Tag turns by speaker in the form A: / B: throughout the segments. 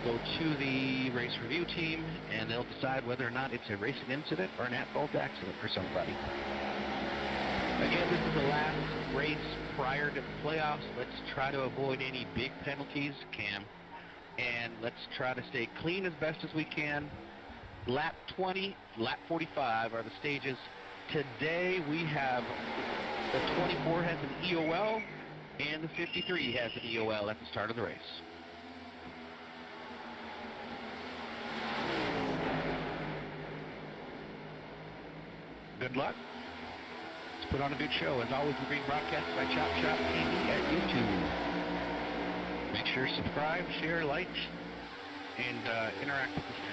A: Go to the race review team, and they'll decide whether or not it's a racing incident or an at-fault accident for somebody. Again, this is the last race prior to the playoffs. Let's try to avoid any big penalties, Cam, and let's try to stay clean as best as we can. Lap 20, lap 45 are the stages. Today we have the 24 has an EOL, and the 53 has an EOL at the start of the race. Good luck. Let's put on a good show. As always, we're being broadcast by ChopShop TV at YouTube. Make sure to subscribe, share, like, and interact with the stream.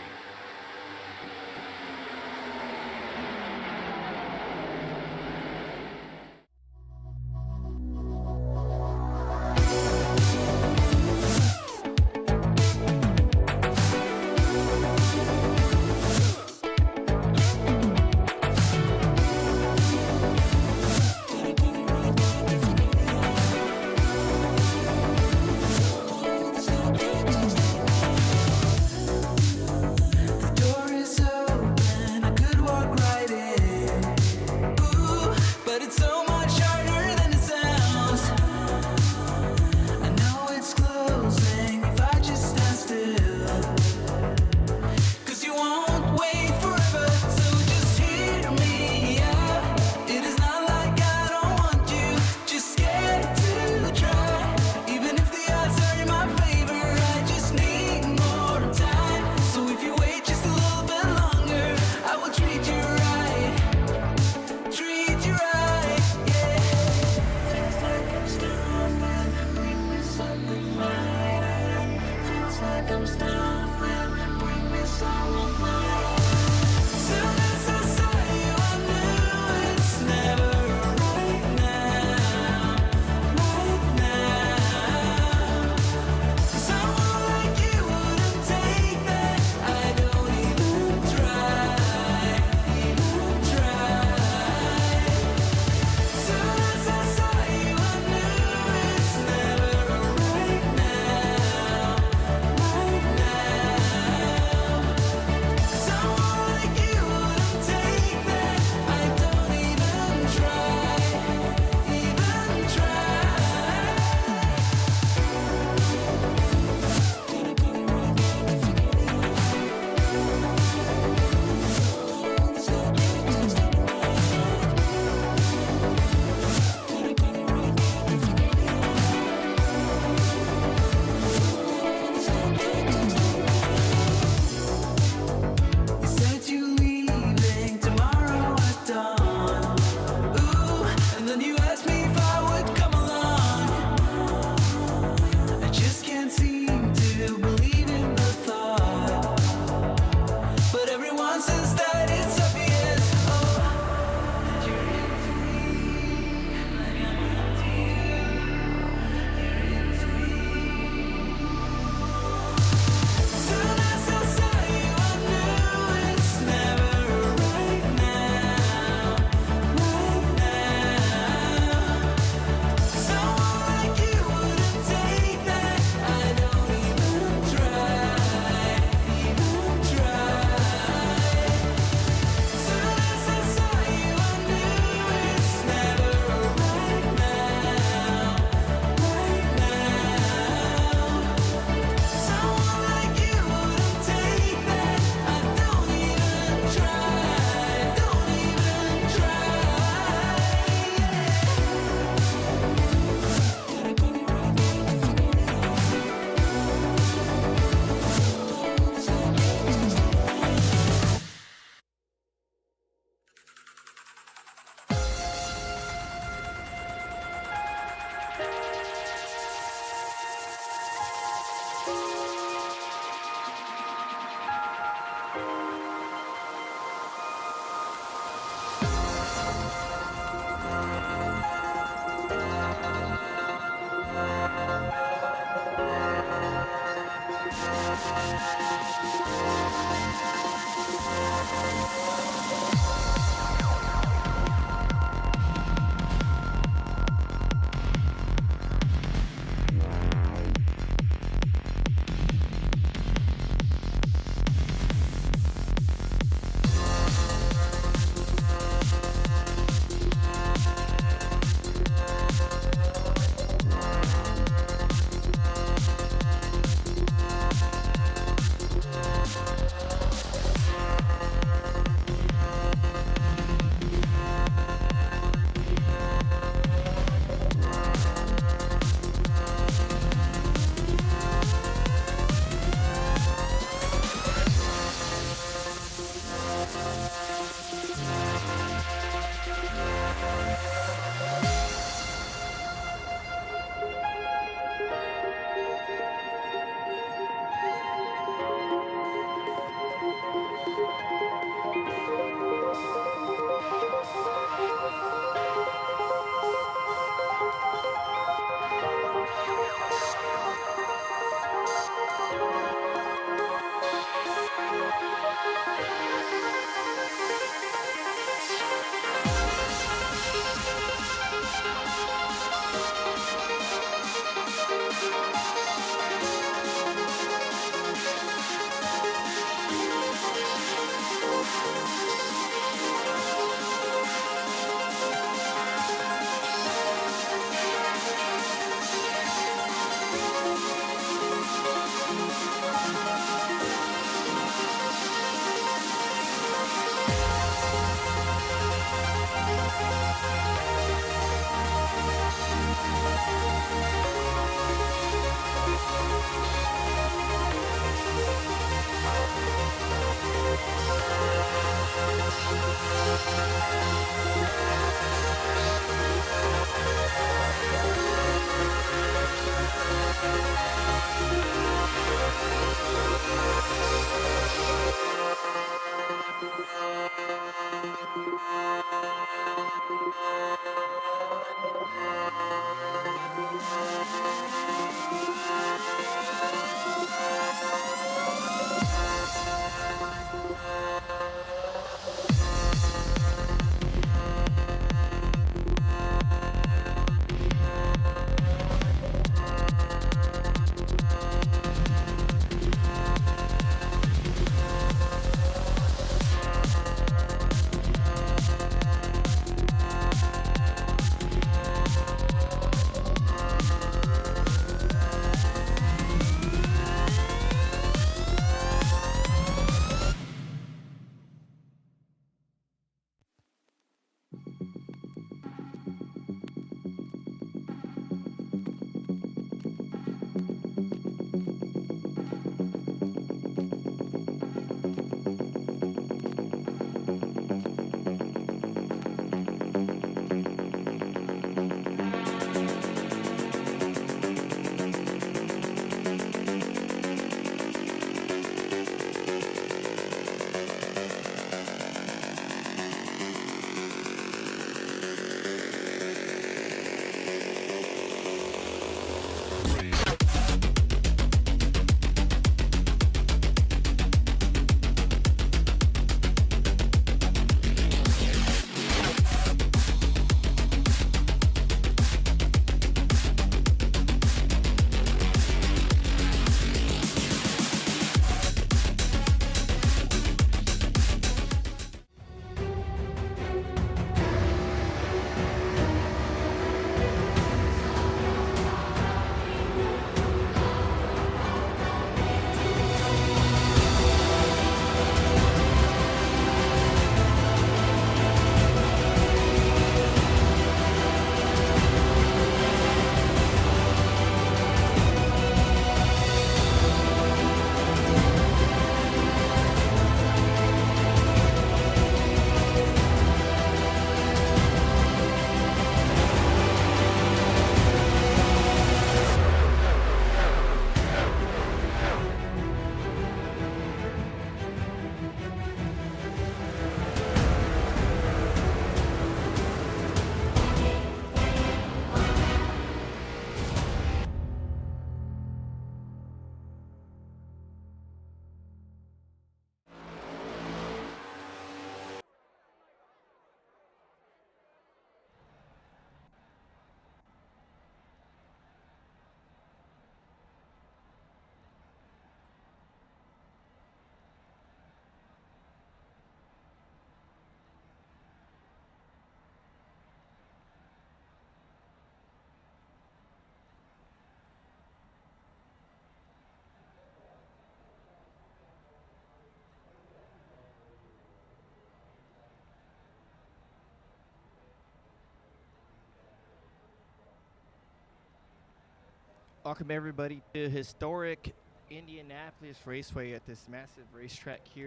B: Welcome everybody to historic Indianapolis Raceway at this massive racetrack here.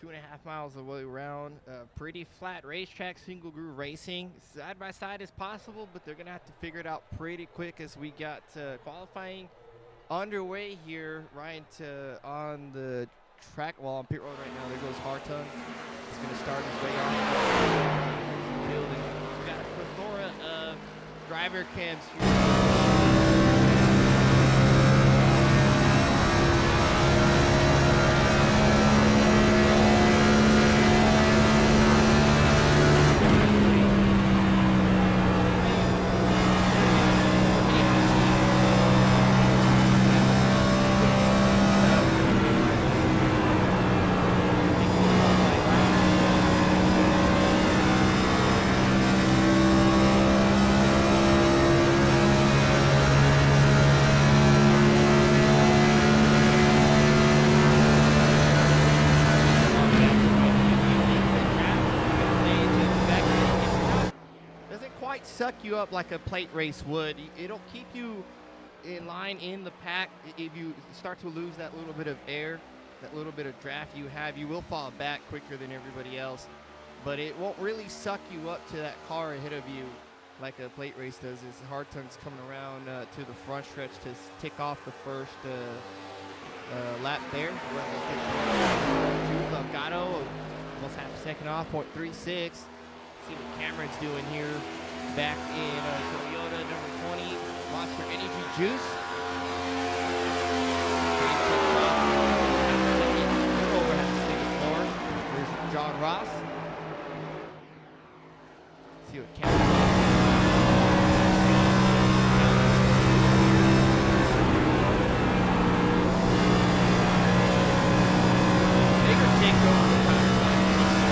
B: 2.5 miles of the way around. Pretty flat racetrack, single groove racing. Side by side is possible, but they're going to have to figure it out pretty quick as we got qualifying underway here right on the track. Well, on pit road right now, there goes Hartung. He's going to start his way off. We got a plethora of driver cams here. Suck you up like a plate race would. It'll keep you in line in the pack. If you start to lose that little bit of air, that little bit of draft you have, you will fall back quicker than everybody else. But it won't really suck you up to that car ahead of you like a plate race does. As Hartung's coming around to the front stretch to tick off the first lap there. Delgado almost half a second off, 0.36. See what Cameron's doing here. Back in Toyota number 20, Monster Energy Juice. Over half the second floor. There's John Ross. See what Cameron Bigger takes over the power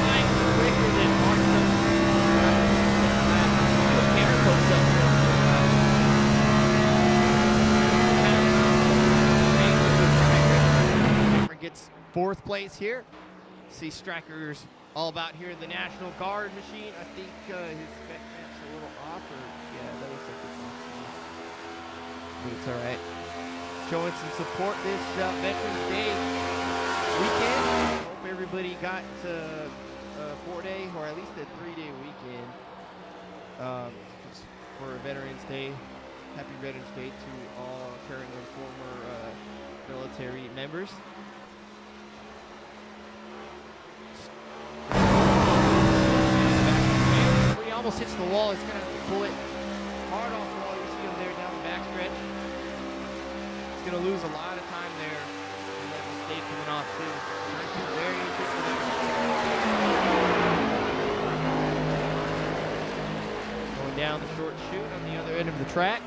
B: line. Quicker than Martin. Gets 4th place here. See Stracker's all about here in the National Guard machine. I think his spec map's a little off, or yeah, that looks like it's off. But it's all right. Showing some support this Veterans Day weekend. Hope everybody got a 4-day or at least a 3-day weekend for Veterans Day. Happy Veterans Day to all current and former military members. He almost hits the wall. He's going to have to pull it hard off the wall. You see him there down the back stretch. He's going to lose a lot of time there. And that mistake coming off too. Very interesting. Going down the short chute on the other end of the track.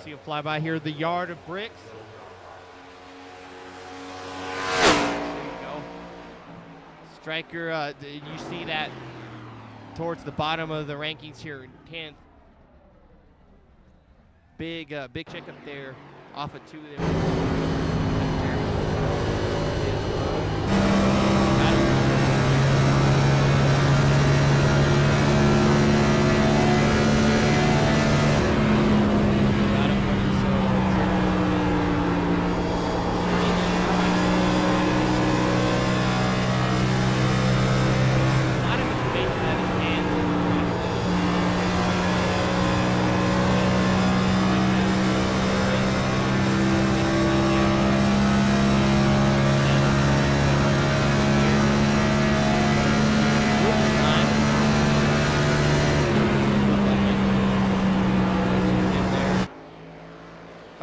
B: See him fly by here, the yard of bricks. There you go. Striker, you see that towards the bottom of the rankings here in 10th. Big check up there off of 2 there.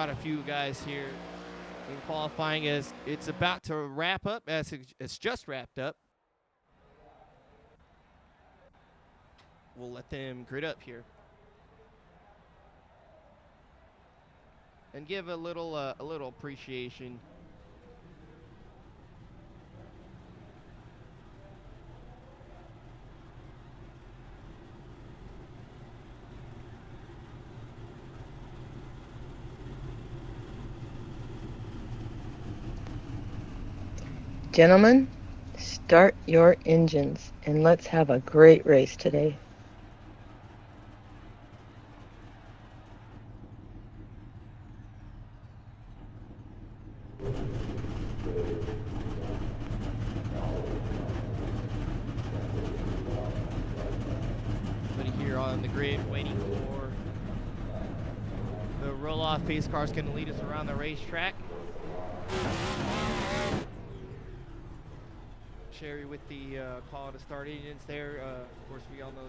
B: A few guys here in qualifying as it's about to wrap up, as it's just wrapped up. We'll let them grid up here and give a little appreciation.
C: Gentlemen, start your engines and let's have a great race today.
B: Everybody here on the grid waiting for the roll-off. Pace car is going to lead us around the racetrack. Sherry with the call to start engines there. Of course, we all know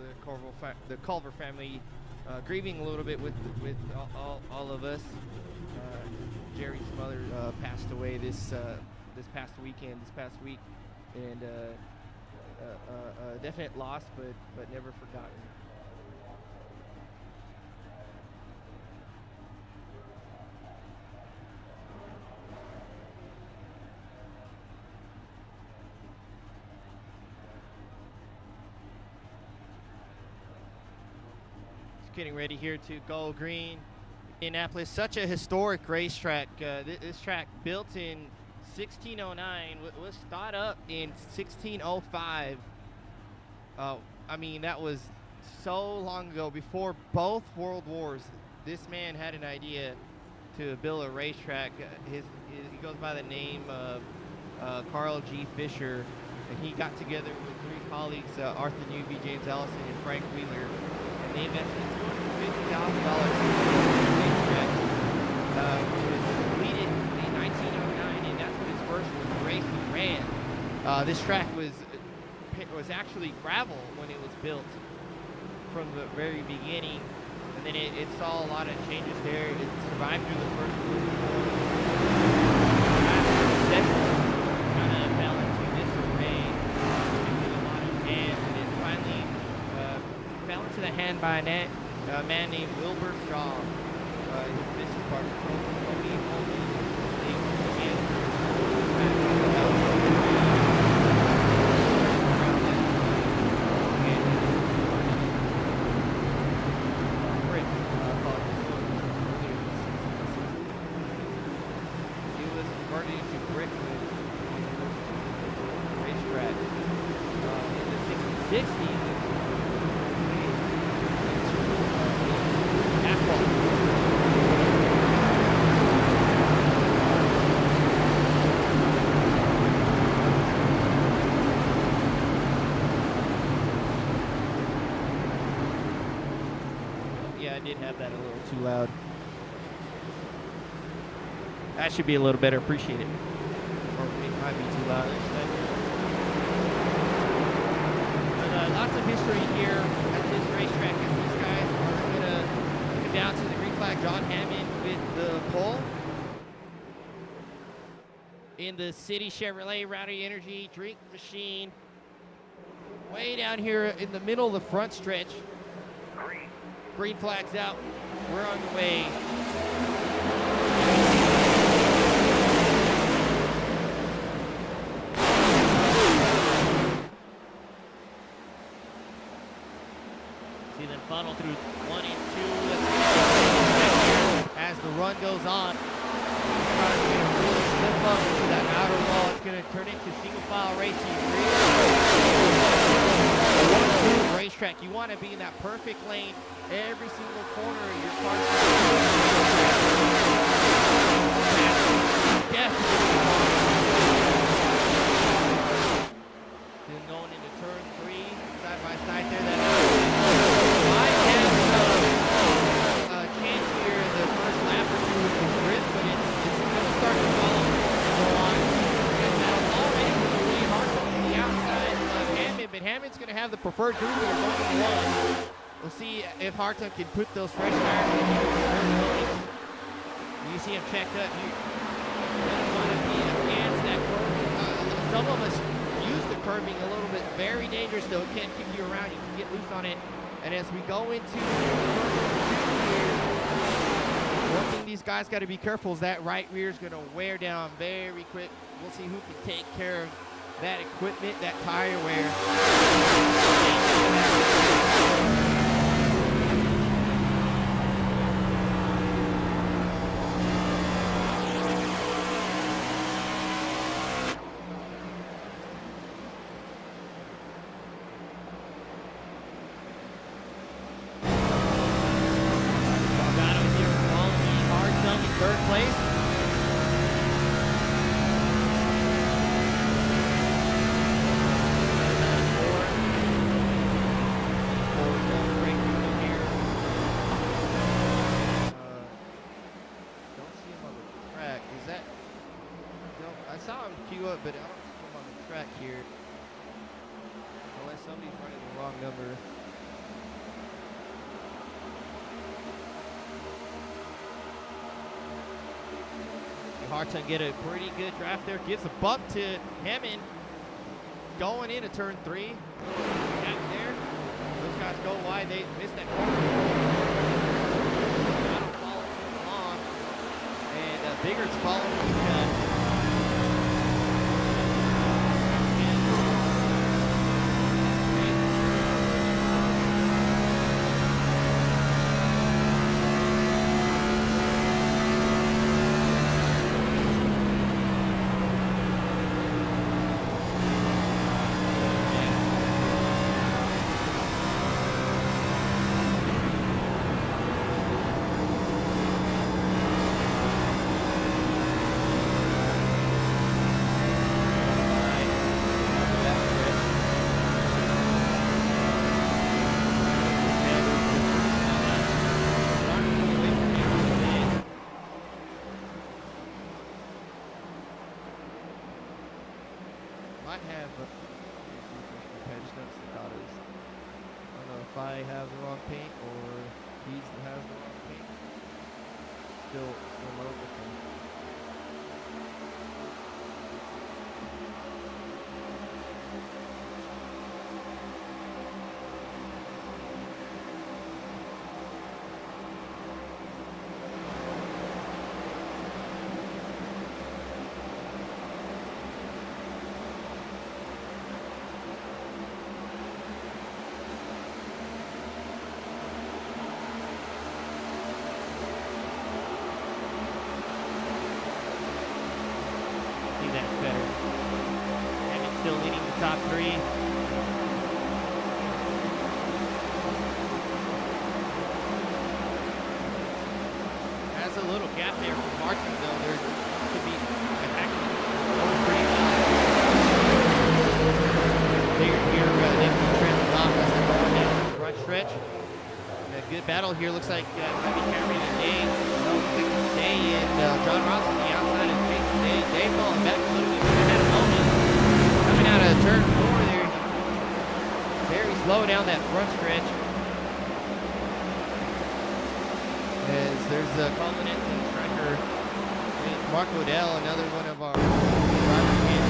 B: the Culver family grieving a little bit with all of us. Jerry's mother passed away this past week, and definite loss, but never forgotten. Getting ready here to go green. Indianapolis, such a historic racetrack. This track built in 1609 was thought up in 1605. I mean, that was so long ago, before both world wars. This man had an idea to build a racetrack. He goes by the name of Carl G. Fisher, and he got together with three colleagues, Arthur Newby, James Ellison, and Frank Wheeler. They invested $250,000 in the racetrack, which was completed in 1909, and that's when his first race was ran. This track was actually gravel when it was built from the very beginning, and then it saw a lot of changes there. It survived through the first World War. After the second, kind of fell into disarray, into a lot of hands, and it finally fell into the hand by a man named Wilbur Shaw, his business partner, Tony Holman. They were the manager It was converted into brickwood racetrack. In the 1660s, yeah, I did have that a little too loud. That should be a little better. Appreciate it. Or it might be too loud. But, lots of history here at this racetrack as these guys are going to come down to the green flag. John Hammond with the pole. In the City Chevrolet Rowdy Energy Drink Machine. Way down here in the middle of the front stretch. Green flag's out. We're on the way. See them funnel through 1 and 2. As the run goes on, this car's going to really slip up to that outer wall. It's going to turn into single file racing. Racetrack, you want to be in that perfect lane. Every single corner of your car. Then going into turn 3, side by side there. That might have a chance here in the first lap or two with the grip, but it's going to start to follow the line. And that'll already put the way hard to the outside of Hammond, but Hammond's going to have the preferred group here going to one. We'll see if Hartung can put those fresh tires in here. You see him checked up. You really want to be against that curve. Some of us use the curving a little bit. Very dangerous, though. It can't keep you around. You can get loose on it. And as we go into turn 2 here, one thing these guys got to be careful is that right rear is going to wear down very quick. We'll see who can take care of that equipment, that tire wear. queue up, but I don't see him on the track here. Unless somebody's running the wrong number. Harton get a pretty good draft there. Gives a bump to Hammond. Going into turn 3. Gap there. Those guys go wide. They missed that corner. I don't follow too long. And Bigger's following. Might have I just noticed the daughters. I don't know if I have the wrong paint or he's that has the wrong paint. Still low with him. That's better. Hammond still leading the top 3. Has a little gap there for Martin, though. There could be attacking going pretty well. Here, Nick trailing off as they're going down the front stretch. A good battle here. Looks like maybe Cameron and Dave. Day and John Ross on the outside of Dave falling back a little bit. Had a moment coming out of turn 4 there. Very slow down that front stretch. As there's a culminant and striker with Mark Odell, another one of our drivers here.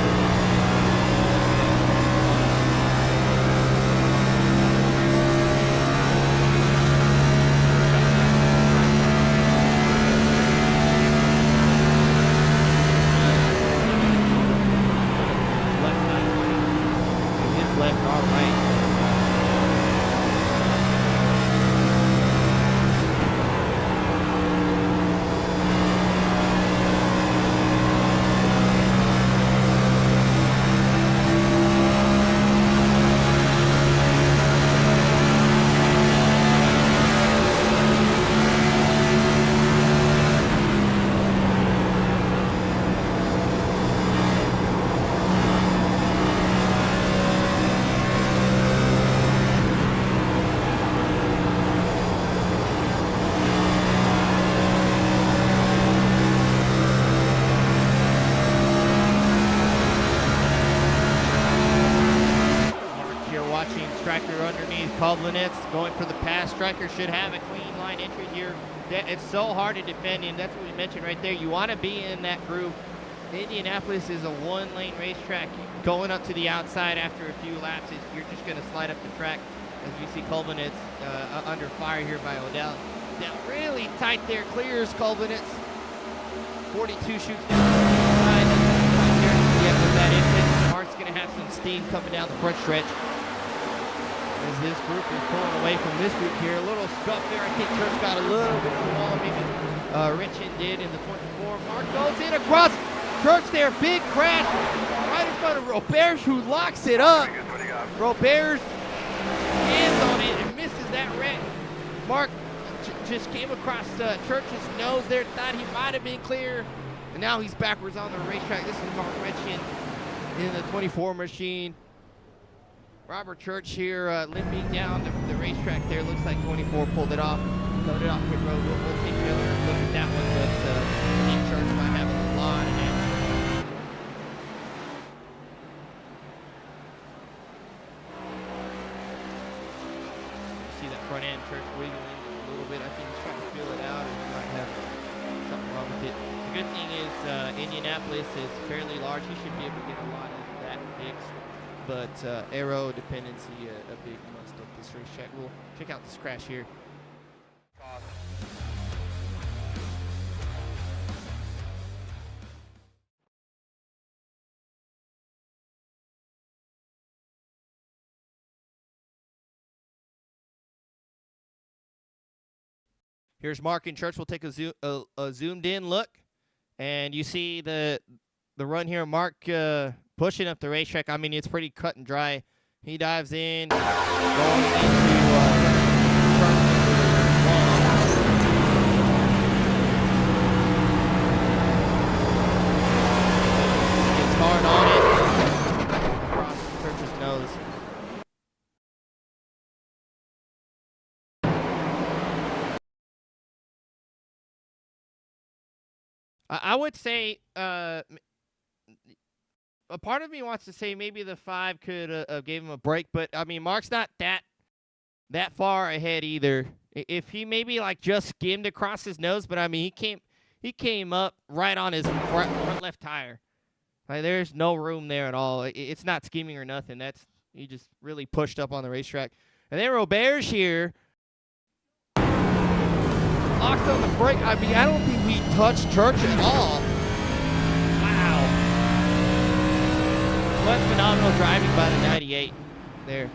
B: Culbinets going for the pass. Striker should have a clean line entry here. It's so hard to defend him. That's what we mentioned right there. You want to be in that group. Indianapolis is a one-lane racetrack. Going up to the outside after a few laps, you're just going to slide up the track. As we see Culbinets under fire here by Odell. Now really tight there. Clears Culbinets. 42 shoots down the side. Yeah, with that infant, Mark's going to have some steam coming down the front stretch. As this group is pulling away from this group here. A little scuff there. I think Church got a little bit of the wall, maybe Richard did in the 24. Mark goes in across Church there. Big crash right in front of Roberts, who locks it up. Roberts hands on it and misses that wreck. Mark just came across Church's nose there. Thought he might have been clear. And now he's backwards on the racetrack. This is Mark Richard in the 24 machine. Robert Church here limping down the racetrack there. Looks like 24 pulled it off. Cut it off pit road. We'll take another look at that one. But Church might have a lot of damage. front end church wiggling a little bit. I think he's trying to feel it out, and he might have something wrong with it. The good thing is Indianapolis is fairly large. He should be able to get a lot of that fixed. But aero dependency, a big must at this racetrack. We'll check out this crash here. Here's Mark in church. We'll take a zoomed in look, and you see the run here. Mark pushing up the racetrack. I mean, it's pretty cut and dry. He dives in, going into turn one. Gets hard on it. Across Church's nose. I would say a part of me wants to say maybe the 5 could gave him a break, but I mean Mark's not that far ahead either. If he maybe like just skimmed across his nose, but I mean he came up right on his front left tire. Like there's no room there at all. It's not skimming or nothing. He just really pushed up on the racetrack. And then Robert's here. Locks on the brake. I mean, I don't think he touched Church at all. Wow. What phenomenal driving by the 98 there.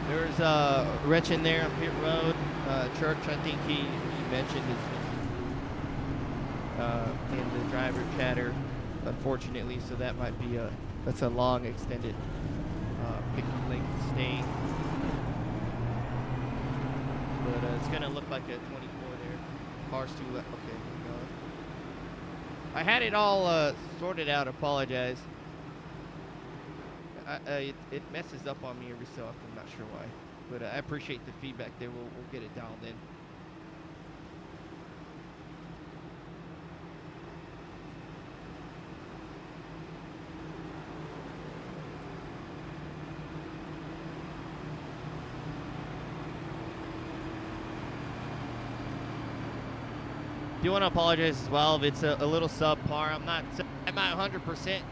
B: There's Rich in there on pit road. Church, I think he mentioned his in the driver chatter, unfortunately, so that might be that's a long extended pick length stay. But it's going to look like a 24 there. Cars too left. Okay, here we go. I had it all sorted out. Apologize. It messes up on me every so often. I'm not sure why. But I appreciate the feedback there. We'll get it dialed in. Do want to apologize as well if it's a little subpar. I'm not at my 100%, feeling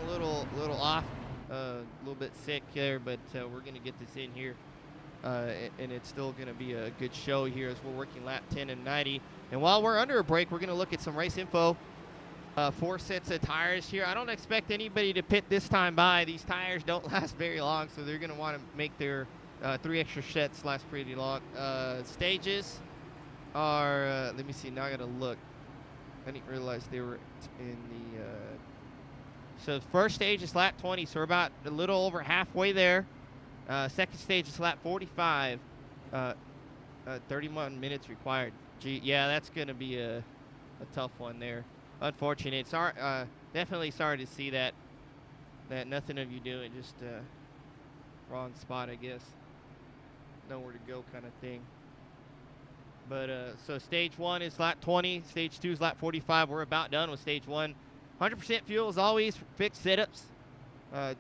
B: a little off, a little bit sick here, but we're going to get this in here, and it's still going to be a good show here as we're working lap 10 and 90. And while we're under a break, we're going to look at some race info. 4 sets of tires here. I don't expect anybody to pit this time by. These tires don't last very long, so they're going to want to make their 3 extra sets last pretty long. Stages are, let me see, now I gotta look. I didn't realize they were in the, so the first stage is lap 20, so we're about a little over halfway there. Second stage is lap 45, 31 minutes required. Gee, yeah, that's gonna be a tough one there. Unfortunate. Sorry, definitely sorry to see that nothing of you doing, just wrong spot, I guess. Nowhere to go kind of thing. But so stage 1 is lap 20, stage 2 is lap 45. We're about done with stage 1. 100% fuel as always, fixed setups.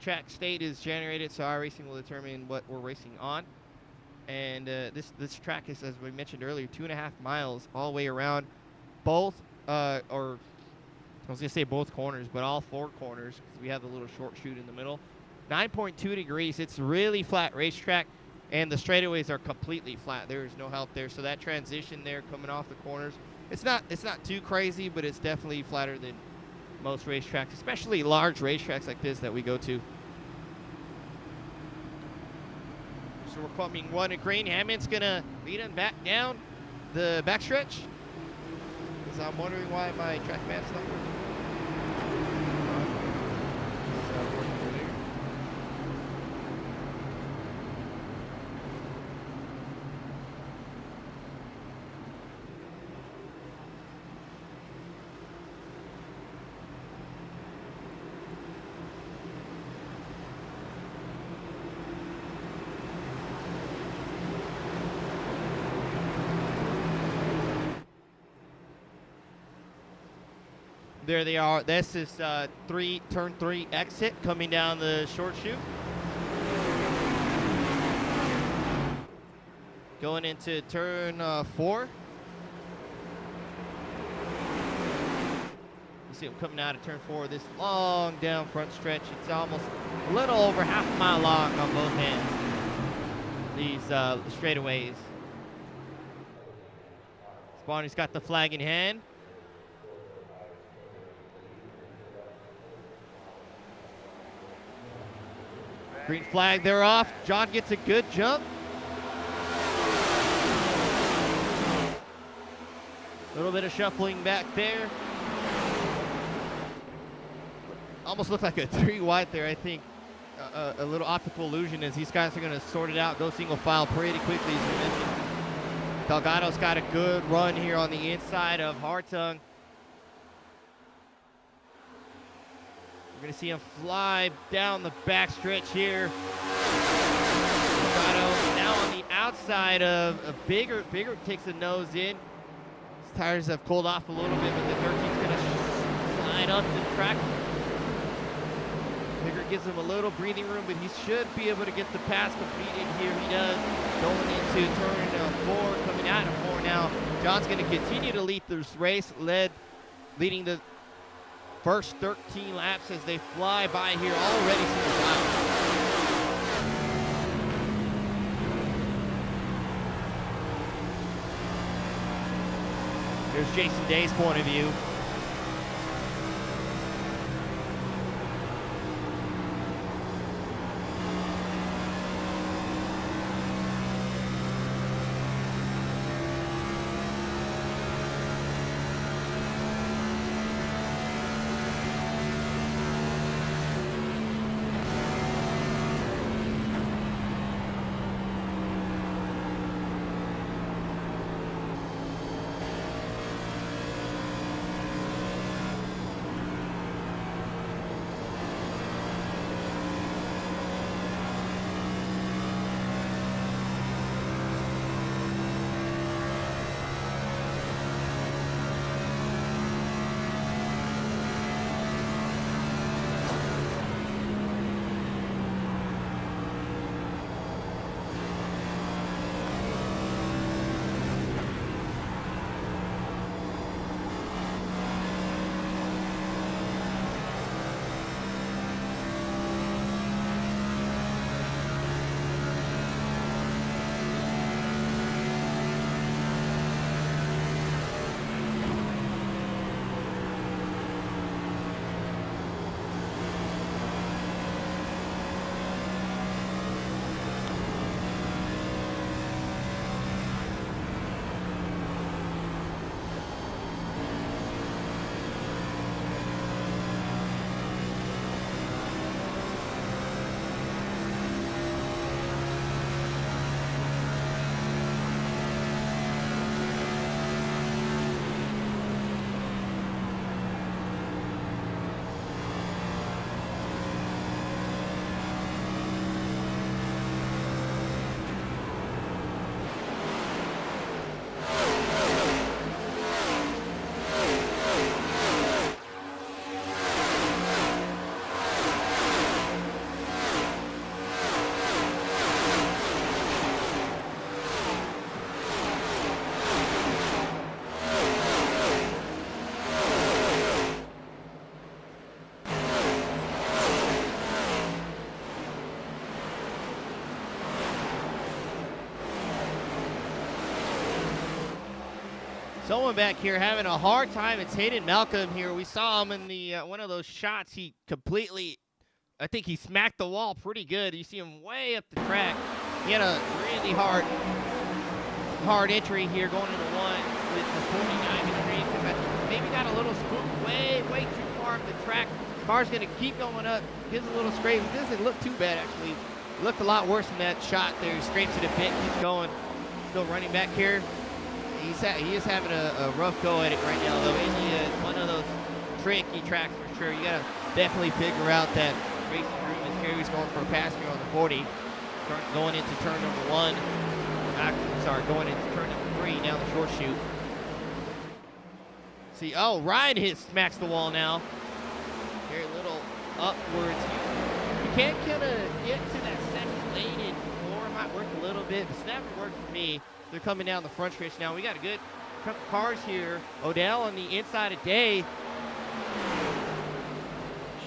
B: Track state is generated, so our racing will determine what we're racing on. And this track is, as we mentioned earlier, 2.5 miles all the way around. Both, or I was gonna say both corners, but all 4 corners, because we have the little short chute in the middle. 9.2 degrees. It's really flat racetrack. And the straightaways are completely flat. There is no help there. So that transition there coming off the corners, it's not too crazy, but it's definitely flatter than most racetracks, especially large racetracks like this that we go to. So we're coming 1 to green. Hammond's gonna lead him back down the backstretch. Because I'm wondering why my track map's not working. There they are. This is turn 3 exit coming down the short chute. Going into turn 4. You see them coming out of turn 4. This long down front stretch. It's almost a little over half a mile long on both ends. These straightaways. Spawner's got the flag in hand. Green flag, they're off. John gets a good jump. A little bit of shuffling back there. Almost looked like a 3 wide there, I think. A little optical illusion as these guys are going to sort it out, go single file pretty quickly, as we mentioned. Delgado's got a good run here on the inside of Hartung. We're going to see him fly down the back stretch here. Delgado now on the outside of Bigger. Bigger takes the nose in. His tires have cooled off a little bit, but the 13's going to slide up the track. Bigger gives him a little breathing room, but he should be able to get the pass completed here. He does. Going into turn 4, coming out of 4 now. John's going to continue to lead this race, leading the first 13 laps as they fly by here already single file. Here's Jason Day's point of view. Someone back here having a hard time. It's Hayden Malcolm here. We saw him in the one of those shots. He completely, I think he smacked the wall pretty good. You see him way up the track. He had a really hard entry here going into 1 with the 49 degree. Maybe got a little spooked way too far up the track. Car's going to keep going up. Gives a little scrape. It doesn't look too bad, actually. It looked a lot worse than that shot there. He scrapes it a bit, keeps going. Still running back here. He is having a rough go at it right now, though. It's one of those tricky tracks for sure. You got to definitely figure out that racing room as Kerry's going for a pass here on the 40. Going into turn number 1. Going into turn number 3 down the short chute. See, oh, Ryan smacks the wall now. Very little upwards. You can't kind of get to that second lane, and floor might work a little bit. It's never worked for me. They're coming down the front stretch now. We got a good couple cars here. Odell on the inside of Day.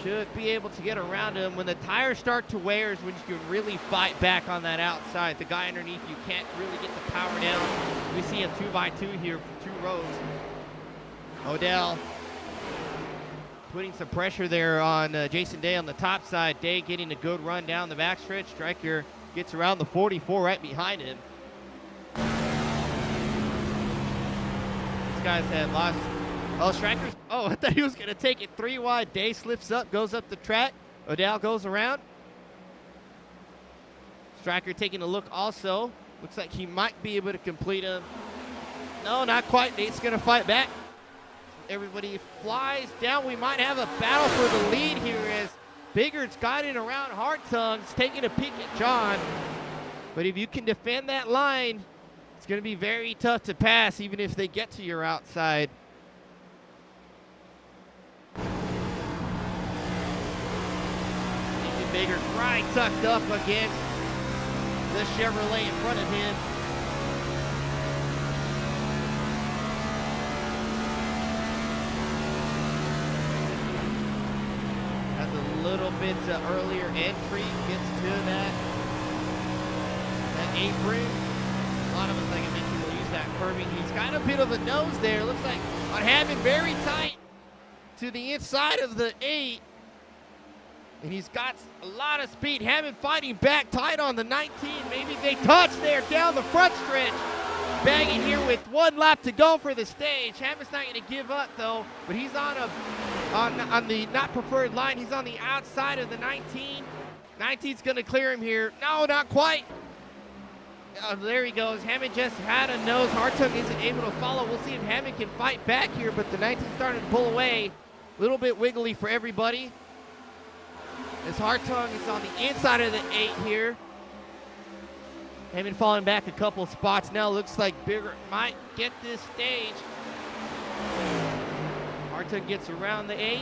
B: Should be able to get around him. When the tires start to wear is when you can really fight back on that outside. The guy underneath you can't really get the power down. We see a 2x2 here for 2 rows. Odell putting some pressure there on Jason Day on the top side. Day getting a good run down the backstretch. Stryker gets around the 44 right behind him. These guys had lost. Oh, Stryker's. Oh, I thought he was going to take it 3 wide. Day slips up, goes up the track. Odell goes around. Stryker taking a look also. Looks like he might be able to complete him. No, not quite. Nate's going to fight back. Everybody flies down. We might have a battle for the lead here as Biggard's got it around Hartung's taking a peek at John. But if you can defend that line, it's going to be very tough to pass even if they get to your outside. Biggard right tucked up against the Chevrolet in front of him. Has a little bit earlier entry, gets to that apron. A lot of us, like I mentioned, will use that curving. He's got a bit of a nose there. Looks like on Hammond very tight to the inside of the 8. And he's got a lot of speed. Hammond fighting back tight on the 19. Maybe they touch there down the front stretch. Bagging here with 1 lap to go for the stage. Hammond's not going to give up though, but he's on the not preferred line. He's on the outside of the 19. 19's going to clear him here. No, not quite. Oh, there he goes. Hammond just had a nose. Hartung isn't able to follow. We'll see if Hammond can fight back here, but the 19's starting to pull away. A little bit wiggly for everybody. As Hartung is on the inside of the 8 here. Hammond falling back a couple spots now. Looks like Biggert might get this stage. Hartung gets around the 8.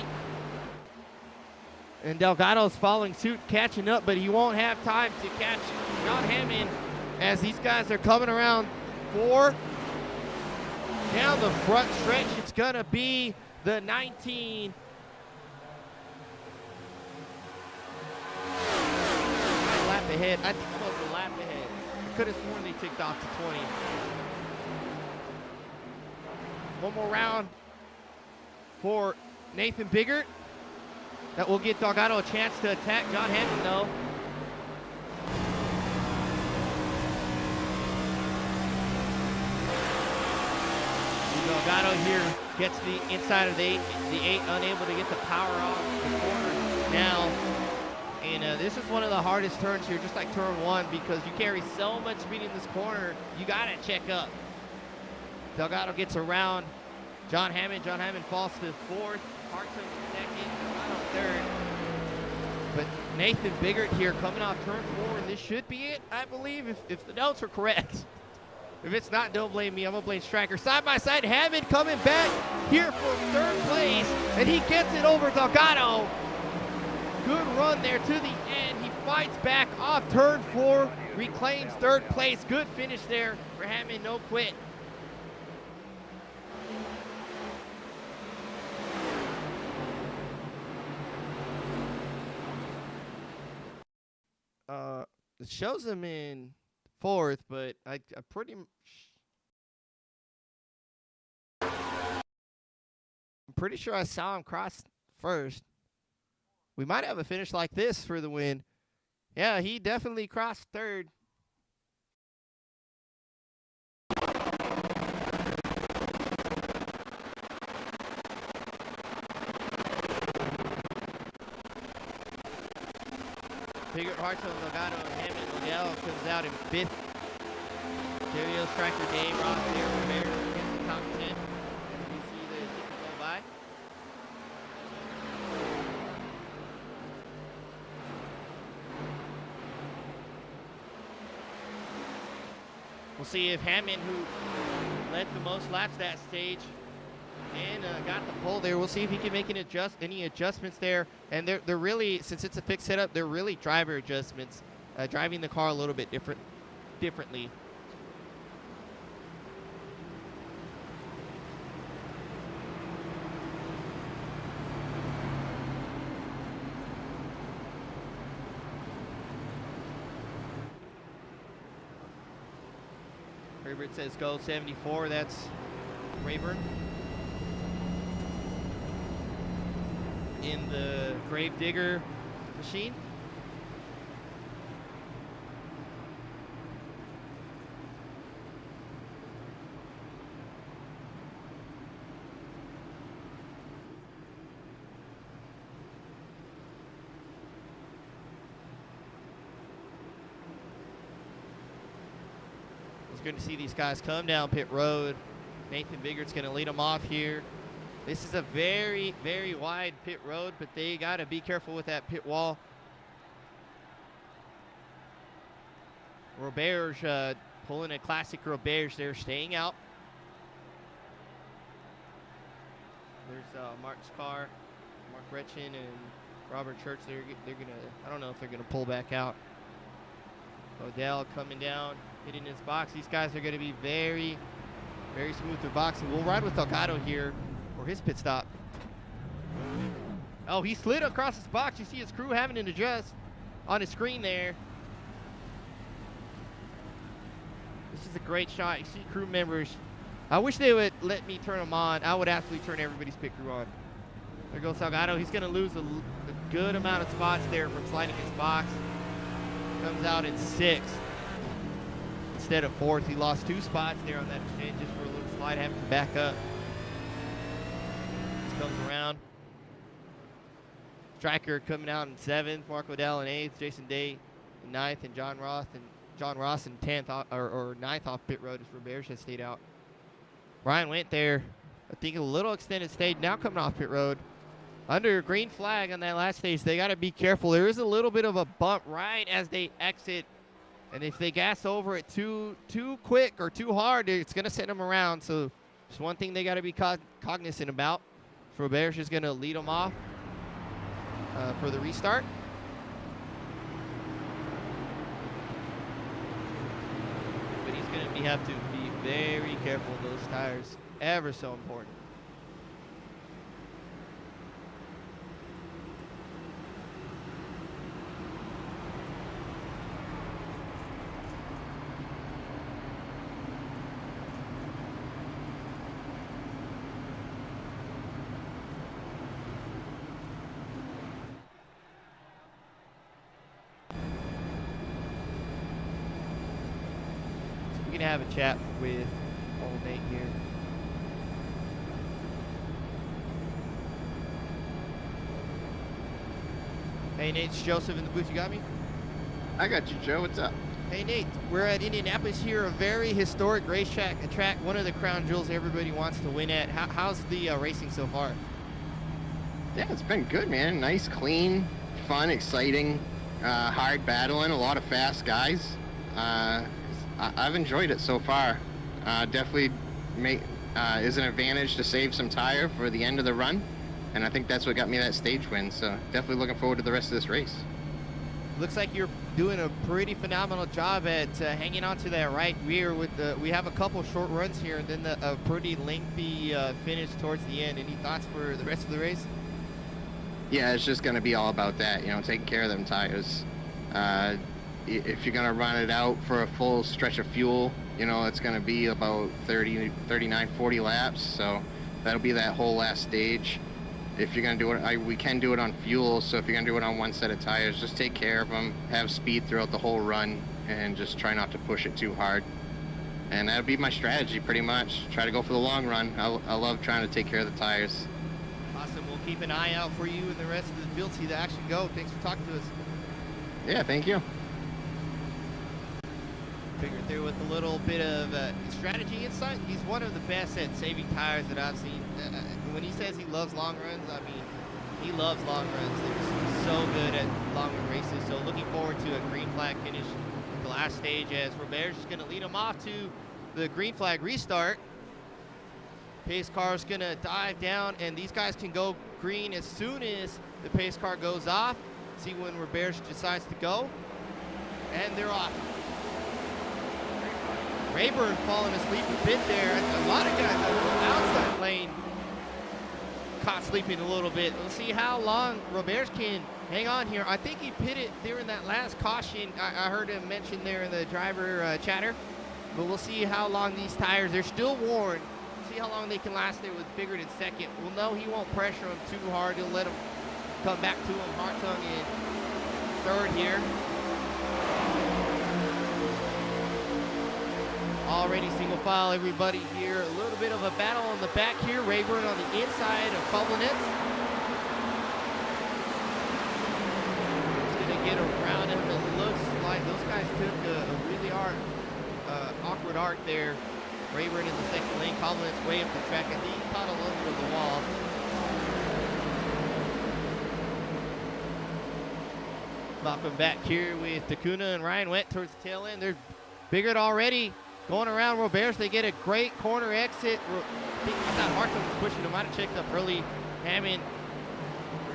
B: And Delgado's following suit, catching up, but he won't have time to catch John Hammond as these guys are coming around 4. Down the front stretch, it's going to be the 19. Ahead. I think it was a lap ahead. I could have sworn they ticked off to 20. One more round for Nathan Biggert. That will get Delgado a chance to attack John Hammond though. Delgado here gets the inside of the 8. The 8 unable to get the power off the corner now. And this is one of the hardest turns here, just like turn 1, because you carry so much speed in this corner, you got to check up. Delgado gets around John Hammond. John Hammond falls to 4th. Hartung second. Delgado 3rd. But Nathan Biggert here coming off turn 4, and this should be it, I believe, if the notes are correct. If it's not, don't blame me. I'm going to blame Stryker. Side by side, Hammond coming back here for 3rd place, and he gets it over Delgado. Good run there to the end. He fights back off turn 4, reclaims 3rd place. Good finish there for Hammond, no quit. It shows him in 4th, but I'm pretty sure I saw him cross 1st. We might have a finish like this for the win. Yeah, he definitely crossed 3rd. Biggert, Hartung, Delgado, and Hammond. Liddell comes out in 5th. Dario, Stryker, Dave, Ross, Rivera gets the top 10. We see the ticket go by. We'll see if Hammond, who led the most laps that stage, And got the pole there. We'll see if he can make any adjustments there. And they're really, since it's a fixed setup, they're really driver adjustments, driving the car a little bit differently. Rayburn says go 74. That's Rayburn in the Gravedigger machine. Good to see these guys come down pit road. Nathan Biggert's going to lead them off here. This is a very, very wide pit road, but they got to be careful with that pit wall. Roberge pulling a classic Roberge there, staying out. There's Mark's car, Mark Retchen and Robert Church. They're going to, I don't know if they're going to pull back out. Odell coming down, hitting his box. These guys are going to be very, very smooth through boxing. We'll ride with Delgado here for his pit stop. Oh, he slid across his box. You see his crew having an adjust on his screen there. This is a great shot. You see crew members. I wish they would let me turn them on. I would absolutely turn everybody's pit crew on. There goes Delgado. He's going to lose a good amount of spots there from sliding his box. Comes out in 6th instead of 4th. He lost 2 spots there on that exchange just for a little slide, having to back up. This comes around. Stryker coming out in 7th, Mark Waddell in 8th, Jason Day in 9th, and John Ross in 10th or 9th off pit road as Roberge has stayed out. Ryan went there, I think a little extended stage, now coming off pit road. Under green flag on that last stage, they got to be careful. There is a little bit of a bump right as they exit, and if they gas over it too quick or too hard, it's going to send them around. So it's one thing they got to be cognizant about. So Roberge is going to lead them off for the restart. But he's going to have to be very careful of those tires. Ever so important. We're gonna have a chat with old Nate here. Hey Nate, it's Joseph in the booth. You got me?
D: I got you, Joe. What's up?
B: Hey Nate, we're at Indianapolis here, a very historic racetrack, a track, one of the crown jewels everybody wants to win at. How's the racing so far?
D: Yeah, it's been good, man. Nice, clean, fun, exciting, hard battling, a lot of fast guys. I've enjoyed it so far. Definitely is an advantage to save some tire for the end of the run, and I think that's what got me that stage win. So definitely looking forward to the rest of this race.
B: Looks like you're doing a pretty phenomenal job at hanging on to that right rear. We have a couple short runs here, and then a pretty lengthy finish towards the end. Any thoughts for the rest of the race?
D: Yeah, it's just going to be all about that, taking care of them tires. If you're going to run it out for a full stretch of fuel, it's going to be about 30, 39, 40 laps. So that'll be that whole last stage. If you're going to do it, we can do it on fuel. So if you're going to do it on one set of tires, just take care of them, have speed throughout the whole run, and just try not to push it too hard. And that'll be my strategy pretty much. Try to go for the long run. I love trying to take care of the tires.
B: Awesome. We'll keep an eye out for you and the rest of the field, see the action go. Thanks for talking to us.
D: Yeah, thank you.
B: Figured there with a little bit of strategy insight. He's one of the best at saving tires that I've seen. When he says he loves long runs, I mean, he loves long runs. He's so good at long run races. So looking forward to a green flag finish at the last stage as Roberge is going to lead him off to the green flag restart. Pace car's gonna dive down, and these guys can go green as soon as the pace car goes off. See when Roberge decides to go, and they're off. Rayburn falling asleep a bit there. A lot of guys on the outside lane caught sleeping a little bit. We'll see how long Roberge can hang on here. I think he pitted during that last caution. I heard him mention there in the driver chatter. But we'll see how long these tires, they're still worn. See how long they can last there with Biggert in second. We'll know he won't pressure him too hard. He'll let him come back to him. Hartung in third here. Already single file, everybody here. A little bit of a battle on the back here. Rayburn on the inside of Koblenitz. He's gonna get around him. It looks like those guys took a really awkward arc there. Rayburn in the second lane, Koblenitz way up the track. I think he caught a little bit of the wall. Popping back here with Takuna and Ryan went towards the tail end. There's Biggert already going around Roberge. They get a great corner exit. I thought Hartung was pushing him. Might have checked up early. Hammond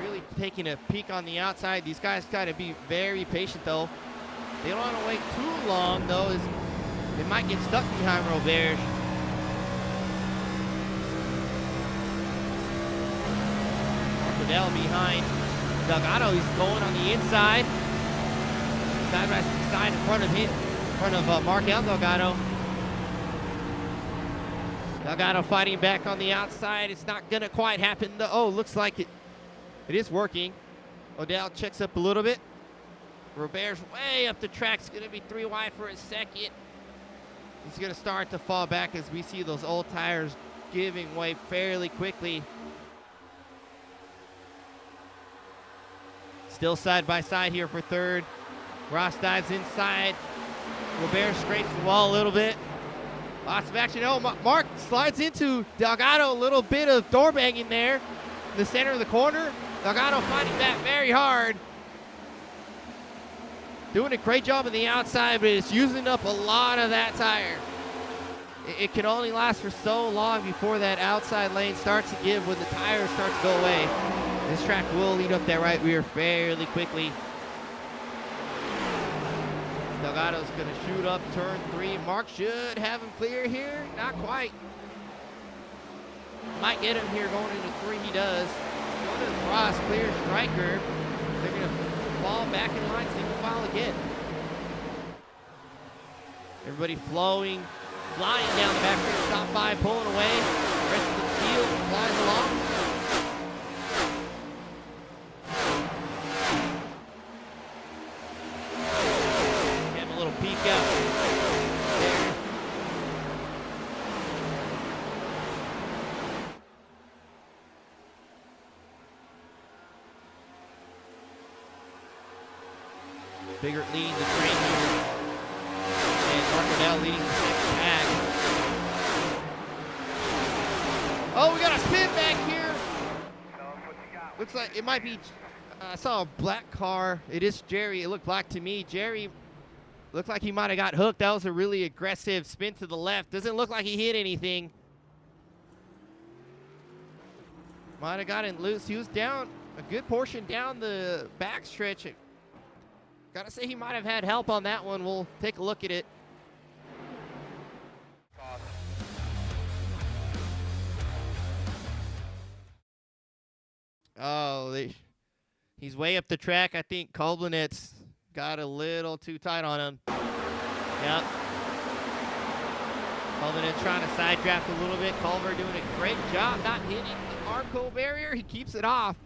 B: really taking a peek on the outside. These guys got to be very patient, though. They don't want to wait too long, though. They might get stuck behind Roberge. Marcadell behind Delgado. He's going on the inside. Side by side in front of him. In front of Markel Delgado. Delgado fighting back on the outside. It's not going to quite happen. Oh, looks like it is working. Odell checks up a little bit. Roberge way up the track. It's going to be 3 wide for a second. He's going to start to fall back as we see those old tires giving way fairly quickly. Still side by side here for third. Ross dives inside. Roberge scrapes the wall a little bit. Lots of action. Oh, Mark slides into Delgado. A little bit of door banging there in the center of the corner. Delgado fighting back very hard. Doing a great job on the outside, but it's using up a lot of that tire. It can only last for so long before that outside lane starts to give when the tires start to go away. This track will lead up that right rear fairly quickly. Delgado's going to shoot up turn 3. Mark should have him clear here. Not quite. Might get him here going into 3. He does. Going to Ross, clear striker. They're going to fall back in line, single file again. Everybody flying down the back here. Top 5 pulling away. The rest of the field flies along. Peek out there. Biggert leading the train here. And Marcadell leading the second pack. Oh, we got a spin back here. Looks like it might be, I saw a black car. It is Jerry. It looked black to me. Jerry looked like he might have got hooked. That was a really aggressive spin to the left. Doesn't look like he hit anything. Might have gotten loose. He was down a good portion down the back stretch. Gotta say he might have had help on that one. We'll take a look at it. Oh, he's way up the track. I think Koblenitz got a little too tight on him. Yep. Koblenitz trying to side draft a little bit. Culver doing a great job not hitting the Armco barrier. He keeps it off.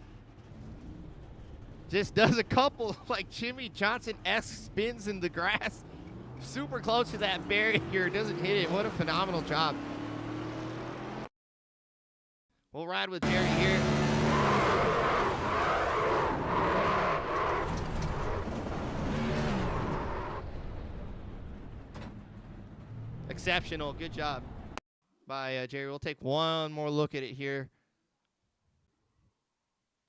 B: Just does a couple like Jimmy Johnson-esque spins in the grass. Super close to that barrier. Doesn't hit it. What a phenomenal job. We'll ride with Jerry here. Exceptional. Good job by Jerry. We'll take one more look at it here.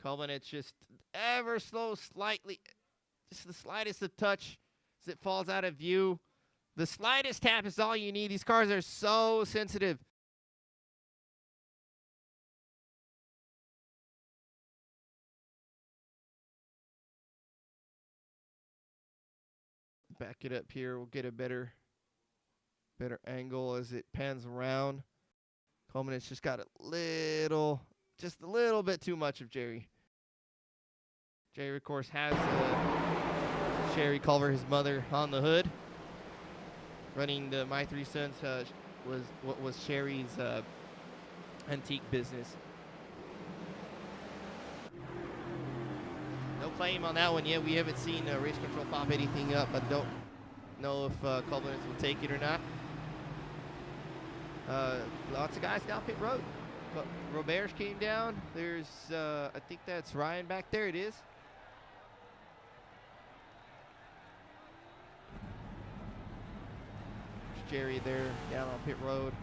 B: Koblenitz just ever slow slightly. Just the slightest of touch as it falls out of view. The slightest tap is all you need. These cars are so sensitive. back it up here. We'll get a better angle as it pans around. Coleman's just got just a little bit too much of Jerry. Jerry, of course, has Sherry Culver, his mother, on the hood. Running the MyThreeSons what was Sherry's antique business. No claim on that one yet. We haven't seen Race Control pop anything up. I don't know if Culver will take it or not. Lots of guys down pit road. Roberts came down. There's, I think that's Ryan back there. It is. There's Jerry there down on pit road.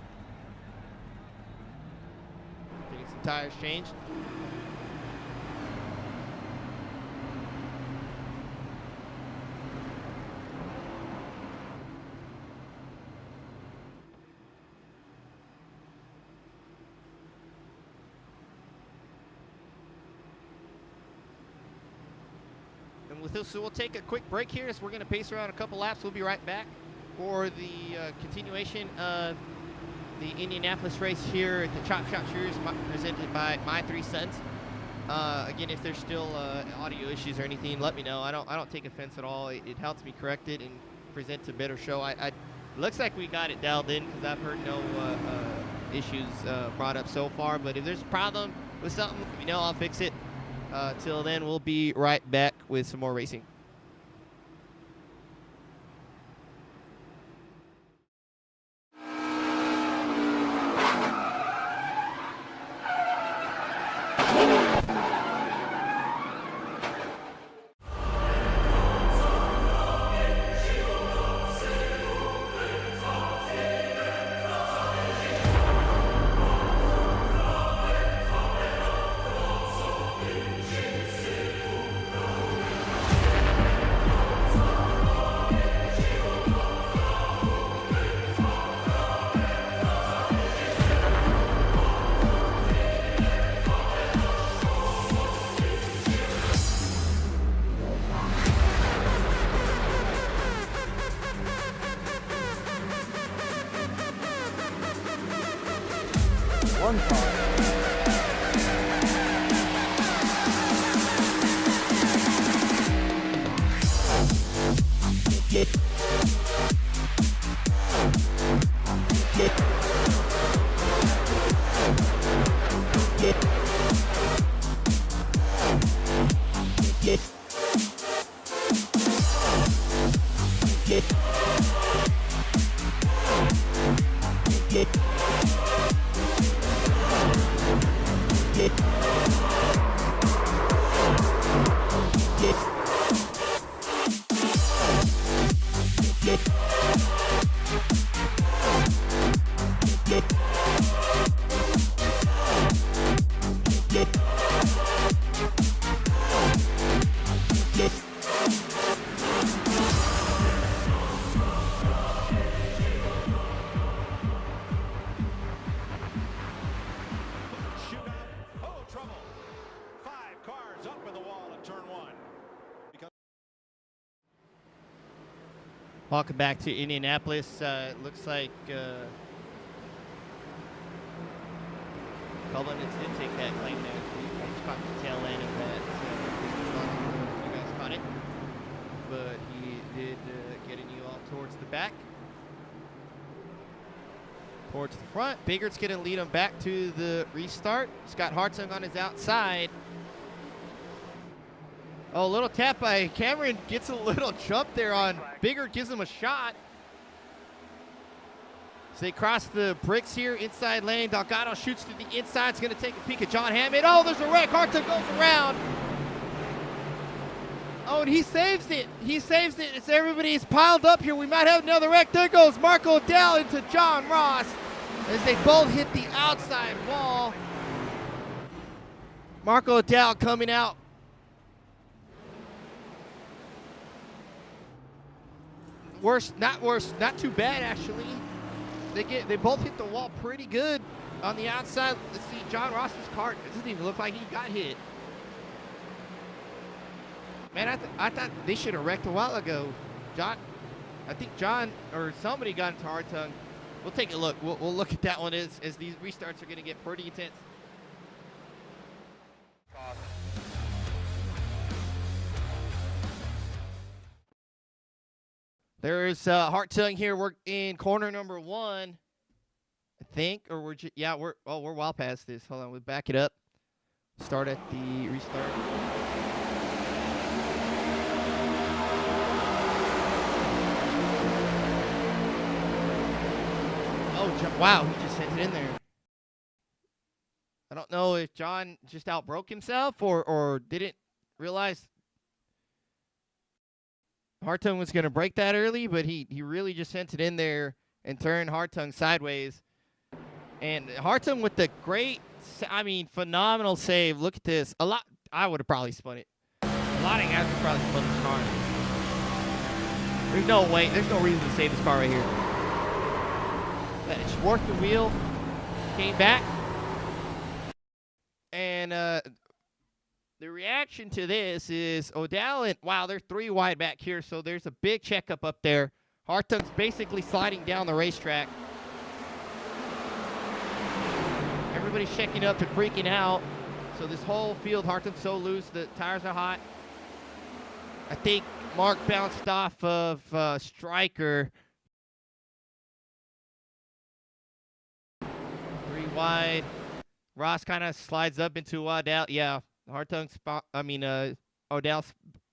B: Getting some tires changed. And with this, so we'll take a quick break here. So we're going to pace around a couple laps. We'll be right back for the continuation of the Indianapolis race here at the ChopShop Series presented by MyThreeSons. Again, if there's still audio issues or anything, let me know. I don't take offense at all. It helps me correct it and present a better show. Looks like we got it dialed in because I've heard no issues brought up so far. But if there's a problem with something, let me know. I'll fix it. Till then, we'll be right back with some more racing.
C: One car.
B: Welcome back to Indianapolis. Looks like Cullen did take that claim there. He just caught the tail end of that. You guys caught it. But he did get a new all towards the back. Towards the front. Biggert's going to lead him back to the restart. Scott Hartzog on his outside. Oh, a little tap by Cameron, gets a little jump there on Biggert, gives him a shot. So they cross the bricks here, inside lane. Delgado shoots to the inside. It's going to take a peek at John Hammond. Oh, there's a wreck. Hartzog goes around. Oh, and he saves it. He saves it. It's everybody's piled up here. We might have another wreck. There goes Marco Dell into John Ross as they both hit the outside wall. Marco Dell coming out. Not too bad actually. They both hit the wall pretty good on the outside. Let's see, John Ross's car, it doesn't even look like he got hit. Man, I thought they should have wrecked a while ago. I think John or somebody got into hard tongue. We'll take a look. We'll look at that one as these restarts are going to get pretty intense. There's hard tongue here. We're in corner number 1, I think, or we're well past this. Hold on, we'll back it up. Start at the restart. Oh, wow, he just sent it in there. I don't know if John just outbroke himself or didn't realize Hartung was going to break that early, but he really just sent it in there and turned Hartung sideways. And Hartung with the phenomenal save. Look at this. I would have probably spun it. A lot of guys would probably spun this car. There's no way. There's no reason to save this car right here. It's worked the wheel. Came back. And the reaction to this is O'Dell and, wow, they're 3 wide back here, so there's a big checkup up there. Hartung's basically sliding down the racetrack. Everybody's checking up and freaking out. So this whole field, Hartung's so loose, the tires are hot. I think Mark bounced off of Stryker. 3 wide. Ross kind of slides up into O'Dell. Yeah, O'Dell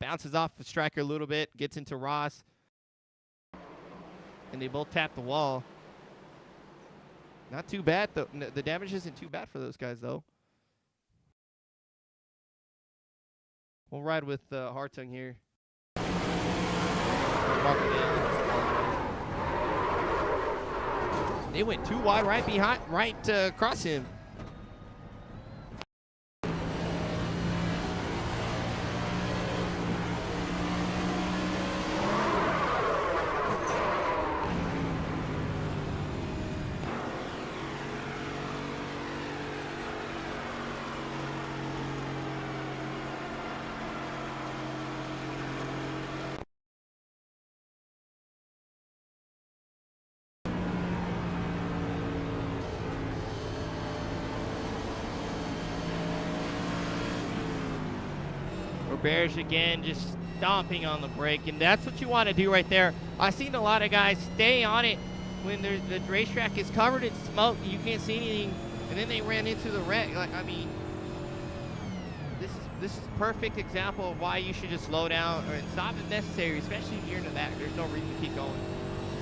B: bounces off the Stryker a little bit, gets into Ross. And they both tap the wall. Not too bad, though. The damage isn't too bad for those guys, though. We'll ride with Hartung here. They went 2 wide right behind, across him. Bears again, just stomping on the brake, and that's what you want to do right there. I've seen a lot of guys stay on it when the racetrack is covered in smoke, you can't see anything, and then they ran into the wreck. This is a perfect example of why you should just slow down or stop if necessary, especially if you're in the back. There's no reason to keep going,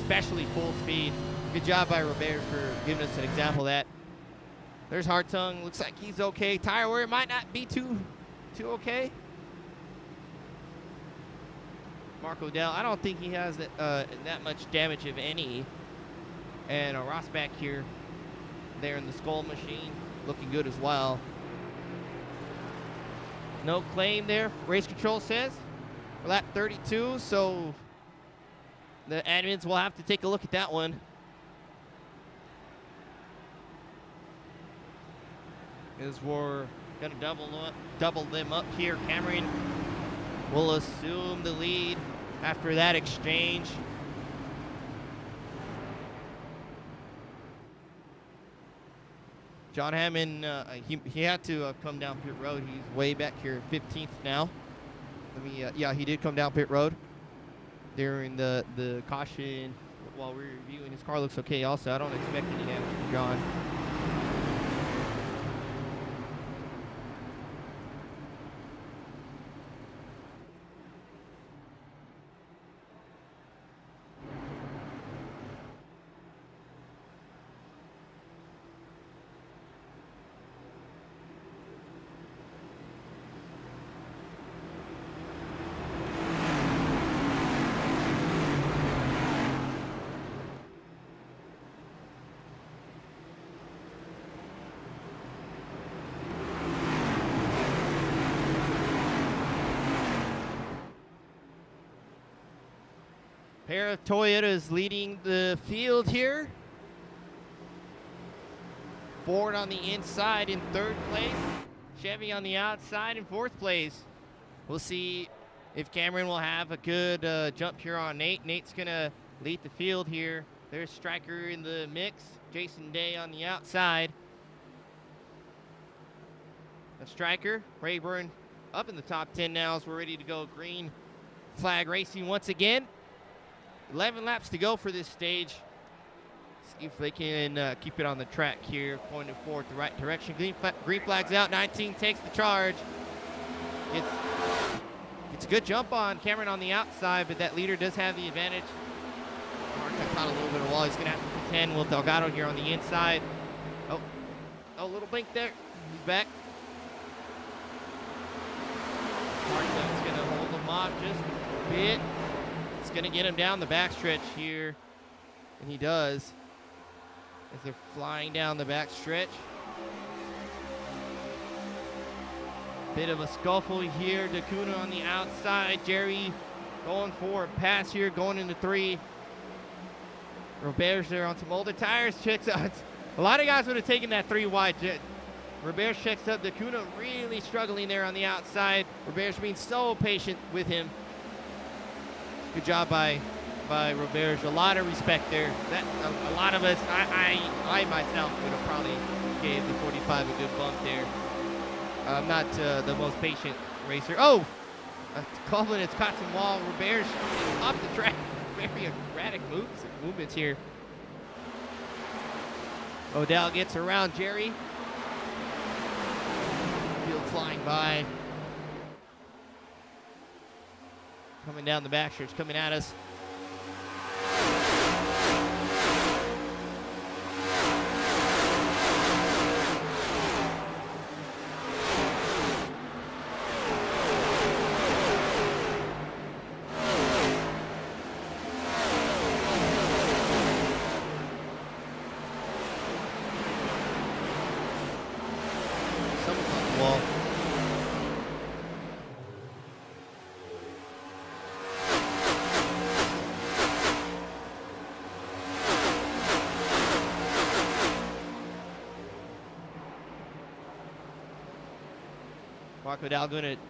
B: especially full speed. Good job by Robert for giving us an example of that. There's Hartung. Looks like he's okay. Tire wear might not be too okay. Mark O'Dell, I don't think he has that much damage, if any. And Ross back here, there in the skull machine, looking good as well. No claim there, race control says, for lap 32, so the admins will have to take a look at that one. As we're going to double them up here. Cameron will assume the lead after that exchange. John Hammond, he had to come down pit road. He's way back here, 15th now. Yeah, he did come down pit road during the caution while we were reviewing. His car looks okay also. I don't expect any damage from John. Pair of Toyotas leading the field here. Ford on the inside in 3rd place. Chevy on the outside in 4th place. We'll see if Cameron will have a good jump here on Nate. Nate's going to lead the field here. There's Stryker in the mix. Jason Day on the outside. A Stryker, Rayburn up in the top 10 now as we're ready to go. Green flag racing once again. 11 laps to go for this stage. See if they can keep it on the track here, pointing forward the right direction. Green flag's out. 19 takes the charge. It's a good jump on Cameron on the outside, but that leader does have the advantage. Mark caught a little bit of wall. He's going to have to contend with Delgado here on the inside. Oh, a little blink there. He's back. Mark's going to hold him off just a bit. It's going to get him down the backstretch here, and he does. As they're flying down the backstretch. Bit of a scuffle here. Dacuna on the outside. Jerry going for a pass here, going into 3. Robert's there on some older tires. Checks out. A lot of guys would have taken that 3 wide. Robert checks up. Dacuna really struggling there on the outside. Robert's being so patient with him. Good job by Robert. A lot of respect there. That a lot of us, I myself would have probably gave the 45 a good bump there. I'm not the most patient racer. Oh, Coughlin has caught some wall. Robert's off the track. Very erratic movements here. Odell gets around Jerry. Field flying by. Coming down the backstretch, coming at us. Marco Dal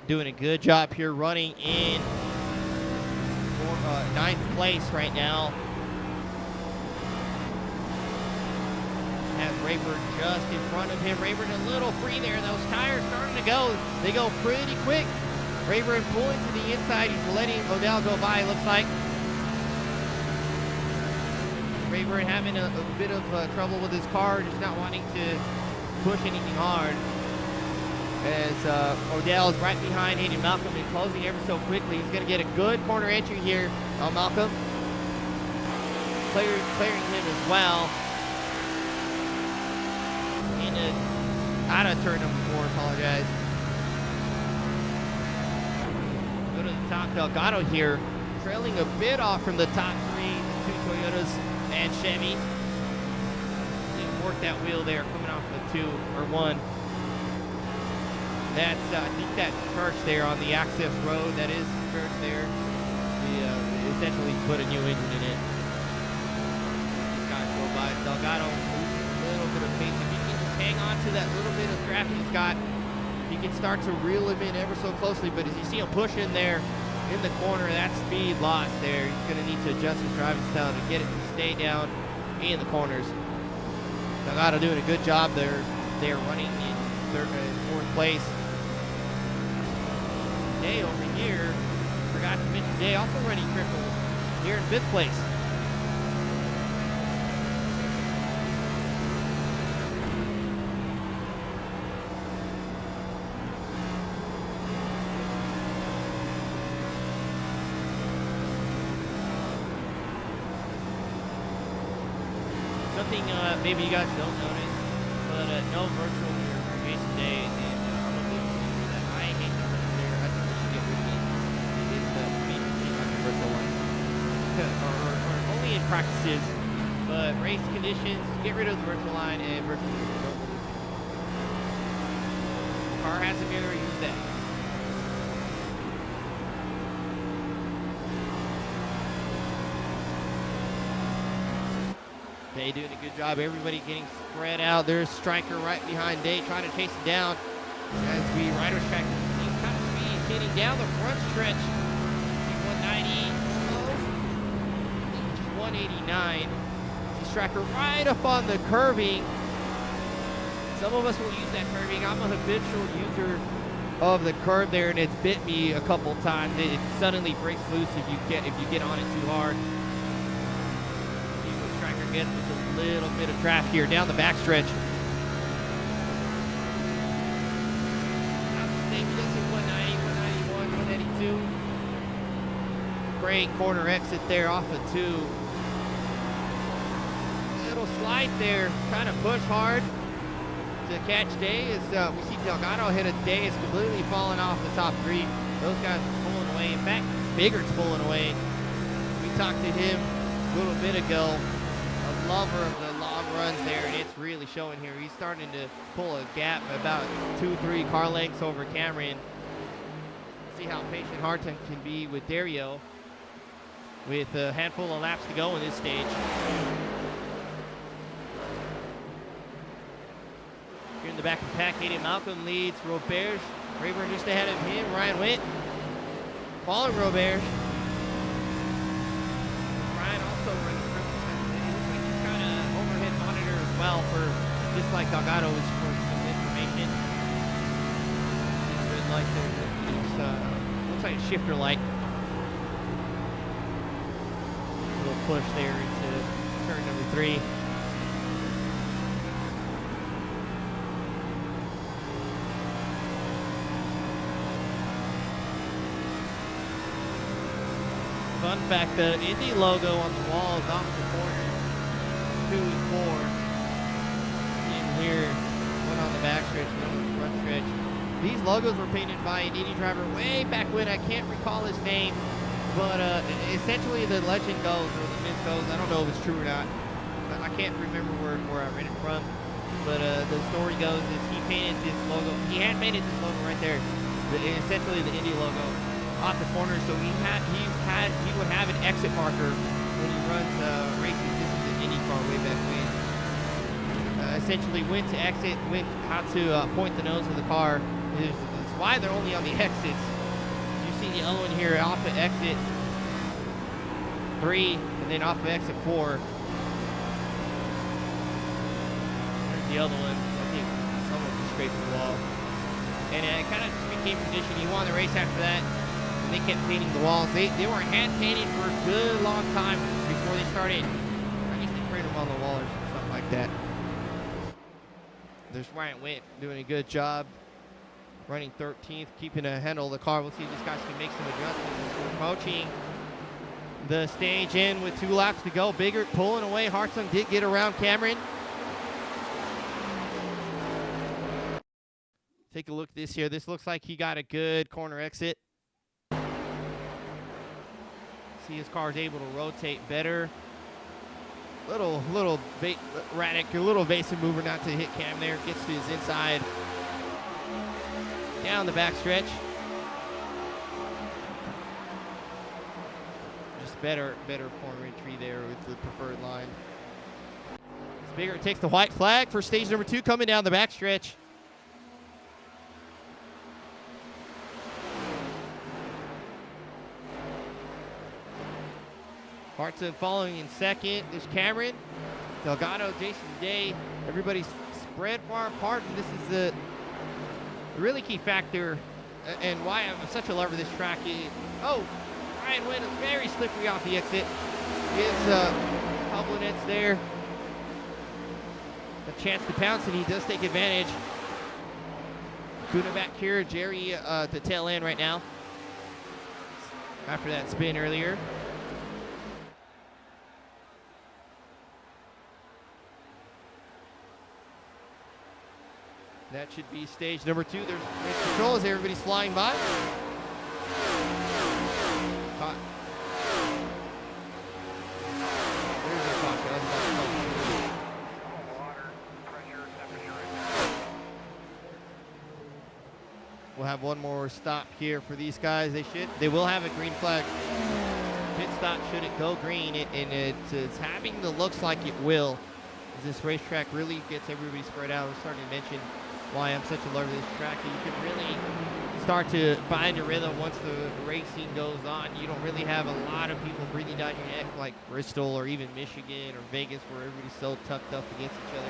B: doing a good job here, running in for 9th place right now. Has Rayburn just in front of him. Rayburn a little free there. Those tires starting to go. They go pretty quick. Rayburn pulling to the inside. He's letting Odell go by, it looks like. Rayburn having a bit of trouble with his car, just not wanting to push anything hard. As Odell is right behind Hayden Malcolm and closing ever so quickly. He's going to get a good corner entry here on Malcolm. Clearing him as well. Out of turn number 4, apologize. Go to the top, Delgado here, trailing a bit off from the top 3, the 2 Toyotas and Chevy. Didn't work that wheel there, coming off the 2 or 1. That's, I think that church there on the access road, that is the church there. We essentially put a new engine in it. These guys go by. Delgado loses a little bit of pace. If he can just hang on to that little bit of draft he's got, he can start to reel him in ever so closely. But as you see him pushing there in the corner, that speed lost there. He's going to need to adjust his driving style to get it to stay down in the corners. Delgado doing a good job there. They're running in 4th place. Day over here, forgot to mention Day also running triple here in 5th place. Something maybe you guys don't notice, but no virtual here for Jason Day, and I'm a big believer that I hate the virtual there. I think we should get rid of it. It is on the virtual one, or only in practices, but race conditions, get rid of the virtual line and virtual don't. Car has a mirror, use that. Day doing a good job. Everybody getting spread out. There's Stryker right behind Day trying to chase it down. As we riders track these kind of speed getting down the front stretch. 190. 189. This tracker right up on the curving. Some of us will use that curving. I'm a habitual user of the curve there, and it's bit me a couple times. It suddenly breaks loose if you get on it too hard. See what the tracker gets with a little bit of draft here down the backstretch. Same distance, 190, 191, 192. Great corner exit there off of 2. Little slide there, kind of push hard to catch Day. As we see Delgado hit a Day, is completely falling off the top 3. Those guys are pulling away. In fact, Biggert's pulling away. We talked to him a little bit ago, a lover of the long runs there, and it's really showing here. He's starting to pull a gap about 2-3 car lengths over Cameron. See how patient Harton can be with Dario with a handful of laps to go in this stage. Here in the back of the pack, Hayden Malcolm leads Robert. Rayburn just ahead of him. Ryan Witt following Robert. Ryan also running from he's got an overhead monitor as well for just like Delgado is for some information. Red light there. Looks like a shifter light. A little push there into turn number 3. Fun fact, the Indy logo on the wall is off the corner, 2 and 4. In here, one on the back stretch, one on the front stretch. These logos were painted by an Indy driver way back when. I can't recall his name, but essentially the legend goes, or the myth goes, I don't know if it's true or not. I can't remember where I read it from, but the story goes is he painted this logo. He had painted this logo right there, essentially the Indy logo, off the corner, so he would have an exit marker when he runs races. This is an Indy car way back when. Essentially, when to exit, how to point the nose of the car. This is why they're only on the exits. You see the other one here off of exit 3, and then off of exit 4. There's the other one. I think someone just scraped the wall. And it kind of became tradition. You won the race after that. And they kept painting the walls. They were hand painted for a good long time before they started. I guess they sprayed them on the wall or something like that. There's Ryan Witt doing a good job, running 13th, keeping a handle of the car. We'll see if these guys can make some adjustments. We're approaching the stage in with 2 laps to go. Biggert pulling away. Hartung did get around Cameron. Take a look at this here. This looks like he got a good corner exit. See his car's able to rotate better. Little erratic, a little evasive mover not to hit Cam there. Gets to his inside. Down the back stretch. Just better corner entry there with the preferred line. Biggert takes the white flag for stage number 2 coming down the back stretch. Hartson following in second. There's Cameron, Delgado, Jason Day. Everybody's spread far apart, and this is the really key factor and why I'm such a lover of this track. Ryan Witt is very slippery off the exit. Gives couple nets there a chance to pounce, and he does take advantage. Kuna back here, Jerry at the tail end right now after that spin earlier. That should be stage number 2. There's control as everybody's flying by. There's a caution. We'll have one more stop here for these guys. They will have a green flag. Pit stop should it go green, and it's having the looks like it will. This racetrack really gets everybody spread out. I'm starting to mention why I'm such a lover of this track. You can really start to find a rhythm once the racing goes on. You don't really have a lot of people breathing down your neck like Bristol or even Michigan or Vegas, where everybody's so tucked up against each other.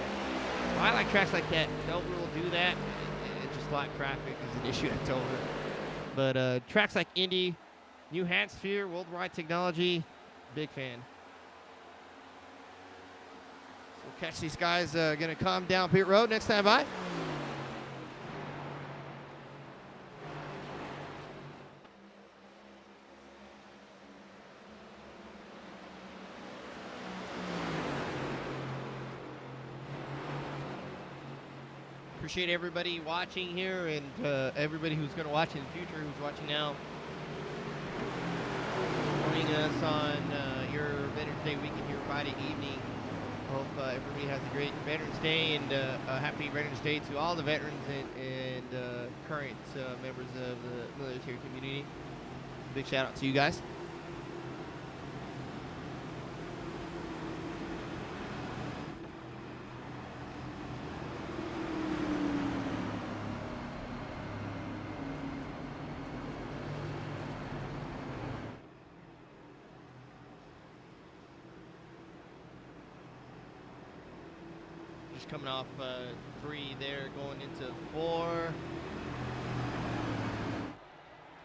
B: Well, I like tracks like that. Dover will do that. It's just like traffic is an issue at Dover. But tracks like Indy, New Hampshire, Worldwide Technology, big fan. So we'll catch these guys going to come down pit road next time by. Appreciate everybody watching here and everybody who's going to watch in the future, who's watching now. Joining us on your Veterans Day weekend here Friday evening. Hope everybody has a great Veterans Day and a happy Veterans Day to all the veterans and current members of the military community. Big shout out to you guys. Just coming off 3 there, going into 4.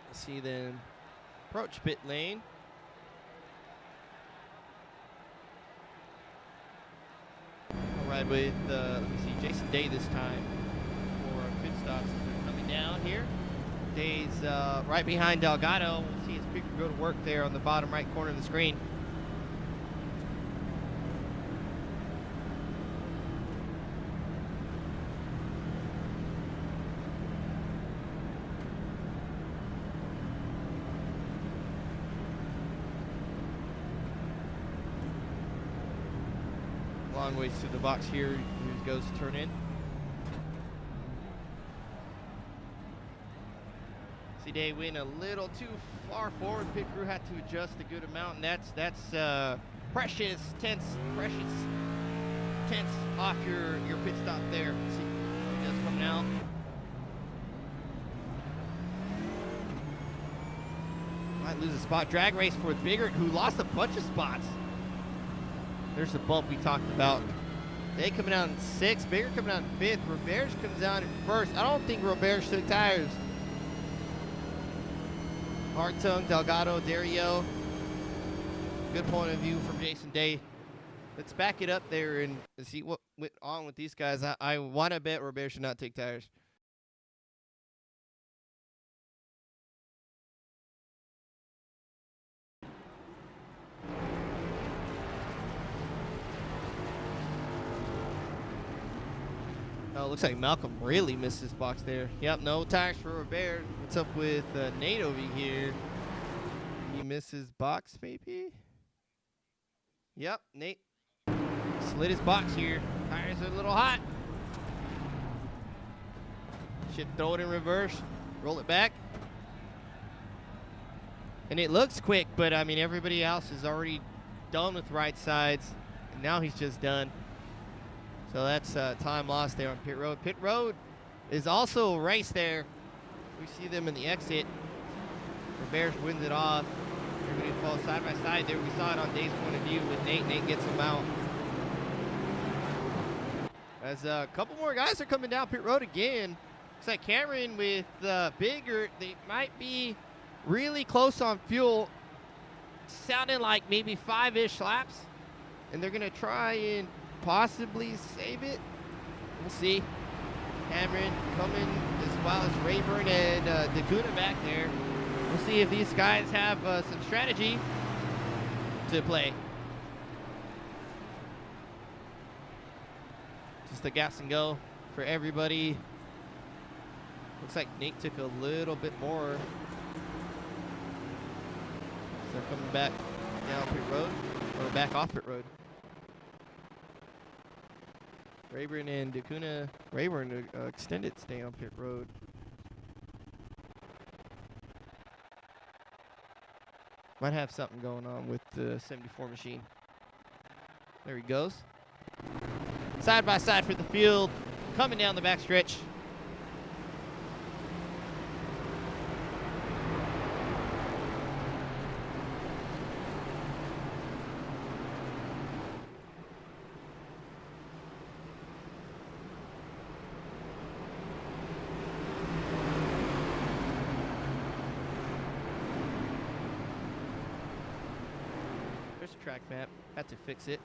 B: Let's see them approach pit lane. I'll ride with, let me see, Jason Day this time for pit stops as they're coming down here. Day's right behind Delgado. We'll see his picker go to work there on the bottom right corner of the screen. Long ways to the box here. Here goes to turn in. See Day went a little too far forward. Pit crew had to adjust a good amount, and that's precious tense off your pit stop there. See how he does coming out. Might lose a spot. Drag race for Biggert, who lost a bunch of spots. There's the bump we talked about. They coming out in 6th, Biggert coming out in 5th. Roberge comes out in 1st. I don't think Roberge took tires. Hartung, Delgado, Dario. Good point of view from Jason Day. Let's back it up there and see what went on with these guys. I want to bet Roberge should not take tires. Oh, looks like Malcolm really missed his box there. Yep, no tires for Robert. What's up with Nate over here? He missed his box, maybe? Yep, Nate slid his box here. Tires are a little hot. Should throw it in reverse, roll it back. And it looks quick, but I mean, everybody else is already done with right sides. And now he's just done. So that's time lost there on pit road. Pit road is also a race there. We see them in the exit. Roberge wins it off. Everybody falls side by side there. We saw it on Dave's point of view with Nate. Nate gets him out. As a couple more guys are coming down pit road again. Looks like Cameron with Biggert. They might be really close on fuel. Sounding like maybe 5-ish laps. And they're going to try and possibly save it. We'll see. Cameron coming as well as Rayburn and Dakuna back there. We'll see if these guys have some strategy to play. Just the gas and go for everybody. Looks like Nate took a little bit more. So they're coming back down pit road, or back off pit road. Rayburn and Dakuna. Rayburn extended stay on pit road. Might have something going on with the 74 machine. There he goes. Side by side for the field. Coming down the back stretch. track map. Had to fix it.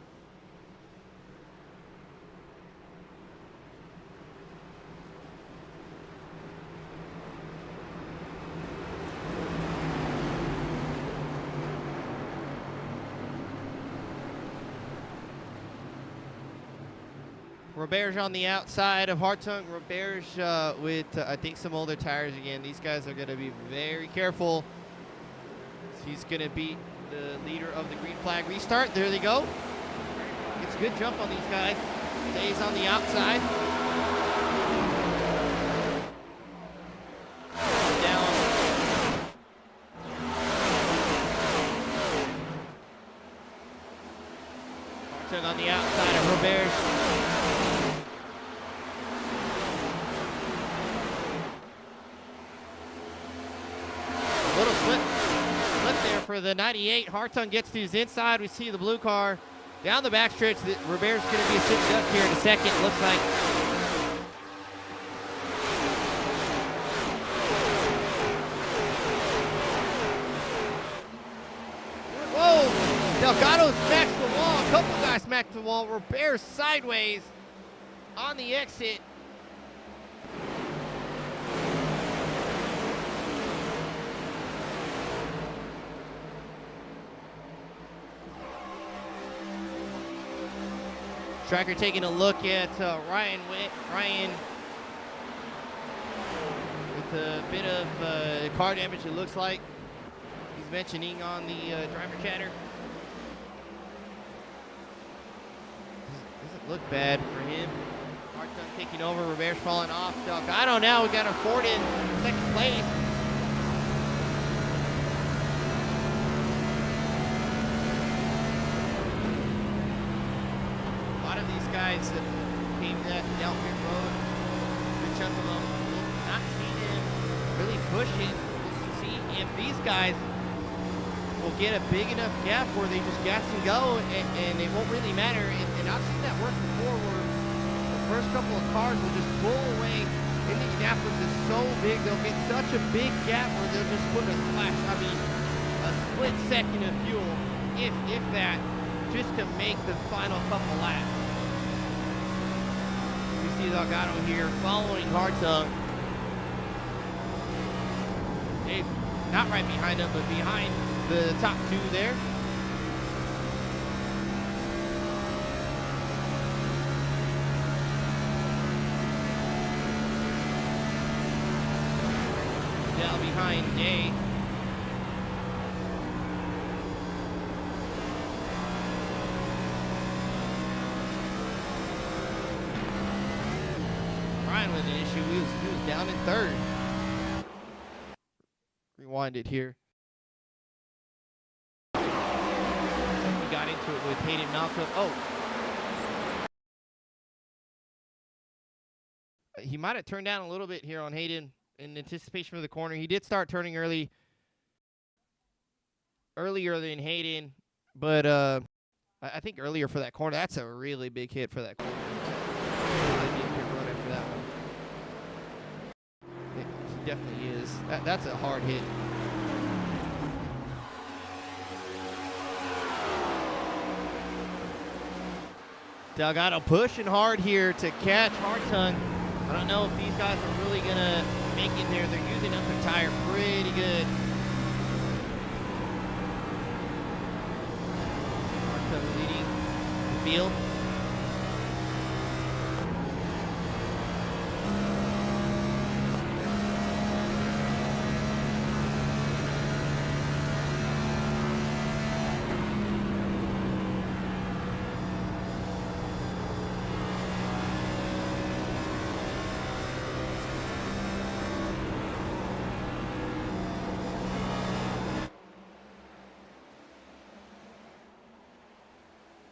B: Roberge on the outside of Hartung. Roberge with, I think, some older tires again. These guys are going to be very careful. He's going to be the leader of the green flag restart. There they go. Gets a good jump on these guys. Stays on the outside. Down. Hartung on the outside of Roberge. For the 98, Hartung gets to his inside. We see the blue car down the backstretch. Roberge's going to be sitting up here in a second, it looks like. Whoa! Delgado smacks the wall. A couple guys smacked the wall. Roberge sideways on the exit. Tracker taking a look at Ryan with a bit of car damage, it looks like. He's mentioning on the driver chatter. Doesn't look bad for him. Hartung taking over, Roberge falling off. Delgado now, we got a Ford in second place. Guys that came that Delpit Road, good chunk of them, not seen him really push it. We'll see if these guys will get a big enough gap where they just gas and go, and it won't really matter. And I've seen that work before, where the first couple of cars will just pull away. Indianapolis is so big, they'll get such a big gap where they'll just put a splash, a split second of fuel, if that, just to make the final couple laps. We see Delgado here following Hartung. Dave, not right behind him, but behind the top two there. Now behind Dave. With an issue, he was down in third. Rewind it here. He got into it with Hayden Malcolm. Oh, he might have turned down a little bit here on Hayden in anticipation for the corner. He did start turning earlier than Hayden, but I think earlier for that corner. That's a really big hit for that corner. Definitely is. That's a hard hit. Delgado pushing hard here to catch Hartung. I don't know if these guys are really going to make it there. They're using up their tire pretty good. Hartung leading the field.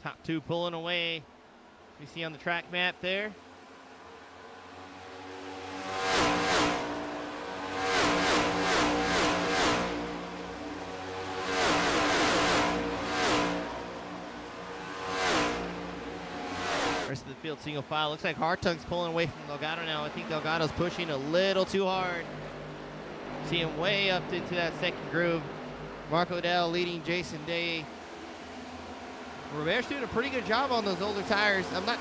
B: Top two pulling away. You see on the track map there. Rest of the field single file. Looks like Hartung's pulling away from Delgado now. I think Delgado's pushing a little too hard. See him way up into that second groove. Mark Odell leading Jason Day. Robert's doing a pretty good job on those older tires. I'm not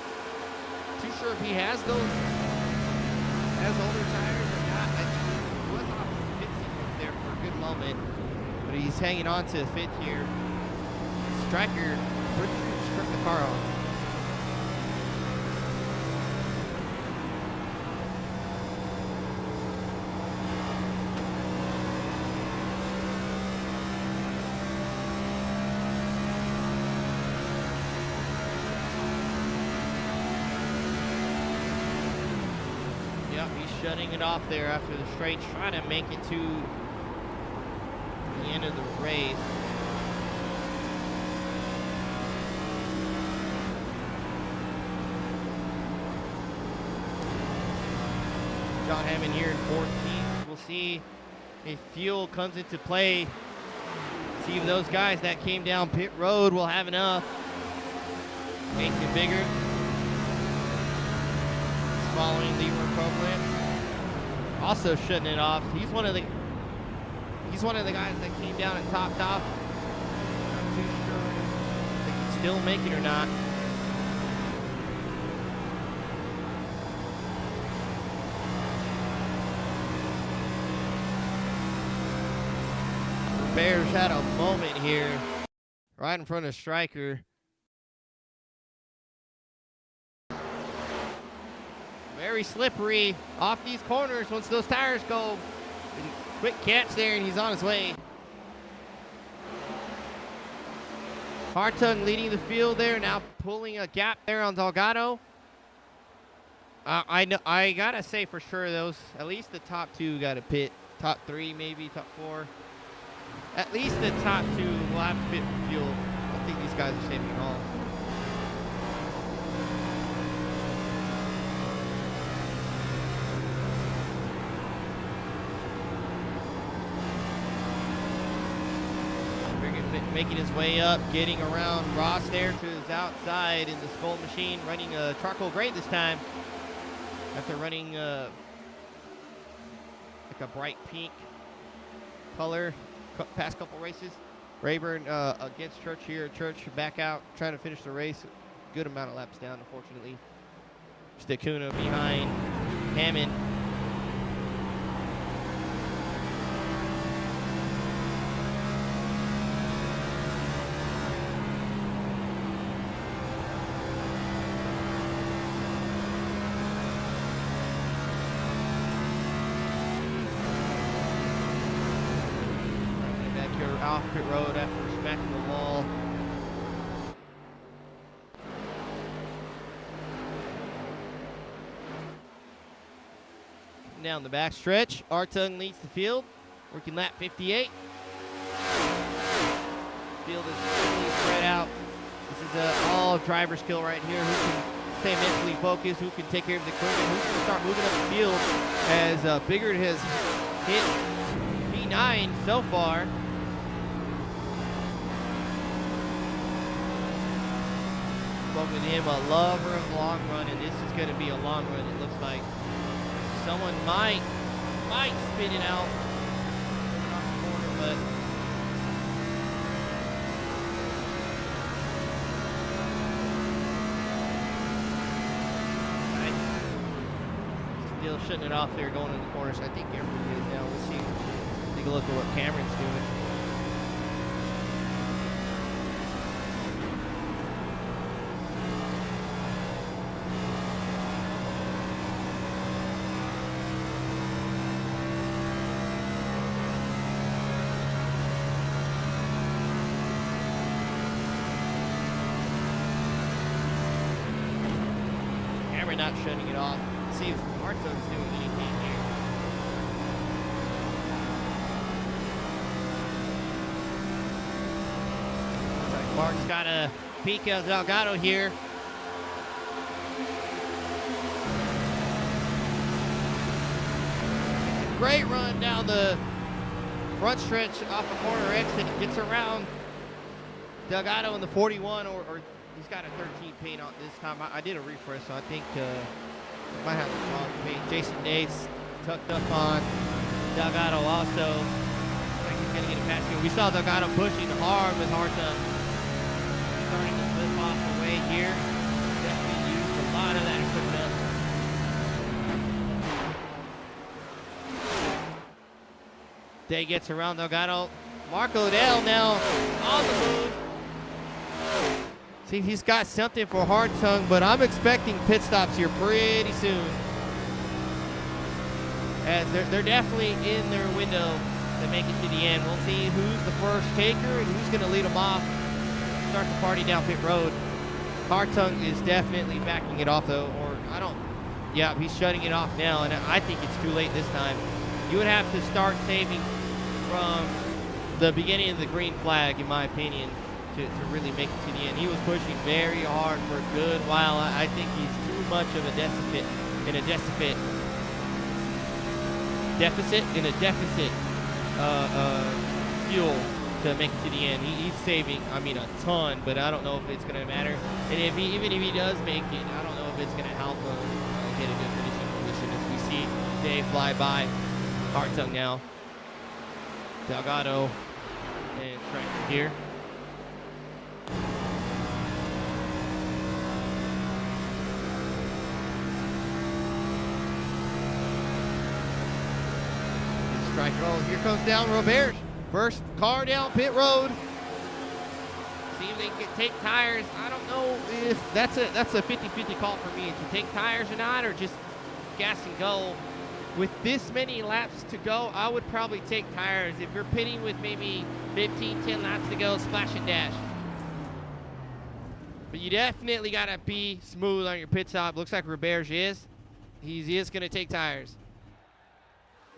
B: too sure if he has those older tires or not. I think he was off the pit sequence there for a good moment, but he's hanging on to the fifth here. Striker pretty sure just tripped the car off. He's shutting it off there after the straight, trying to make it to the end of the race. John Hammond here in 14th. We'll see if fuel comes into play. See if those guys that came down pit road will have enough. Making it bigger. Following Leroy Copeland. Also shutting it off. He's one of the guys that came down and topped off. Not too sure if they can still make it or not. The Bears had a moment here right in front of Stryker. Very slippery off these corners once those tires go. Quick catch there, and he's on his way. Hartung leading the field there, now pulling a gap there on Delgado. I gotta say for sure those, at least the top two got to pit. Top three, maybe top four. At least the top two will have to pit for fuel. I think these guys are saving it all. Making his way up, getting around Ross there to his outside in the Skull machine, running a charcoal gray this time after running like a bright pink color past couple races. Rayburn against Church here. Church back out, trying to finish the race. Good amount of laps down, unfortunately. Stakuna behind Hammond. Off pit road after smacking the wall. Down the back stretch, Hartung leads the field, working lap 58. Field is really spread out. This is all driver skill right here. Who can stay mentally focused, who can take care of the equipment, who can start moving up the field, as Biggert has hit P9 so far. Spoken to him, a lover of the long run, and this is going to be a long run. It looks like someone might spin it out off the corner, but still shutting it off there, going in the corner. So I think everybody is now. We'll see. Take a look at what Cameron's doing. Not shutting it off. Let's see if Hartung's doing anything here. Looks like Mark's got a peek at Delgado here. Great run down the front stretch off a corner exit. Gets around Delgado in the 41, or he's got a 13 paint on this time. I did a refresh, so I think might have the wrong paint. Jason Dates tucked up on Delgado also. I think he's going to get a pass here. We saw Delgado pushing hard with Hartung. Starting to slip here. Definitely used a lot of that equipment. Day gets around Delgado. Mark Odell now on the move. See, he's got something for Hartung, but I'm expecting pit stops here pretty soon. As they're definitely in their window to make it to the end. We'll see who's the first taker and who's going to lead them off. Start the party down pit road. Hartung is definitely backing it off, though. Yeah, he's shutting it off now, and I think it's too late this time. You would have to start saving from the beginning of the green flag, in my opinion, to really make it to the end. He was pushing very hard for a good while. I think he's too much of a deficit fuel to make it to the end. He's saving, a ton, but I don't know if it's going to matter. And even if he does make it, I don't know if it's going to help him get a good finishing position. As we see Dave fly by. Hartung now. Delgado and Frank here. Strike roll. Here comes down Robert. First car down pit road. See if they can take tires. I don't know if that's a 50-50 call for me. To take tires or not, or just gas and go. With this many laps to go, I would probably take tires. If you're pitting with maybe 10 laps to go, splash and dash. But you definitely got to be smooth on your pit stop. Looks like Roberge is. He is going to take tires.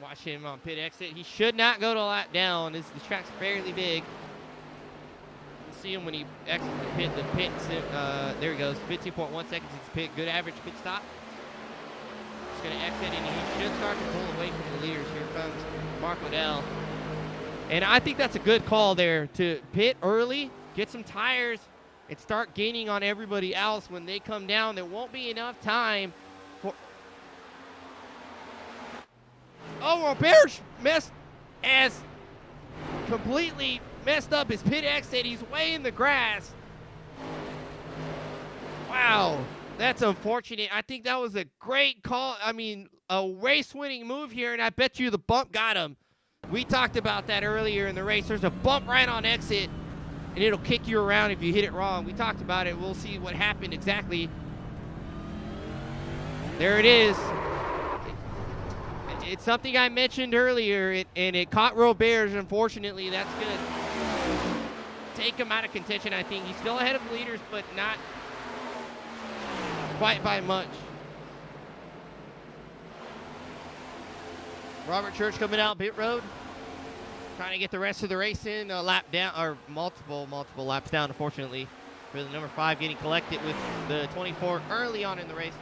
B: Watch him on pit exit. He should not go to a lap down. This track's fairly big. You see him when he exits the pit. There he goes. 15.1 seconds. It's pit. Good average pit stop. He's going to exit, and he should start to pull away from the leaders. Here comes Mark Odell. And I think that's a good call there to pit early, get some tires, and start gaining on everybody else. When they come down, there won't be enough time for... Oh, Roberge completely messed up his pit exit. He's way in the grass. Wow, that's unfortunate. I think that was a great call. A race-winning move here, and I bet you the bump got him. We talked about that earlier in the race. There's a bump right on exit, and it'll kick you around if you hit it wrong. We talked about it. We'll see what happened exactly. There it is. It's something I mentioned earlier, and it caught Roberge. Unfortunately, that's going to take him out of contention, I think. He's still ahead of the leaders, but not quite by much. Robert Church coming out pit road, trying to get the rest of the race in. A lap down, or multiple laps down, unfortunately, for the number 5 getting collected with the 24 early on in the race.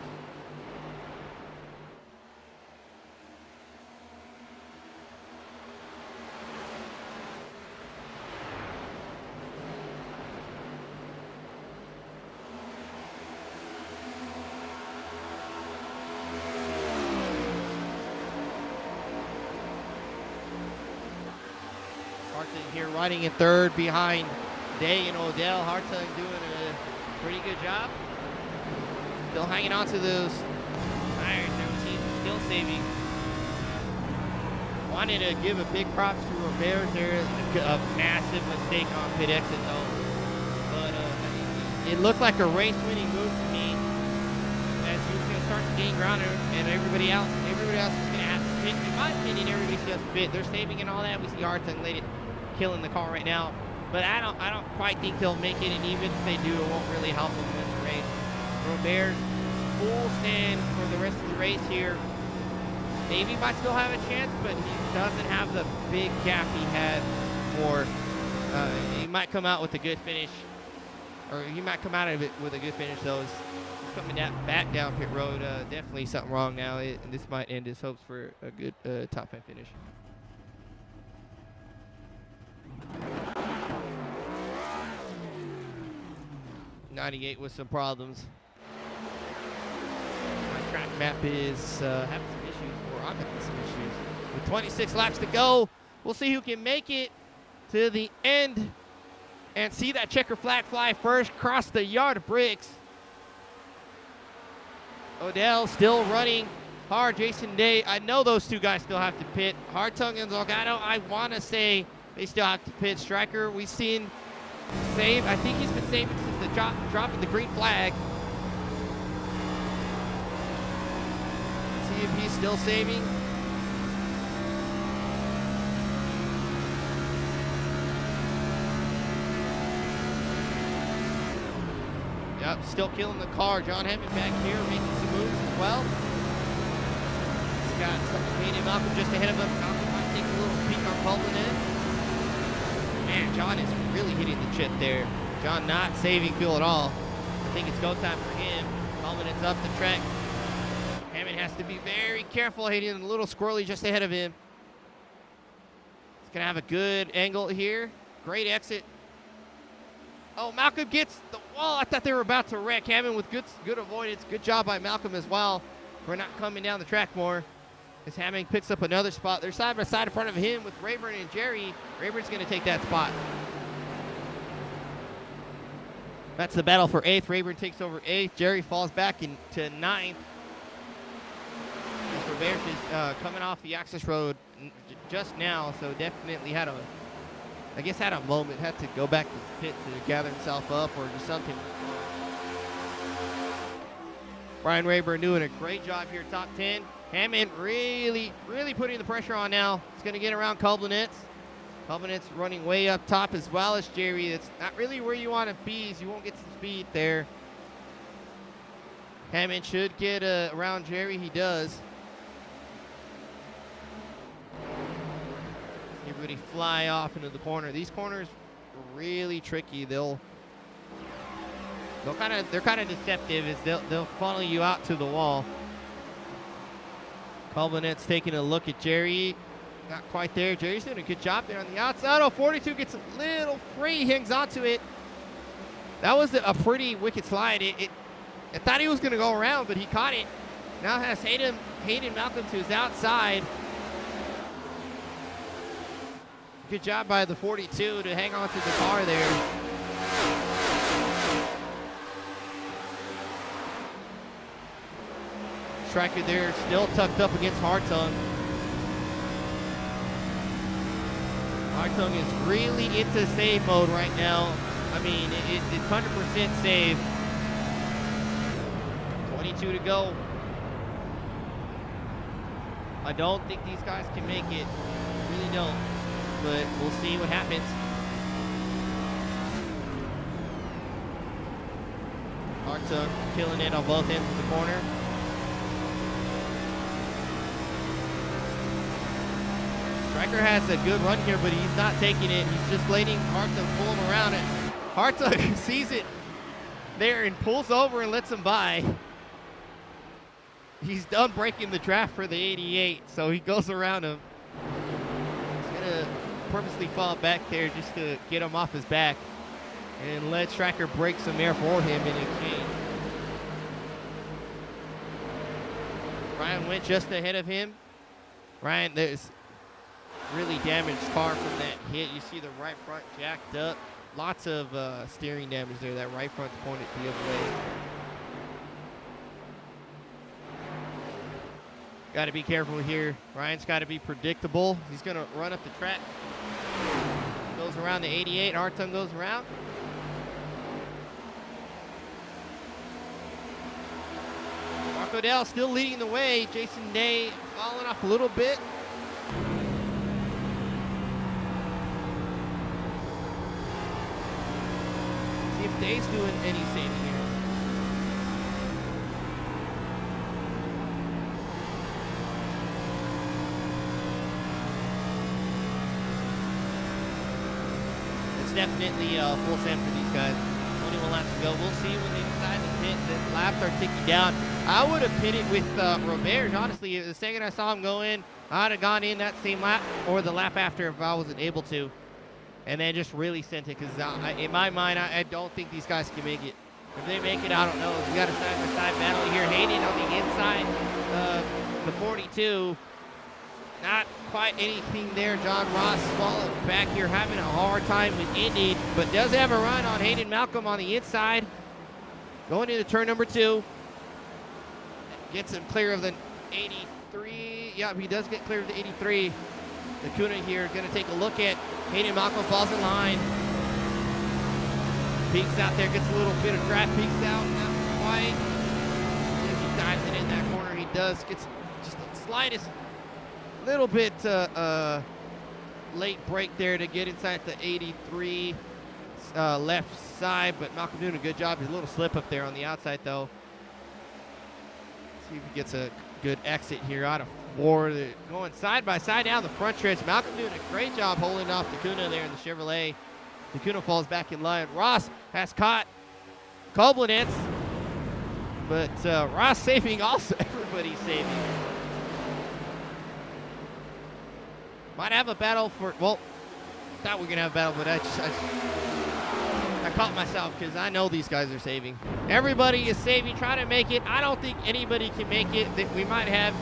B: Here riding in third behind Day and Odell. Hartung doing a pretty good job. Still hanging on to those tires. Still saving. Wanted to give a big props to Roberge there. A massive mistake on pit exit though. But it looked like a race-winning move to me. As he was going to start to gain ground, and everybody else is going to have to pit. In my opinion, everybody should have to pit. They're saving and all that. We see Hartung killing the car right now, but I don't quite think they'll make it, and even if they do, it won't really help them win the race. Roberge full stand for the rest of the race here. Maybe might still have a chance, but he doesn't have the big gap he had for. He might come out with a good finish, or he might come out of it with a good finish. Though he's coming back down pit road. Definitely something wrong now, and this might end his hopes for a good top 10 finish. '98 with some problems. My track map is having some issues, or I'm having some issues. With 26 laps to go, we'll see who can make it to the end and see that checker flag fly first, cross the yard of bricks. Odell still running hard. Jason Day, I know those two guys still have to pit. Hartung and Zolgado, I want to say they still have to pit. Stryker, we've seen save. I think he's been saving since the dropping the green flag. See if he's still saving. Yep, still killing the car. John Hammond back here making some moves as well. He's got Hayden Malcolm just ahead of him. Malcolm might take a little peek on Coleman in. Man, John is really hitting the chip there. John not saving fuel at all. I think it's go time for him. Coleman is up the track. Hammond has to be very careful, hitting a little squirrely just ahead of him. He's gonna have a good angle here. Great exit. Oh, Malcolm gets the wall. I thought they were about to wreck. Hammond with good avoidance. Good job by Malcolm as well for not coming down the track more. As Hammond picks up another spot. They're side by side in front of him with Rayburn and Jerry. Rayburn's going to take that spot. That's the battle for 8th. Rayburn takes over 8th. Jerry falls back into 9th. Robert is coming off the access road just now, so definitely had a moment, had to go back to the pit to gather himself up or do something. Brian Rayburn doing a great job here, top 10. Hammond really putting the pressure on now. He's going to get around Kolbinetz. Kolbinetz running way up top as well as Jerry. It's not really where you want to be, so you won't get some speed there. Hammond should get around Jerry. He does. Everybody fly off into the corner. These corners are really tricky. They're kind of deceptive. Is they'll follow you out to the wall. Kolbinetz taking a look at Jerry. Not quite there. Jerry's doing a good job there on the outside. Oh, 42 gets a little free, hangs onto it. That was a pretty wicked slide. I thought he was going to go around, but he caught it. Now has Hayden Malcolm to his outside. Good job by the 42 to hang on to the car there. Stryker there, still tucked up against Hartung. Hartung is really into save mode right now. I mean, it's 100% save. 22 to go. I don't think these guys can make it. Really don't. But we'll see what happens. Hartung killing it on both ends of the corner. Stryker has a good run here, but he's not taking it. He's just letting Hartung pull him around it. Hartung sees it there and pulls over and lets him by. He's done breaking the draft for the 88, so he goes around him. He's gonna purposely fall back there just to get him off his back and let Stryker break some air for him in exchange. Ryan went just ahead of him. Ryan, there's really damaged car from that hit. You see the right front jacked up. Lots of steering damage there. That right front's pointed the other way. Got to be careful here. Ryan's got to be predictable. He's going to run up the track. Goes around the 88. Hartung goes around. Mark Odell still leading the way. Jason Day falling off a little bit. See if Day's doing any saving here. Definitely full send for these guys. 21 laps to go. We'll see when they decide to pit. The laps are ticking down. I would have pitted with Robert. Honestly, the second I saw him go in, I'd have gone in that same lap or the lap after if I wasn't able to. And then just really sent it because in my mind, I don't think these guys can make it. If they make it, I don't know. We got a side-by-side battle here. Hayden on the inside of the 42. Not quite anything there. John Ross followed back here, having a hard time with Indy, but does have a run on Hayden Malcolm on the inside. Going into turn number 2. Gets him clear of the 83. Yep, he does get clear of the 83. The Kuna here going to take a look at Hayden Malcolm, falls in line. Peeks out there, gets a little bit of draft, peeks out, not quite. As he dives it in that corner, he does, gets just the slightest little bit late break there to get inside the 83 left side, but Malcolm doing a good job. His little slip up there on the outside though. See if he gets a good exit here out of 4. Going side by side down the front stretch. Malcolm doing a great job holding off the Kuna there in the Chevrolet. The Kuna falls back in line. Ross has caught Koblenetz, but Ross saving also. Everybody's saving. Might have a battle for, well, thought we were going to have a battle, but I caught myself because I know these guys are saving. Everybody is saving, trying to make it. I don't think anybody can make it. We might have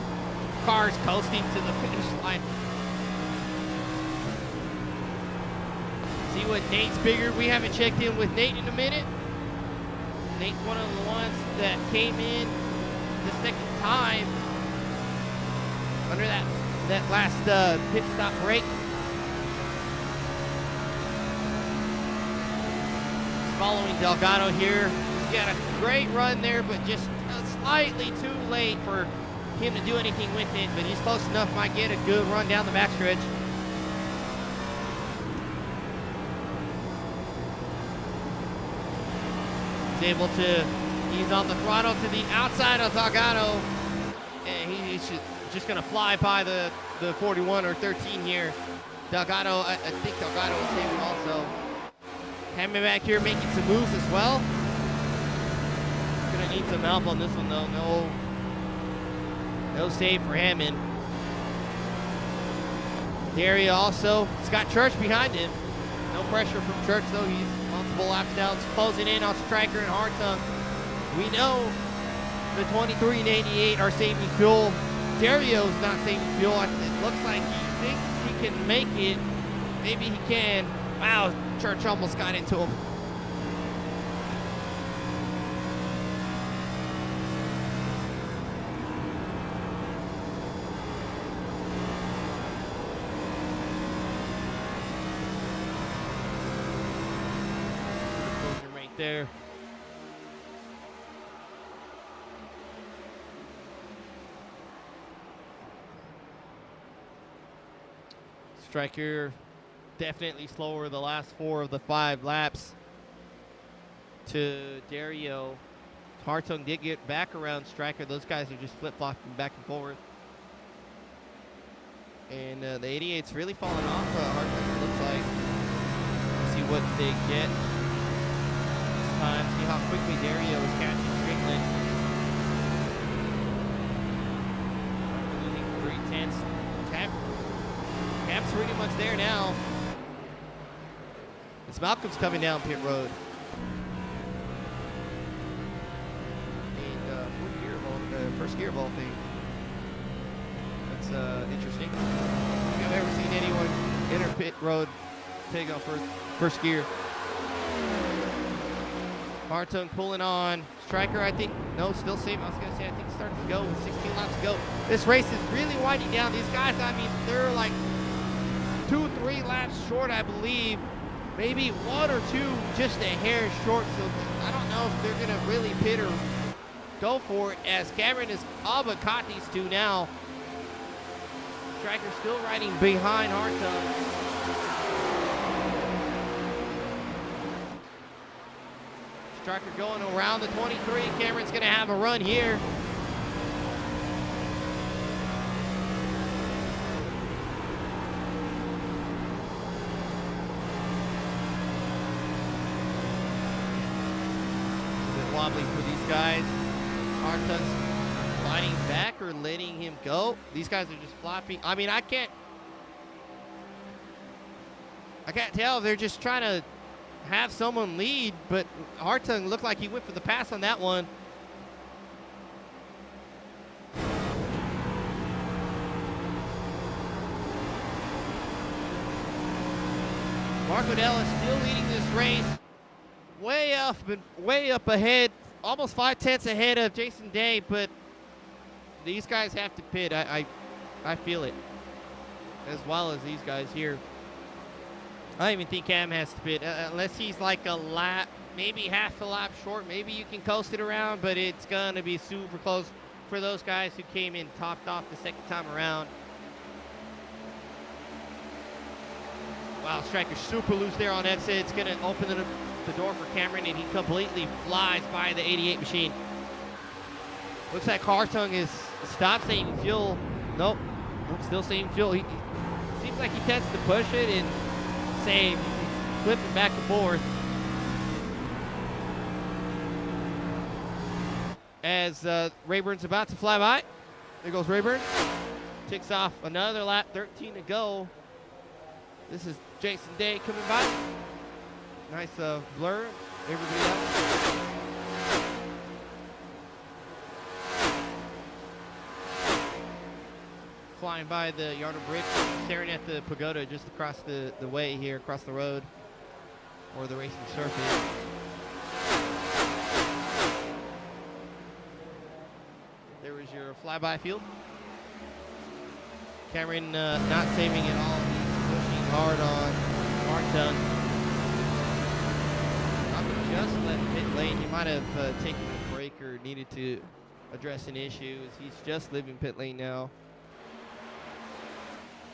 B: cars coasting to the finish line. See what Nate's figured. We haven't checked in with Nate in a minute. Nate's one of the ones that came in the second time under that last pit stop break. He's following Delgado here. He's got a great run there, but just slightly too late for him to do anything with it, but he's close enough, might get a good run down the backstretch. He's able to ease on the throttle to the outside of Delgado, and he's just going to fly by the 41 or 13 here. Delgado, I think Delgado is saving also. Coming back here, making some moves as well. Going to need some help on this one though. No save for Hammond. Daria also, Scott Church behind him. No pressure from Church though. He's multiple laps down, closing in on Stryker and Hartung. We know the 23 and 88 are saving fuel. Dario's not saving fuel. It looks like he thinks he can make it. Maybe he can. Wow, Church almost got into him. Right there. Stryker definitely slower the last 4 of the 5 laps to Dario. Hartung did get back around Stryker. Those guys are just flip-flopping back and forth. And the 88's really falling off Hartung, it looks like. Let's see what they get this time. See how quickly Dario is catching Strickland. Losing 3/10. Cap's pretty much there now. It's Malcolm's coming down pit road. And first gear ball thing. That's interesting. I've never seen anyone enter pit road take off first gear. Hartung pulling on. Stryker, I think, no, still same. I was going to say, I think starting to go with 16 laps to go. This race is really winding down. These guys, I mean, they're like 2-3 laps short, I believe. Maybe 1 or 2 just a hair short. So I don't know if they're going to really pit or go for it, as Cameron is all but caught these two now. Stryker still riding behind Hartung. Stryker going around the 23. Cameron's going to have a run here. A bit wobbly for these guys. Hartung's sliding back or letting him go. These guys are just flopping. I mean, I can't tell. They're just trying to have someone lead, but Hartung looked like he went for the pass on that one. Mark Odell is still leading this race, way up ahead, almost 5/10 ahead of Jason Day, but these guys have to pit. I feel it, as well as these guys here. I don't even think Cam has to pit, unless he's like a lap, maybe half a lap short. Maybe you can coast it around, but it's going to be super close for those guys who came in topped off the second time around. Wow, Striker's super loose there on exit. It's going to open the door for Cameron, and he completely flies by the 88 machine. Looks like Hartung is stopped saving fuel. Nope, still saving fuel. He seems like he tends to push it and save, flipping back and forth. As Rayburn's about to fly by. There goes Rayburn. Ticks off another lap, 13 to go. This is Jason Day coming by. Nice blur. Everybody else. Flying by the Yarder Bridge, staring at the pagoda just across the way here, across the road, or the racing surface. There was your flyby field. Cameron not saving at all. He's pushing hard on Hartung. Just left pit lane. He might have taken a break or needed to address an issue. He's just leaving pit lane now.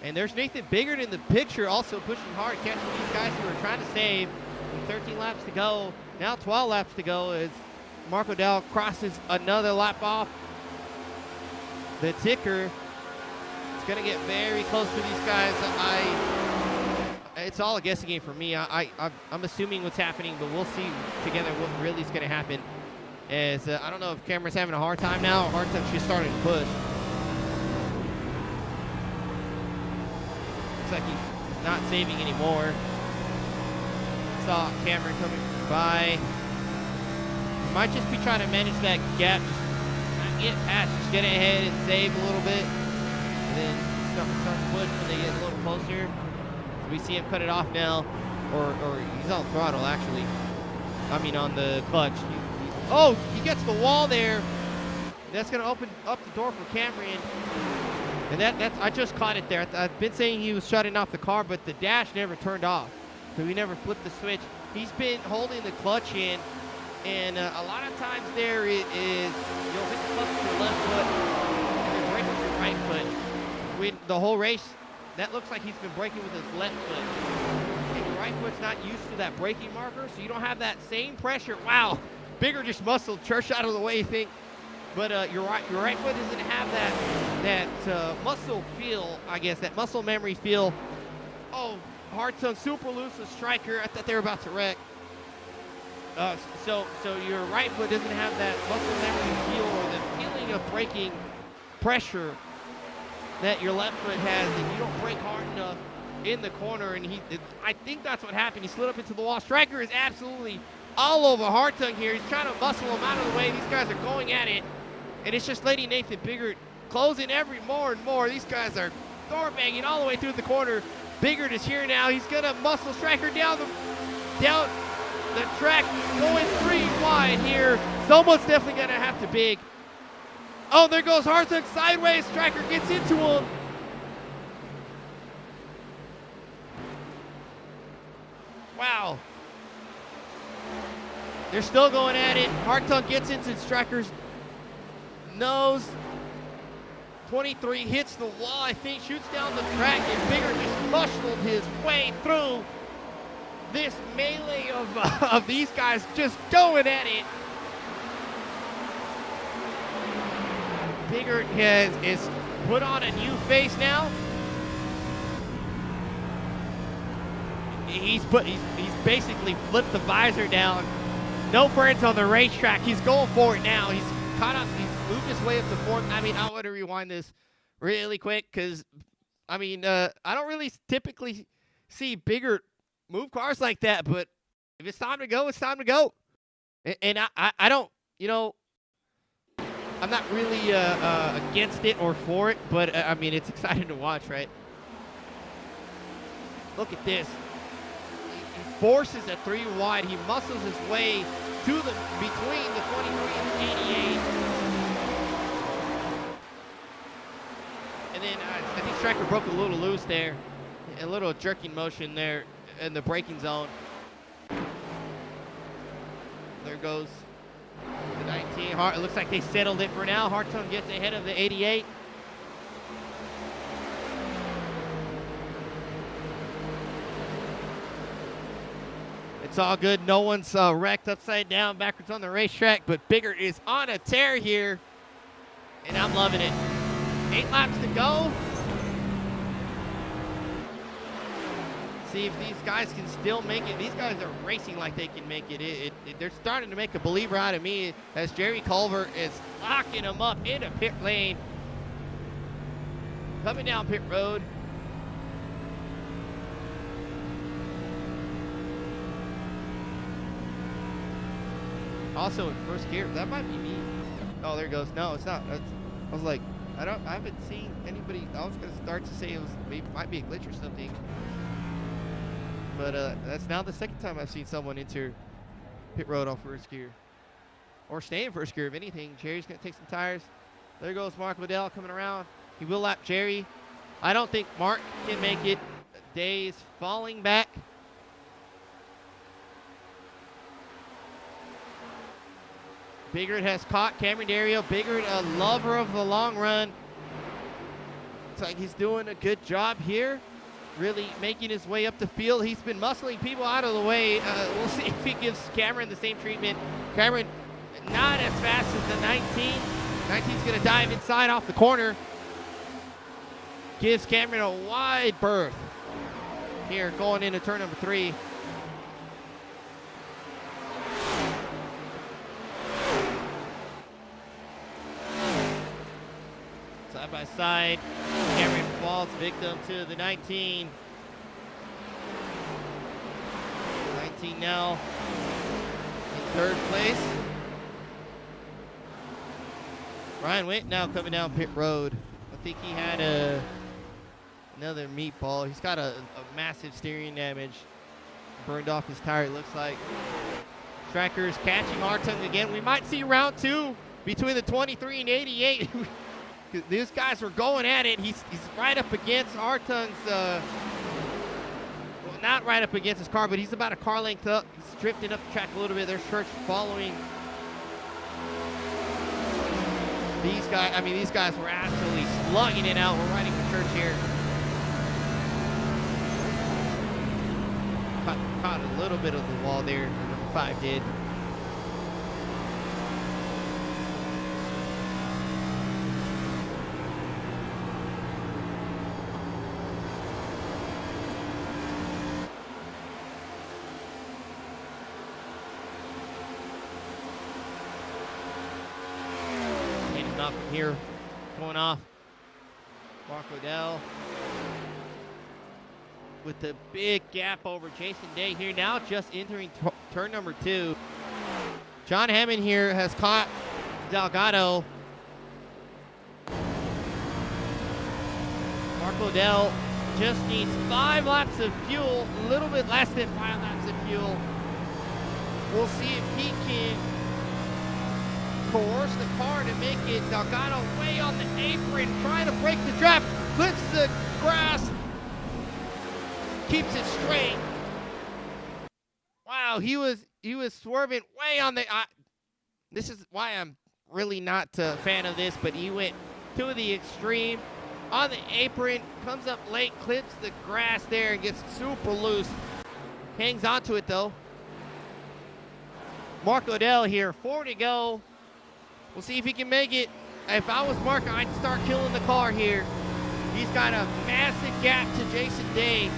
B: And there's Nathan Biggert in the picture, also pushing hard, catching these guys who are trying to save. With 13 laps to go, now 12 laps to go, as Mark O'Dell crosses another lap off the ticker. It's going to get very close to these guys. It's all a guessing game for me. I'm assuming what's happening, but we'll see together what really is going to happen. As I don't know if Cameron's having a hard time now, or hard time she's starting to push. Looks like he's not saving anymore. Saw Cameron coming by. Might just be trying to manage that gap. Not get past, just get ahead and save a little bit. And then start to push when they get a little closer. We see him cut it off now, or he's on throttle actually. I mean on the clutch. Oh, he gets the wall there. That's gonna open up the door for Cameron. And that's I just caught it there. I've been saying he was shutting off the car, but the dash never turned off, so he never flipped the switch. He's been holding the clutch in, and a lot of times there it is you'll hit the clutch with your left foot and then brake with your right foot. When the whole race. That looks like he's been braking with his left foot. And your right foot's not used to that braking marker, so you don't have that same pressure. Wow, Bigger just muscled Church out of the way, you think. But your right foot doesn't have that muscle feel, I guess, that muscle memory feel. Oh, Hartung super loose with Striker. I thought they were about to wreck. So your right foot doesn't have that muscle memory feel or the feeling of braking pressure that your left foot has, and you don't brake hard enough in the corner, and I think that's what happened. He slid up into the wall. Striker is absolutely all over Hartung here. He's trying to muscle him out of the way. These guys are going at it, and it's just Lady Nathan Biggert closing every more and more. These guys are door banging all the way through the corner. Biggert is here now. He's gonna muscle Striker down the track, going 3 wide here. Someone's definitely gonna have to big. Oh, there goes Hartung sideways. Striker gets into him. Wow. They're still going at it. Hartung gets into Striker's nose. 23 hits the wall, I think, shoots down the track, and Biggert just muscled his way through this melee of these guys just going at it. Biggert is put on a new face now. He's basically flipped the visor down. No friends on the racetrack. He's going for it now. He's caught up. He's moved his way up to 4th. I mean, I want to rewind this really quick because, I mean, I don't really typically see Biggert move cars like that. But if it's time to go, it's time to go. And I don't, you know, I'm not really against it or for it, but I mean, it's exciting to watch, right? Look at this. He forces a 3 wide. He muscles his way to between the 23 and the 88. striker broke a little loose there. A little jerking motion there in the braking zone. There goes the 19. It looks like they settled it for now. Hartung gets ahead of the 88. It's all good. No one's wrecked upside down, backwards on the racetrack, but Biggert is on a tear here, and I'm loving it. 8 laps to go. See if these guys can still make it. These guys are racing like they can make it. They're starting to make a believer out of me as Jerry Culver is locking them up into pit lane. Coming down pit road. Also in first gear, that might be me. Oh, there it goes. No, it's not. I was like, I haven't seen anybody. I was gonna start to say might be a glitch or something. But that's now the second time I've seen someone enter pit road on first gear. Or stay in first gear, if anything. Jerry's going to take some tires. There goes Mark Liddell coming around. He will lap Jerry. I don't think Mark can make it. Day is falling back. Biggert has caught Cameron Dario. Biggert, a lover of the long run. Looks like he's doing a good job here. Really making his way up the field. He's been muscling people out of the way. We'll see if he gives Cameron the same treatment. Cameron not as fast as the 19. 19's going to dive inside off the corner. Gives Cameron a wide berth. Here, going into turn number 3. Side by side. Cameron falls victim to the 19. 19 now in third place. Ryan Witt now coming down pit road. I think he had another meatball. He's got a massive steering damage. Burned off his tire, it looks like. Strikers catching Hartung again. We might see round 2 between the 23 and 88. These guys were going at it. He's right up against Hartung's, well, not right up against his car, but he's about a car length up. He's drifting up the track a little bit. There's Church following. These guys were absolutely slugging it out. We're riding for Church here. Caught a little bit of the wall there. Number 5 did. From here, going off. Mark Liddell with the big gap over Jason Day here now, just entering turn number 2. John Hammond here has caught Delgado. Mark Liddell just needs 5 laps of fuel, a little bit less than 5 laps of fuel. We'll see if he can coerce the car to make it. Delgado way on the apron, trying to break the draft, flips the grass, keeps it straight. Wow, he was swerving way on the. This is why I'm really not a fan of this, but he went to the extreme on the apron, comes up late, clips the grass there, and gets super loose. Hangs onto it though. Mark Liddell here, 4 to go. We'll see if he can make it. If I was Mark, I'd start killing the car here. He's got a massive gap to Jason Day.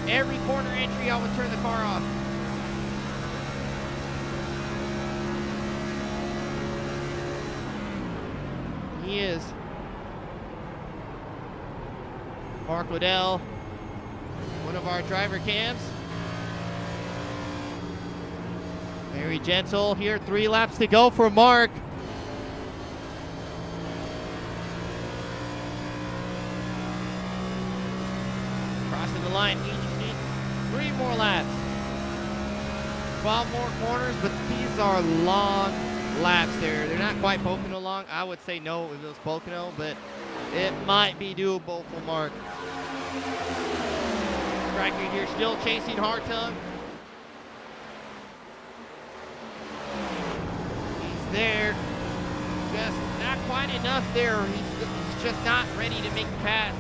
B: Every corner entry, I would turn the car off. He is. Mark Liddell, one of our driver cams. Very gentle here, 3 laps to go for Mark. Crossing the line, he just needs 3 more laps. 12 more corners, but these are long laps there. They're not quite Pocono long. I would say no if it was Pocono, but It might be doable for Mark. Striker here still chasing Hartung. He's there. Just not quite enough there. He's just not ready to make the pass.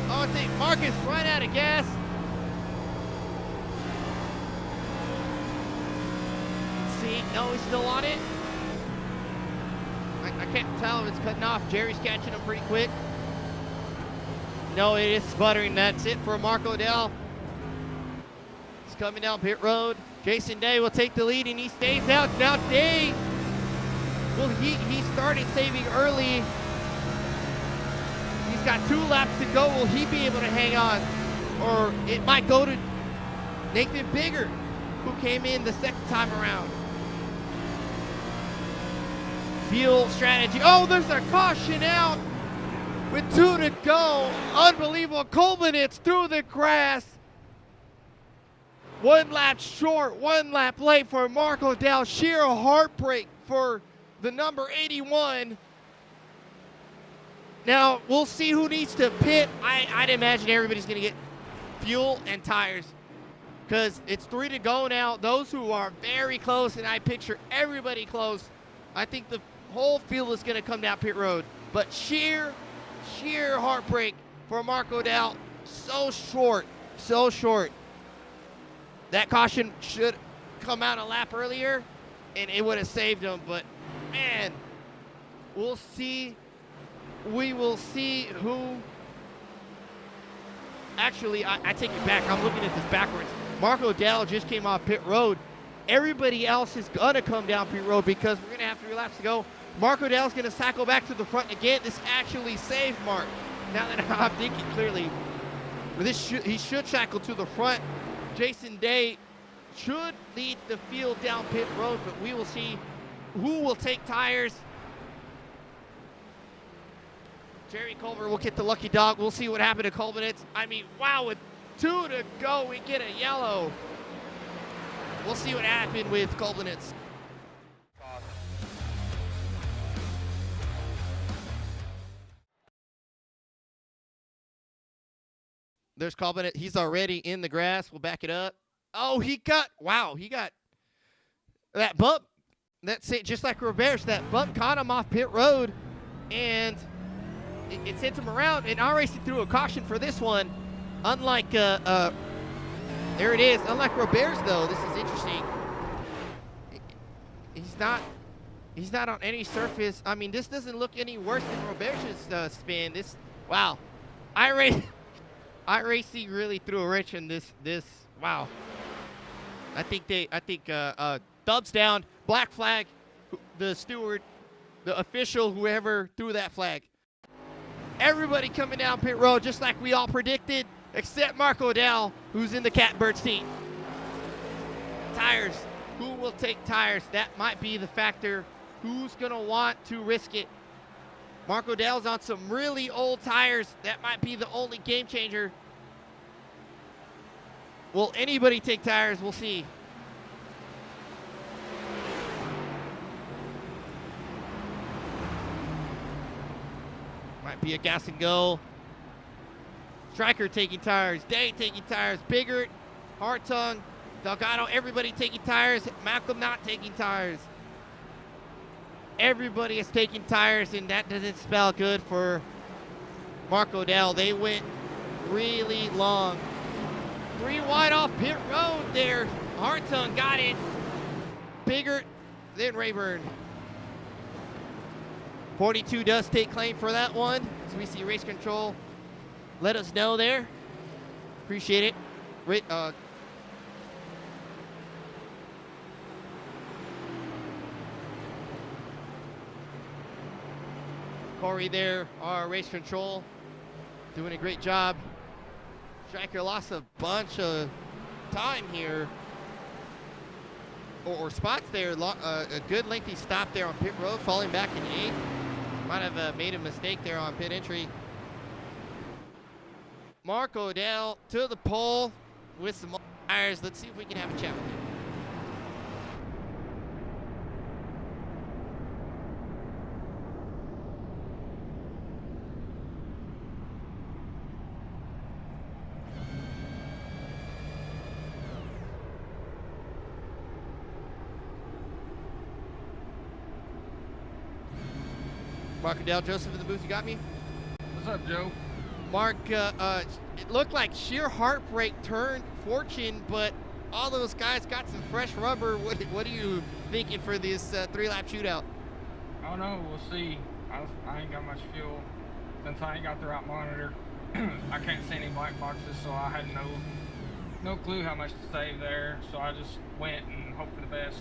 B: Oh, I think Marcus right out of gas. See, no, he's still on it. I can't tell if it's cutting off. Jerry's catching him pretty quick. No, it is sputtering. That's it for Mark Odell. He's coming down pit road. Jason Day will take the lead, and he stays out. Now Day, well, he started saving early. He's got 2 laps to go. Will he be able to hang on? Or it might go to Nathan Bigger, who came in the second time around. Fuel strategy. Oh, there's a caution out with 2 to go. Unbelievable. Kolbenitz through the grass. 1 lap short, 1 lap late for Mark Odell. Sheer heartbreak for the number 81. Now, we'll see who needs to pit. I'd imagine everybody's going to get fuel and tires because it's 3 to go now. Those who are very close, and I picture everybody close, I think the whole field is going to come down pit road. But sheer heartbreak for Mark Odell. So short, so short. That caution should come out a lap earlier, and it would have saved him. But, man, we'll see. We will see who. Actually, I take it back. I'm looking at this backwards. Mark Odell just came off pit road. Everybody else is going to come down pit road because we're going to have 3 laps to go. Mark Odell's going to cycle back to the front again. This actually saved Mark. Now that I'm thinking clearly, he should cycle to the front. Jason Day should lead the field down pit road, but we will see who will take tires. Jerry Culver will get the lucky dog. We'll see what happened to Kolbenitz. I mean, wow, with 2 to go, we get a yellow. We'll see what happened with Kolbenitz. There's Kolbenitz. He's already in the grass. We'll back it up. Oh, he got that bump. That's it, just like Roberts. That bump caught him off pit road, and it sent him around. And RAC threw a caution for this one. Unlike, there it is. Unlike Roberts, though, this is interesting. He's not on any surface. I mean, this doesn't look any worse than Roberts' spin. Wow. IRAC really threw a wrench in this. Wow. I think thumbs down, black flag, the steward, the official, whoever threw that flag. Everybody coming down pit road just like we all predicted, except Mark Odell, who's in the catbird seat. Tires. Who will take tires? That might be the factor. Who's going to want to risk it? Mark Odell's on some really old tires. That might be the only game changer. Will anybody take tires? We'll see. Might be a gas and go. Striker taking tires. Day taking tires. Biggert, Hartung, Delgado, everybody taking tires. Malcolm not taking tires. Everybody is taking tires, and that doesn't spell good for Mark Odell. They went really long. 3 wide off pit road there. Hartung got it. Biggert, then Rayburn. 42 does take claim for that one. As we see race control, let us know there. Appreciate it. Corey there, our race control, doing a great job. Striker lost a bunch of time here, or spots there. A good lengthy stop there on pit road, falling back in 8th. Might have made a mistake there on pit entry. Mark Odell to the pole with some tires. Let's see if we can have a chat with him. Mark Adele, Joseph in the booth. You got me?
E: What's up, Joe?
B: Mark, it looked like sheer heartbreak turned fortune, but all those guys got some fresh rubber. What are you thinking for this 3-lap shootout?
E: I don't know. We'll see. I ain't got much fuel since I ain't got the right monitor. I can't see any black boxes, so I had no clue how much to save there. So I just went and hoped for the best.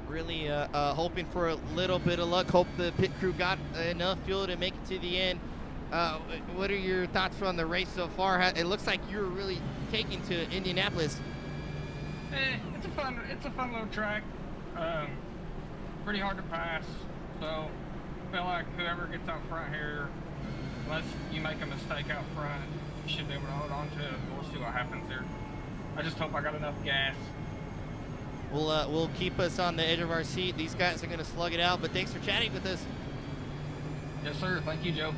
B: Really hoping for a little bit of luck. Hope the pit crew got enough fuel to make it to the end. What are your thoughts on the race so far? It looks like you're really taking to Indianapolis.
E: It's a fun little track. Pretty hard to pass. So I feel like whoever gets out front here, unless you make a mistake out front, you should be able to hold on to it. We'll see what happens here. I just hope I got enough gas.
B: We'll keep us on the edge of our seat. These guys are going to slug it out, but thanks for chatting with us.
E: Yes, sir. Thank you, Joe.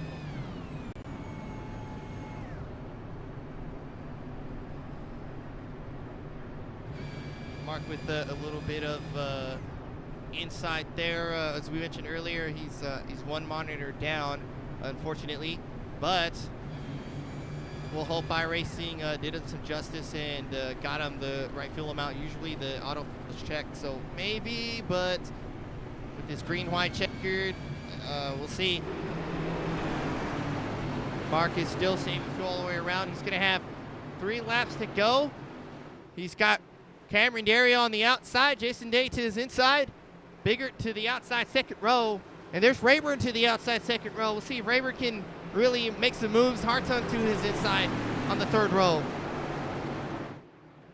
B: Mark with a little bit of insight there. As we mentioned earlier, he's one monitor down, unfortunately, but we'll hope iRacing did him some justice and got him the right fuel amount. Usually the auto is checked, so maybe, but with this green-white checkered, we'll see. Mark is still saving fuel all the way around. He's going to have 3 laps to go. He's got Cameron Dario on the outside, Jason Day to his inside, Biggert to the outside second row, and there's Rayburn to the outside second row. We'll see if Rayburn can really make some moves. Hartung to his inside on the 3rd row.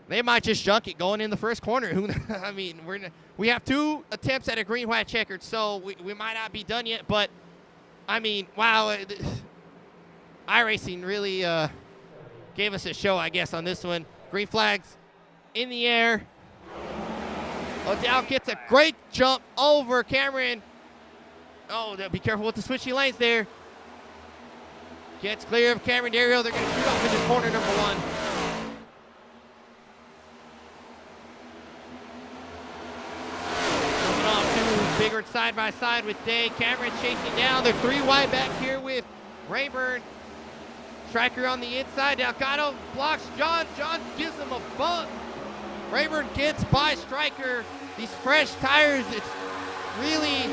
B: They might just junk it going in the first corner. I mean, we have 2 attempts at a green-white checkered, so we might not be done yet, but, I mean, wow. iRacing really gave us a show, I guess, on this one. Green flags in the air. Odell gets a great jump over Cameron. Oh, be careful with the switchy lanes there. Gets clear of Cameron Dario. They're going to shoot off into corner number 1. Moving on to Biggert side by side with Day. Cameron chasing down. They're 3 wide back here with Rayburn. Striker on the inside. Delgado blocks John. John gives him a bump. Rayburn gets by Striker. These fresh tires, it's really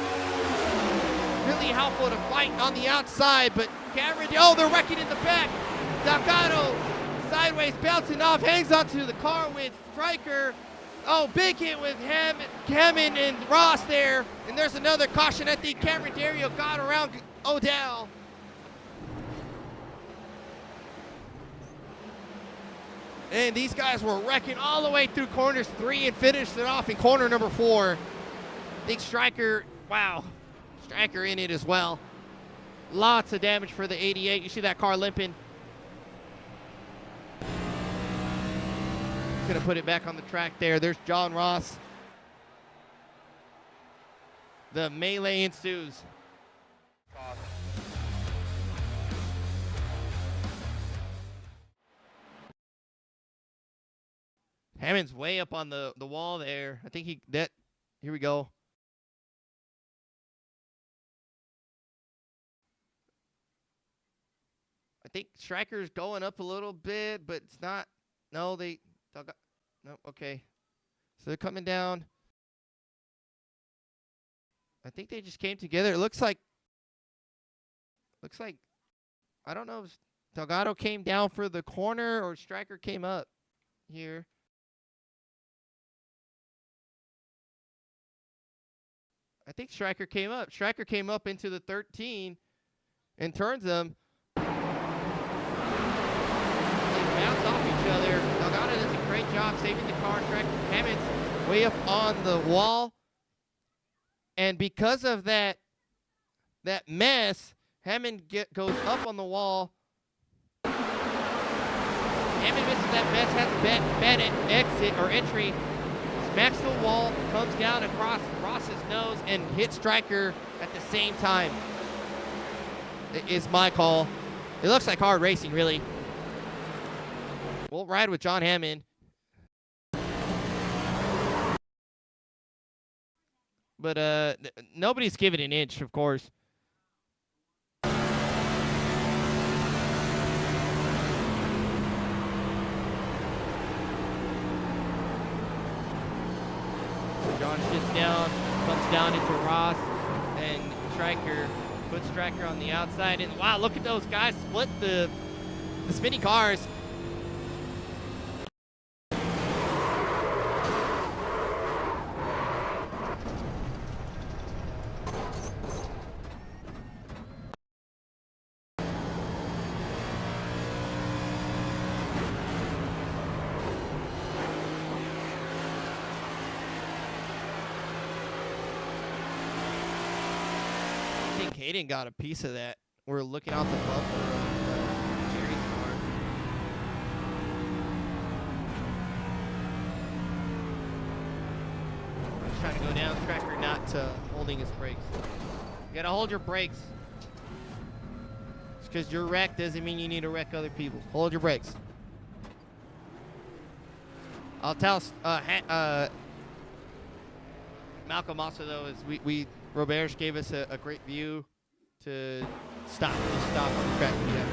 B: helpful to fight on the outside, but Cameron, oh, they're wrecking in the back. Delgado sideways bouncing off, hangs onto the car with Striker. Oh, big hit with Hammond and Ross there. And there's another caution. I think Cameron Dario got around Odell. And these guys were wrecking all the way through corners 3 and finished it off in corner number 4. I think Striker, wow, Striker in it as well. Lots of damage for the 88. You see that car limping. Gonna put it back on the track there. There's John Ross. The melee ensues. Hammond's way up on the wall there. I think here we go. I think Striker's going up a little bit, but it's not. No, no, okay. So they're coming down. I think they just came together. It looks like, I don't know if Delgado came down for the corner or Striker came up here. I think Striker came up. Striker came up into the 13 and turns them. They bounce off each other. Delgado does a great job saving the car. Hammond's way up on the wall. And because of that mess, Hammond goes up on the wall. Hammond misses that mess, has a bad exit or entry. Smacks the wall, comes down across Ross's nose, and hits Striker at the same time. Is my call. It looks like hard racing, really. We'll ride with John Hammond. But nobody's giving an inch, of course. John shifts down, comes down into Ross, and Stryker puts Stryker on the outside. And wow, look at those guys split the spinning cars. Hayden got a piece of that. We're looking out the bumper of Jerry's car. He's trying to go down, Tracker not holding his brakes. You gotta hold your brakes. Just because you're wrecked doesn't mean you need to wreck other people. Hold your brakes. I'll tell Malcolm also though is we Roberge gave us a great view to stop on the track. Yeah.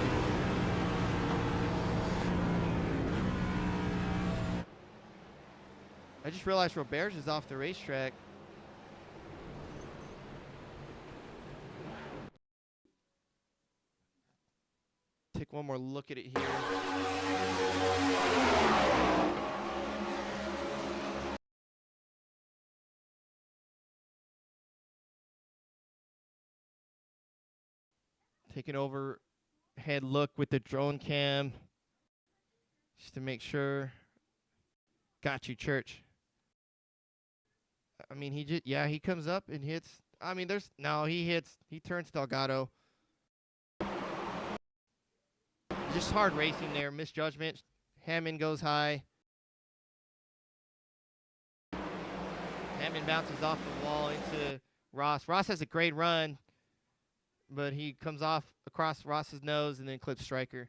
B: I just realized Roberge is off the racetrack. Take one more look at it here. Take an overhead look with the drone cam just to make sure. Got you, Church. I mean, he comes up and hits. I mean, he turns Delgado. Just hard racing there, misjudgment. Hammond goes high. Hammond bounces off the wall into Ross. Ross has a great run, but he comes off across Ross's nose and then clips Stryker.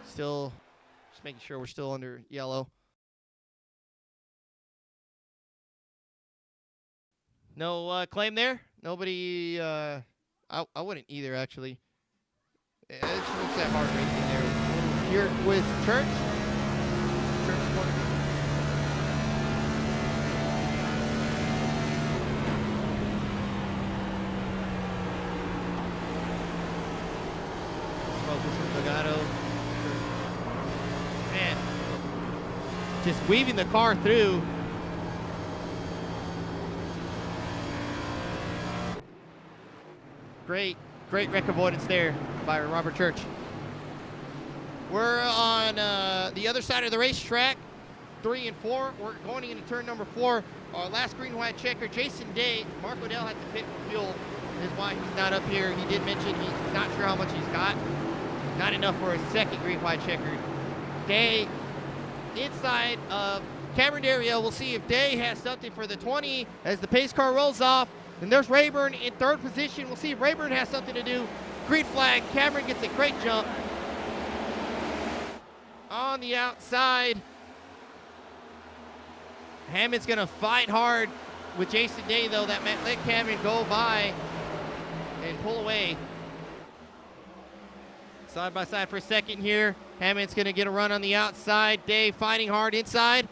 B: Still just making sure we're still under yellow. No claim there? Nobody, I wouldn't either, actually. It just looks that hard racing there. Here with Church. Focus with Legato. Man, just weaving the car through. Great wreck avoidance there by Robert Church. We're on the other side of the racetrack, 3 and 4. We're going into turn number 4. Our last green white checker, Jason Day. Mark Odell had to pit for fuel. Is why he's not up here. He did mention he's not sure how much he's got. Not enough for a second green white checker. Day inside of Cameron Dario. We'll see if Day has something for the 20 as the pace car rolls off. And there's Rayburn in third position. We'll see if Rayburn has something to do. Green flag. Cameron gets a great jump. On the outside. Hammond's going to fight hard with Jason Day, though. That might let Cameron go by and pull away. Side by side for a second here. Hammond's going to get a run on the outside. Day fighting hard inside.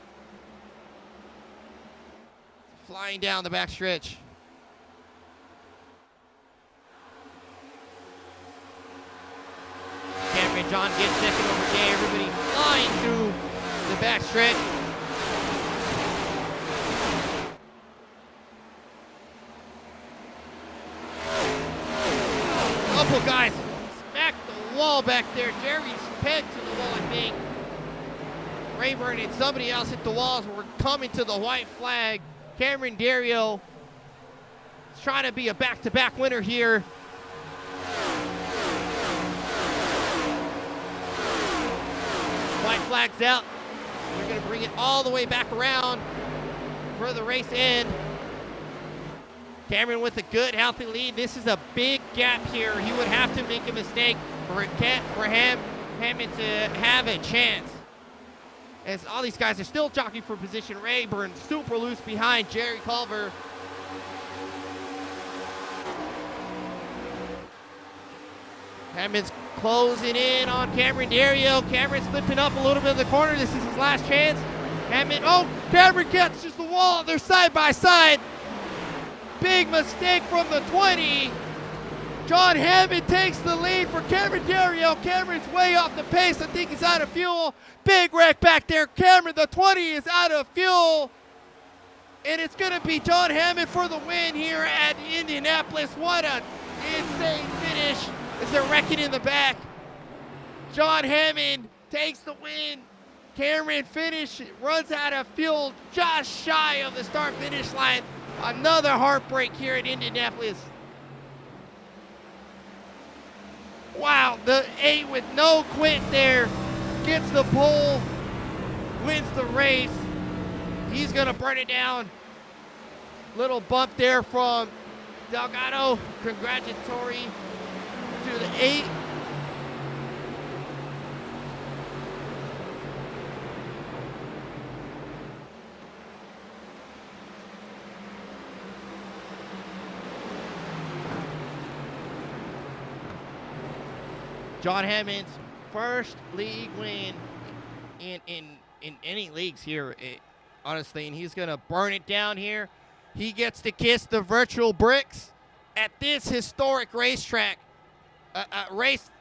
B: Flying down the back stretch. Cameron John gets second over Day. Everybody flying through the back stretch. Couple guys smacked the wall back there. Jerry's pegged to the wall, I think. Rayburn and somebody else hit the walls. We're coming to the white flag. Cameron Dario is trying to be a back-to-back winner here. White flag's out. We're going to bring it all the way back around for the race end. Cameron with a good, healthy lead. This is a big gap here. He would have to make a mistake for Hammond to have a chance. As all these guys are still jockeying for position. Rayburn super loose behind Jerry Culver. Hammond's closing in on Cameron Dario. Cameron slipping up a little bit in the corner. This is his last chance. Hammond, oh, Cameron catches the wall. They're side by side. Big mistake from the 20. John Hammond takes the lead for Cameron Dario. Cameron's way off the pace. I think he's out of fuel. Big wreck back there. Cameron, the 20, is out of fuel. And it's going to be John Hammond for the win here at Indianapolis. What an insane finish as they're wrecking in the back. John Hammond takes the win. Cameron runs out of fuel just shy of the start-finish line. Another heartbreak here at Indianapolis. Wow, the 8 with no quit there. Gets the pole, wins the race. He's gonna burn it down. Little bump there from Delgado. Congratulatory to the 8. John Hammond's first league win in any leagues here, honestly, and he's gonna burn it down here. He gets to kiss the virtual bricks at this historic racetrack. Race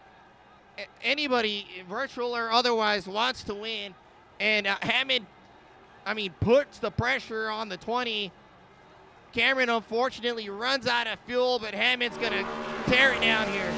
B: anybody, virtual or otherwise, wants to win, and Hammond, puts the pressure on the 20. Cameron unfortunately runs out of fuel, but Hammond's gonna tear it down here.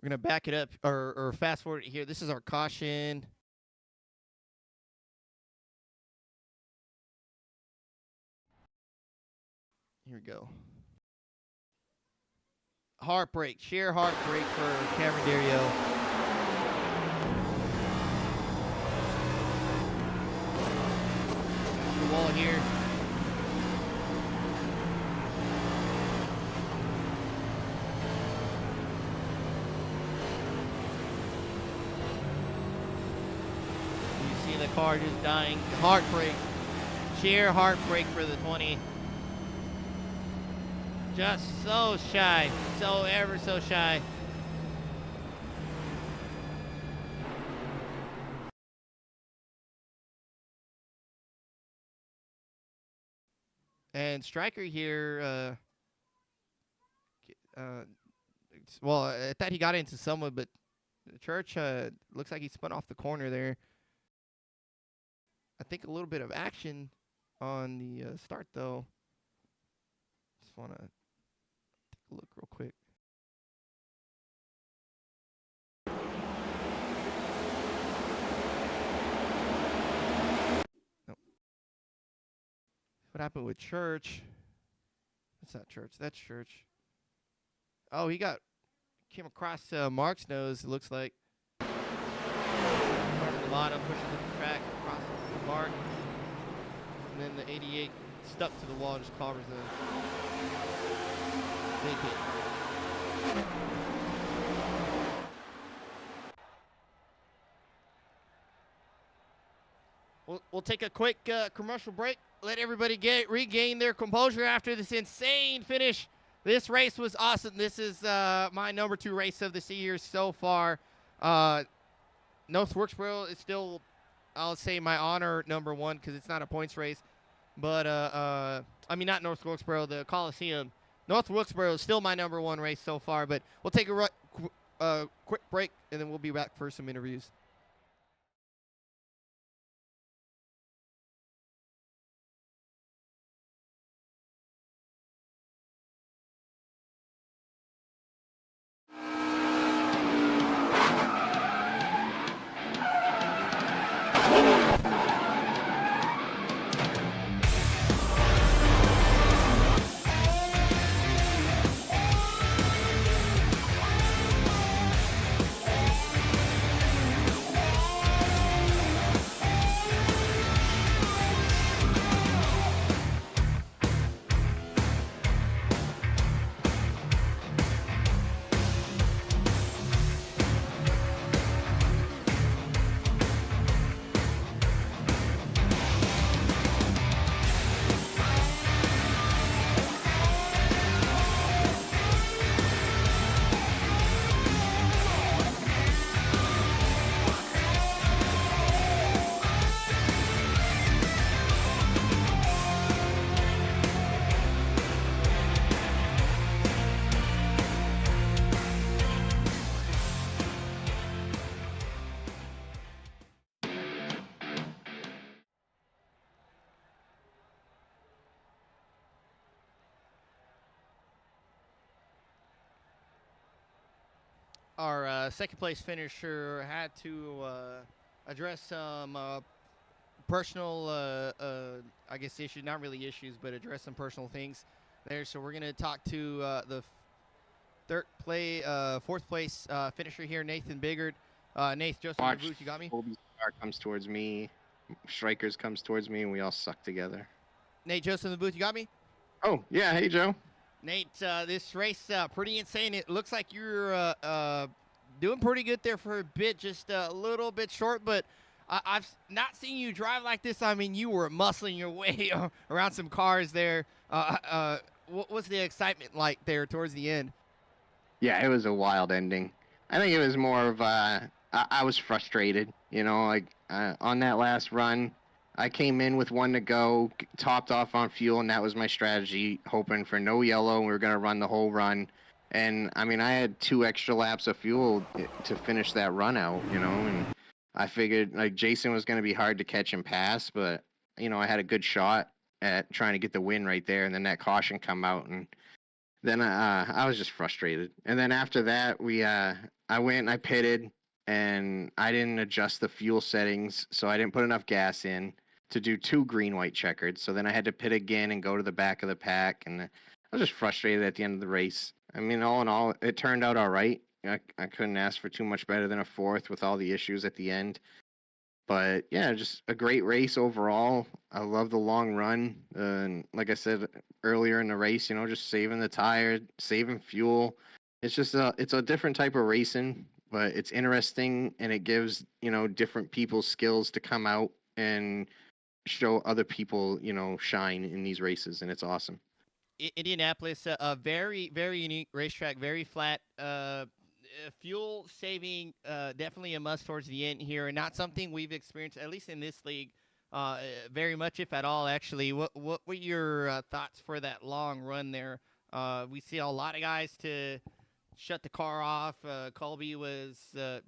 B: We're going to back it up or fast forward it here. This is our caution. Here we go. Heartbreak, sheer heartbreak for Cameron Dario. The wall here. The car just dying. Heartbreak. Sheer heartbreak for the 20. Just so shy. So ever so shy. And Stryker here, well, I thought he got into someone, but Church looks like he spun off the corner there. I think a little bit of action on the start, though. Just want to take a look real quick. Nope. What happened with Church? That's not Church. That's Church. Oh, came across Mark's nose, it looks like. Started the bottom, pushes the track across the Mark. And then the 88 stuck to the wall and just covers the big hit. We'll take a quick commercial break. Let everybody regain their composure after this insane finish. This race was awesome. This is my number 2 race of the year so far. North Wilkesboro is still, I'll say, my honor number 1 because it's not a points race. But, not North Wilkesboro, the Coliseum. North Wilkesboro is still my number 1 race so far. But we'll take a quick break, and then we'll be back for some interviews. Our second place finisher had to address some personal, I guess, issues. Not really issues, but address some personal things there. So we're going to talk to the fourth place finisher here, Nathan Biggard. Nath, Joseph,
D: Watch,
B: Booth, you got me?
D: Colby Star comes towards me, Strikers comes towards me, and we all suck together.
B: Nate, Joseph, in the booth, you got me?
D: Oh, yeah, hey, Joe.
B: Nate, this race, pretty insane. It looks like you're doing pretty good there for a bit, just a little bit short, but I've not seen you drive like this. I mean, you were muscling your way around some cars there. What was the excitement like there towards the end?
D: Yeah, it was a wild ending. I think it was more of I was frustrated, like on that last run. I came in with one to go, topped off on fuel, and that was my strategy, hoping for no yellow. We were going to run the whole run. And, I mean, I had 2 extra laps of fuel to finish that run out, and I figured, like, Jason was going to be hard to catch and pass, but, I had a good shot at trying to get the win right there, and then that caution come out, and then I was just frustrated. And then after that, I went and I pitted, and I didn't adjust the fuel settings, so I didn't put enough gas in to do 2 green-white checkered. So then I had to pit again and go to the back of the pack, and I was just frustrated at the end of the race. I mean, all in all, it turned out all right. I couldn't ask for too much better than a 4th with all the issues at the end. But yeah, just a great race overall. I love the long run. And like I said earlier in the race, just saving the tire, saving fuel. It's just it's a different type of racing, but it's interesting and it gives, different people's skills to come out and show other people, shine in these races, and it's awesome.
B: Indianapolis, a very, very unique racetrack, very flat. Fuel saving, definitely a must towards the end here, and not something we've experienced, at least in this league, very much, if at all, actually. What were your thoughts for that long run there? We see a lot of guys to shut the car off. Colby was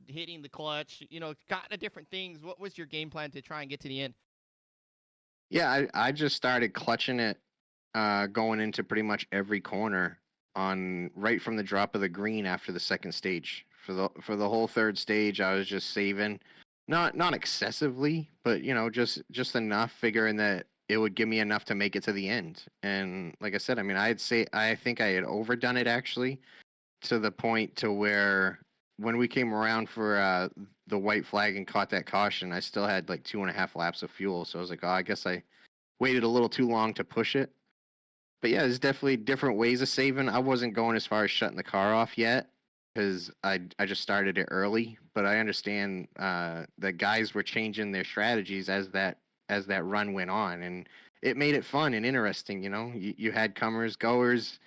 B: hitting the clutch, kind of different things. What was your game plan to try and get to the end?
D: Yeah, I just started clutching it going into pretty much every corner on right from the drop of the green after the second stage. For the whole third stage, I was just saving, not excessively, but just enough, figuring that it would give me enough to make it to the end. And like I said, I mean, I think I had overdone it actually to the point to where when we came around for the white flag and caught that caution, I still had like 2.5 laps of fuel. So I was like, oh, I guess I waited a little too long to push it. But yeah, there's definitely different ways of saving. I wasn't going as far as shutting the car off yet because I just started it early. But I understand that guys were changing their strategies as that run went on, and it made it fun and interesting. You had comers, goers,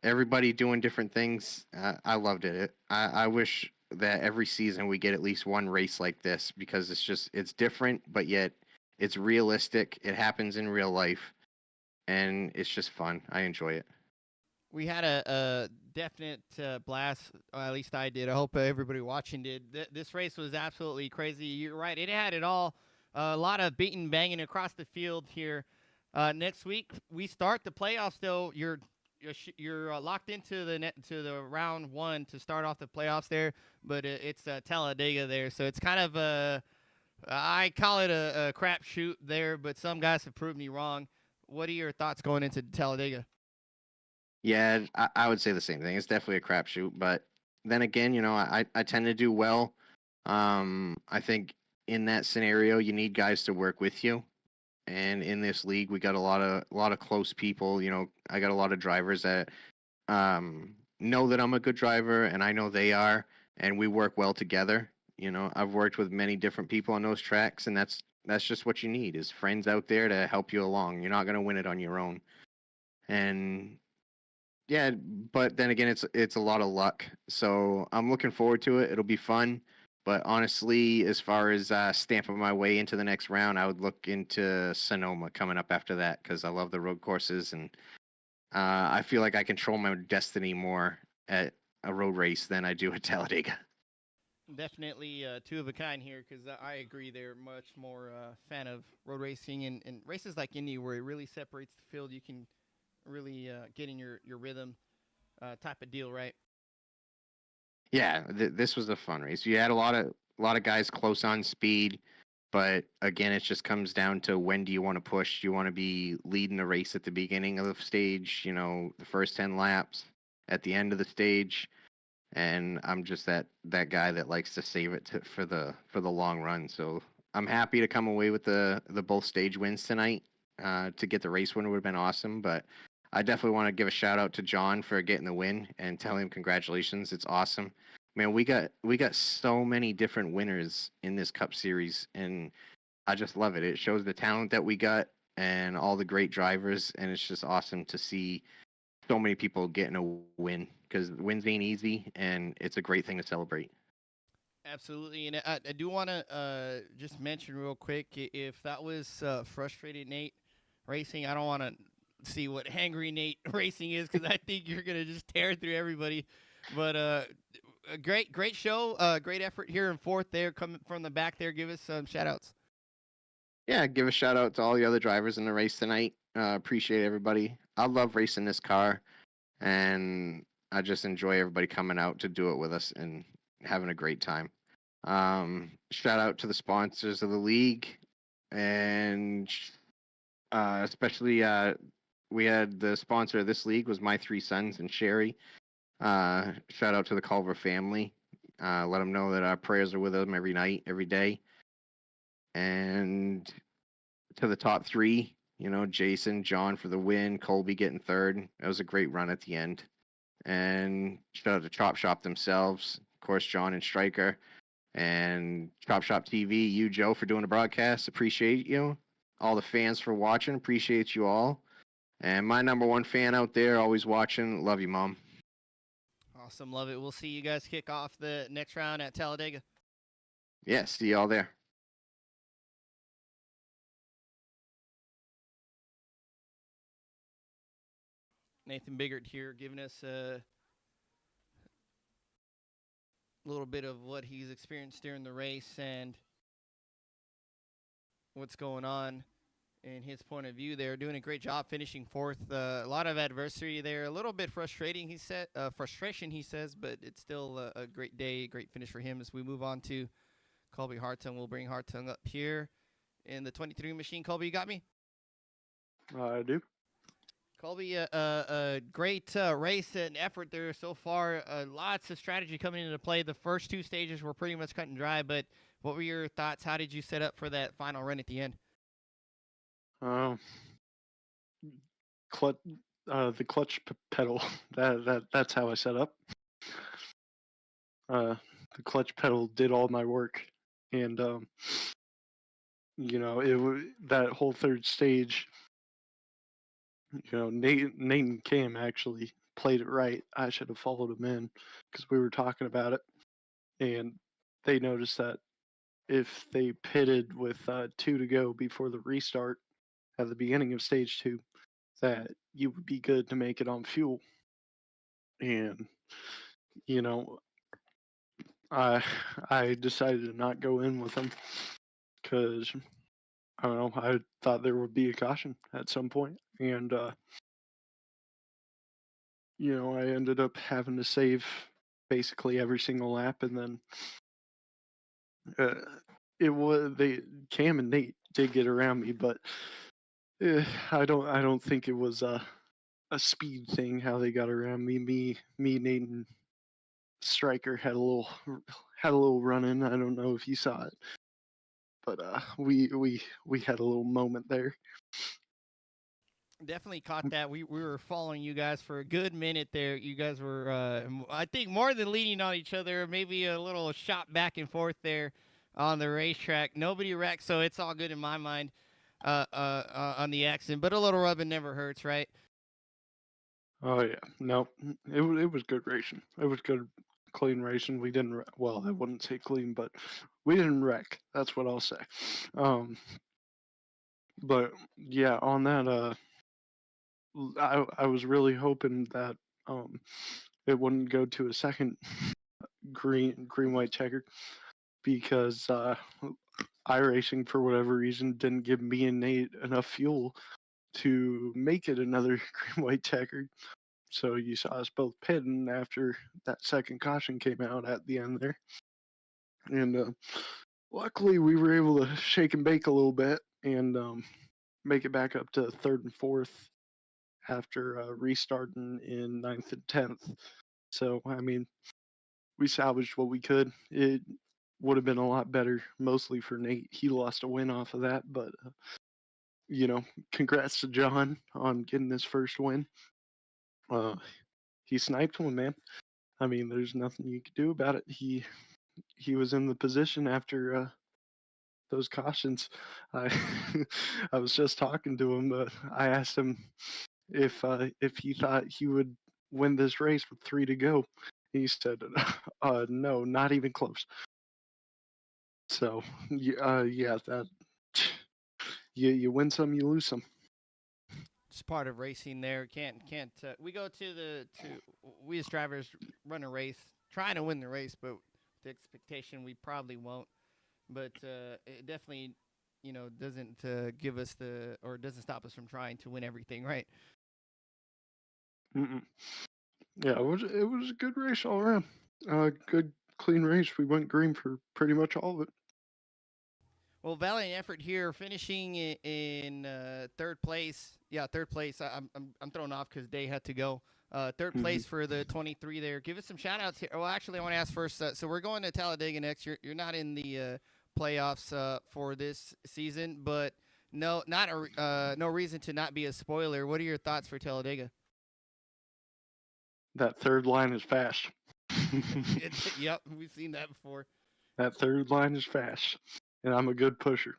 D: everybody doing different things. I loved it. I wish that every season we get at least one race like this because it's different, but yet it's realistic. It happens in real life. And it's just fun. I enjoy it.
B: We had a definite blast, or at least I did. I hope everybody watching did. This race was absolutely crazy. You're right. It had it all. A lot of beating, banging across the field here. Next week we start the playoffs. Though you're locked into the round 1 to start off the playoffs there, but it's Talladega there, so it's kind of I call it a crapshoot there. But some guys have proved me wrong. What are your thoughts going into Talladega?
D: Yeah, I would say the same thing. It's definitely a crapshoot, but then again, I tend to do well. I think in that scenario, you need guys to work with you, and in this league, we got a lot of close people. I got a lot of drivers that know that I'm a good driver, and I know they are, and we work well together. I've worked with many different people on those tracks, and that's just what you need is friends out there to help you along. You're not going to win it on your own. And yeah, but then again, it's a lot of luck. So I'm looking forward to it. It'll be fun. But honestly, as far as stamping my way into the next round, I would look into Sonoma coming up after that because I love the road courses and I feel like I control my destiny more at a road race than I do at Talladega.
B: Definitely two of a kind here because I agree they're much more fan of road racing and races like Indy where it really separates the field. You can really get in your rhythm type of deal, right?
D: Yeah, this was a fun race. You had a lot of guys close on speed, but again, it just comes down to when do you want to push? Do you want to be leading the race at the beginning of the stage, the first 10 laps, at the end of the stage? And I'm just that guy that likes to save it for the long run. So I'm happy to come away with the both stage wins tonight. To get the race win would have been awesome, but I definitely want to give a shout out to John for getting the win and tell him congratulations. It's awesome. Man, we got so many different winners in this Cup series, and I just love it. It shows the talent that we got and all the great drivers, and it's just awesome to see so many people getting a win because wins ain't easy, and it's a great thing to celebrate.
B: Absolutely, and I do want to just mention real quick if that was frustrated Nate racing. I don't want to see what angry Nate racing is because I think you're gonna just tear through everybody. But a great show, great effort here in fourth there, coming from the back there. Give us some shout outs.
D: Yeah, give a shout out to all the other drivers in the race tonight. Appreciate everybody. I love racing this car, and I just enjoy everybody coming out to do it with us and having a great time. Shout out to the sponsors of the league, and especially we had the sponsor of this league was My3Sons and Sherry. Shout out to the Culver family. Let them know that our prayers are with them every night, every day. And to the top three, Jason, John for the win, Colby getting third. It was a great run at the end. And shout out to ChopShop themselves, of course, John and Stryker, and ChopShop TV, you, Joe, for doing the broadcast. Appreciate you. All the fans for watching. Appreciate you all. And my number one fan out there, always watching. Love you, Mom.
B: Awesome, love it. We'll see you guys kick off the next round at Talladega.
D: Yeah, see y'all there.
B: Nathan Biggert here, giving us a little bit of what he's experienced during the race and what's going on in his point of view. They're doing a great job finishing fourth. A lot of adversity there, a little bit frustrating. Frustration, he says, but it's still a great day, great finish for him. As we move on to Colby Hartung, we'll bring Hartung up here in the 23 machine. Colby, you got me?
F: I do.
B: Colby, a great race and effort there so far. Lots of strategy coming into play. The first two stages were pretty much cut and dry, but what were your thoughts? How did you set up for that final run at the end?
F: The clutch pedal. That's how I set up. The clutch pedal did all my work, and that whole third stage. Nate and Cam actually played it right. I should have followed him in because we were talking about it, and they noticed that if they pitted with 2 to go before the restart at the beginning of stage 2, that you would be good to make it on fuel. And I decided to not go in with them because I don't know. I thought there would be a caution at some point, and I ended up having to save basically every single lap, and then Cam and Nate did get around me, but I don't think it was a speed thing how they got around me. Nate, and Stryker had a little run in. I don't know if you saw it, but we had a little moment there.
B: Definitely caught that. We were following you guys for a good minute there. You guys were, I think, more than leaning on each other. Maybe a little shot back and forth there on the racetrack. Nobody wrecked, so it's all good in my mind on the accident. But a little rubbing never hurts, right?
F: Oh yeah, no, it was good racing. It was good, clean racing. We didn't well, I wouldn't say clean, but we didn't wreck. That's what I'll say. But yeah, on that, I was really hoping that it wouldn't go to a second green white checker because iRacing for whatever reason didn't give me and Nate enough fuel to make it another green white checker. So you saw us both pitting after that second caution came out at the end there. And luckily, we were able to shake and bake a little bit and make it back up to third and fourth after restarting in ninth and 10th. So, I mean, we salvaged what we could. It would have been a lot better, mostly for Nate. He lost a win off of that, but congrats to John on getting his first win. He sniped one, man. I mean, there's nothing you could do about it. He was in the position after those cautions. I I was just talking to him, but I asked him if he thought he would win this race with 3 to go. He said, no, not even close. So yeah, that you win some, you lose some.
B: It's part of racing. There can't. We as drivers run a race, trying to win the race, but the expectation we probably won't. But it definitely, doesn't give us doesn't stop us from trying to win everything, right?
F: Mm-mm. Yeah, it was a good race all around. Good clean race. We went green for pretty much all of it.
B: Well, valiant effort here, finishing in third place. Yeah, third place. I'm thrown off because Day had to go. Third place for the 23 there. Give us some shout outs here. Well, actually, I want to ask first. So we're going to Talladega next year. You're not in the playoffs for this season, but no reason to not be a spoiler. What are your thoughts for Talladega?
F: That third line is fast.
B: Yep, we've seen that before.
F: That third line is fast, and I'm a good pusher.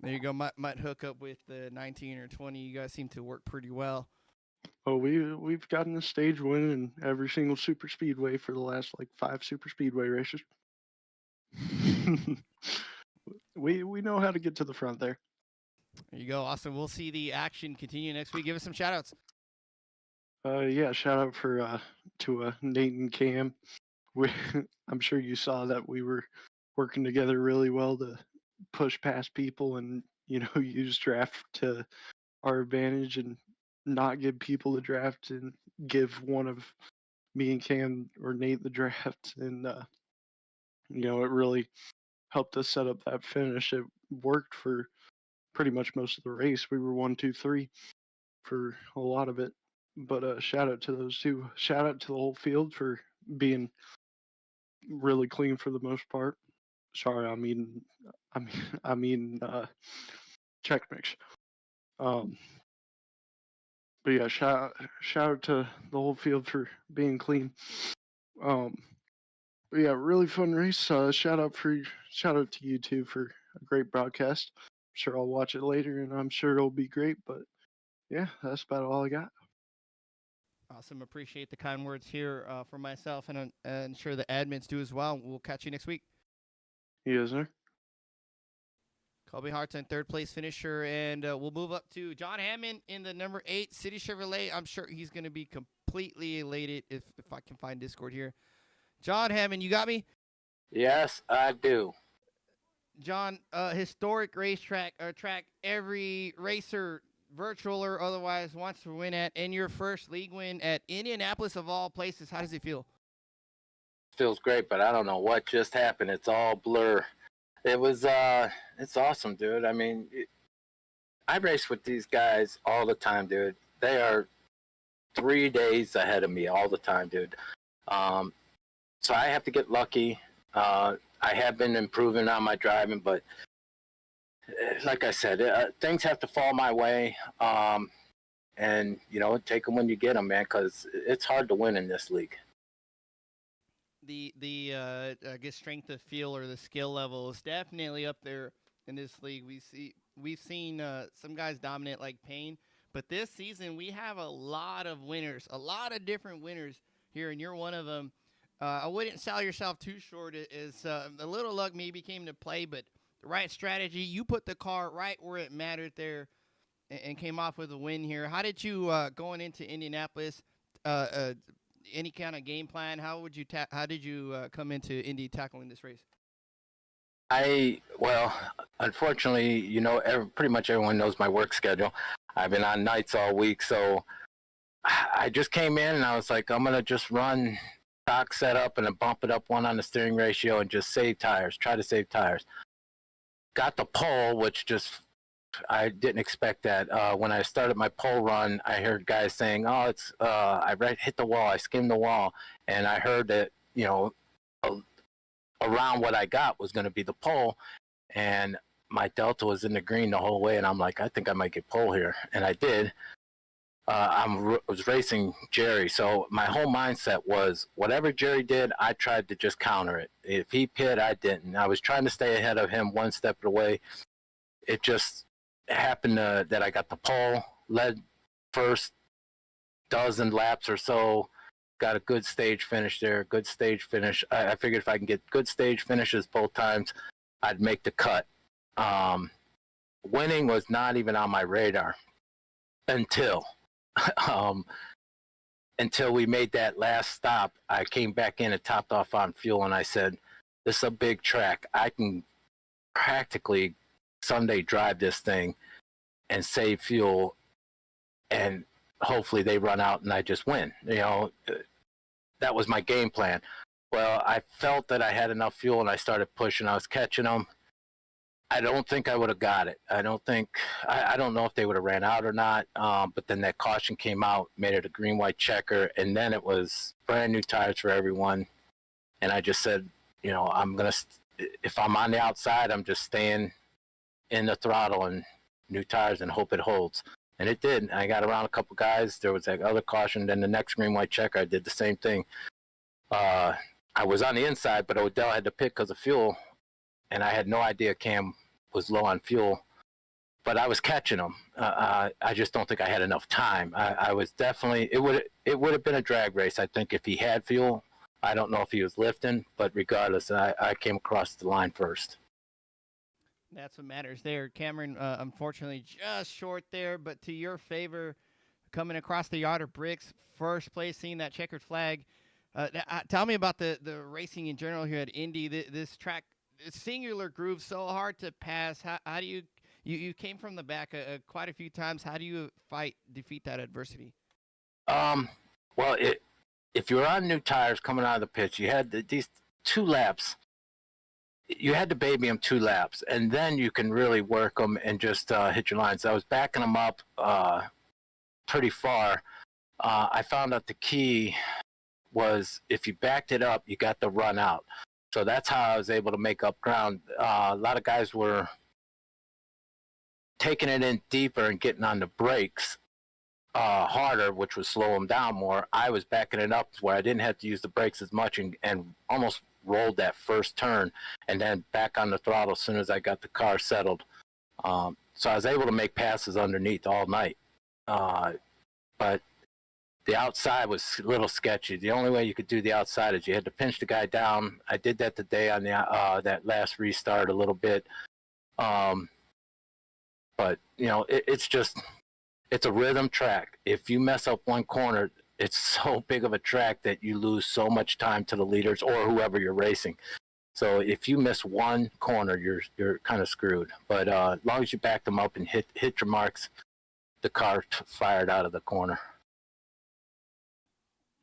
B: There you go. Might hook up with the 19 or 20. You guys seem to work pretty well.
F: Oh, we've gotten a stage win in every single super speedway for the last 5 super speedway races. we know how to get to the front there.
B: There you go. Awesome. We'll see the action continue next week. Give us some shout outs.
F: Yeah, shout out to Nate and Cam. I'm sure you saw that we were working together really well to push past people and use draft to our advantage and not give people the draft and give one of me and Cam or Nate the draft, and it really helped us set up that finish. It worked for pretty much most of the race. We were 1, 2, 3 for a lot of it. But shout out to those two. Shout out to the whole field for being really clean for the most part. Sorry, I mean check mix. But yeah, shout out to the whole field for being clean. But yeah, really fun race. Shout out to you two for a great broadcast. I'm sure I'll watch it later, and I'm sure it'll be great. But yeah, that's about all I got.
B: Awesome. Appreciate the kind words here for myself, and I'm sure the admins do as well. We'll catch you next week.
F: Yes, sir.
B: Colby Hartson, third place finisher, and we'll move up to John Hammond in the number 8 City Chevrolet. I'm sure he's going to be completely elated if I can find Discord here. John Hammond, you got me?
G: Yes, I do.
B: John, historic racetrack or track every racer, virtual or otherwise, wants to win at, and your first league win at Indianapolis of all places. How does it feel?
G: Feels great, but I don't know what just happened. It's all blur. It was, it's awesome, dude. I mean, I race with these guys all the time, dude. They are 3 days ahead of me all the time, dude. So I have to get lucky. I have been improving on my driving, but like I said, things have to fall my way. And, take them when you get them, man, because it's hard to win in this league.
B: The I guess strength of feel or the skill level is definitely up there in this league. We've seen some guys dominate like Payne, but this season we have a lot of winners, a lot of different winners here, and you're one of them. I wouldn't sell yourself too short. As a little luck maybe came to play, but the right strategy. You put the car right where it mattered there, and came off with a win here. How did you going into Indianapolis? Any kind of game plan? How did you come into Indy tackling this race?
G: Unfortunately, pretty much everyone knows my work schedule. I've been on nights all week, so I just came in and I was like, I'm gonna just run stock setup and then bump it up one on the steering ratio and just save tires. Try to save tires. Got the pole, which just I didn't expect that. When I started my pole run, I heard guys saying, "Oh, it's I hit the wall, I skimmed the wall," and I heard that around what I got was going to be the pole, and my delta was in the green the whole way, and I'm like, I think I might get pole here, and I did. Was racing Jerry, so my whole mindset was whatever Jerry did, I tried to just counter it. If he pit, I didn't. I was trying to stay ahead of him one step away. It just happened that I got the pole, led first dozen laps or so, got a good stage finish there, good stage finish. I figured if I can get good stage finishes both times, I'd make the cut. Winning was not even on my radar until we made that last stop. I came back in and topped off on fuel, and I said, this is a big track. I can practically Sunday drive this thing and save fuel, and hopefully they run out and I just win. That was my game plan. Well, I felt that I had enough fuel and I started pushing. I was catching them. I don't think I would have got it. I don't know if they would have ran out or not. But then that caution came out, made it a green-white checker, and then it was brand new tires for everyone. And I just said, if I'm on the outside, I'm just staying in the throttle and new tires and hope it holds. And it did. I got around a couple guys. There was that other caution. Then the next green-white checker, I did the same thing. I was on the inside, but Odell had to pit because of fuel. And I had no idea Cam was low on fuel, but I was catching him. I just don't think I had enough time. I was definitely, it would have been a drag race, I think, if he had fuel. I don't know if he was lifting, but regardless, I came across the line first.
B: That's what matters there. Cameron, unfortunately, just short there, but to your favor, coming across the yard of bricks, first place, seeing that checkered flag. Tell me about the racing in general here at Indy. This track, singular groove, so hard to pass. How do you came from the back quite a few times. How do you defeat that adversity?
G: Well, if you were on new tires coming out of the pits, you had these 2 laps. You had to baby them 2 laps, and then you can really work them and just hit your lines. I was backing them up pretty far. I found out the key was if you backed it up, you got the run out. So that's how I was able to make up ground. A lot of guys were taking it in deeper and getting on the brakes harder, which would slow them down more. I was backing it up where I didn't have to use the brakes as much and almost rolled that first turn and then back on the throttle as soon as I got the car settled. So I was able to make passes underneath all night. But the outside was a little sketchy. The only way you could do the outside is you had to pinch the guy down. I did that today on the that last restart a little bit. But it's a rhythm track. If you mess up one corner, it's so big of a track that you lose so much time to the leaders or whoever you're racing. So if you miss one corner, you're kind of screwed. But as long as you back them up and hit your marks, the car fired out of the corner.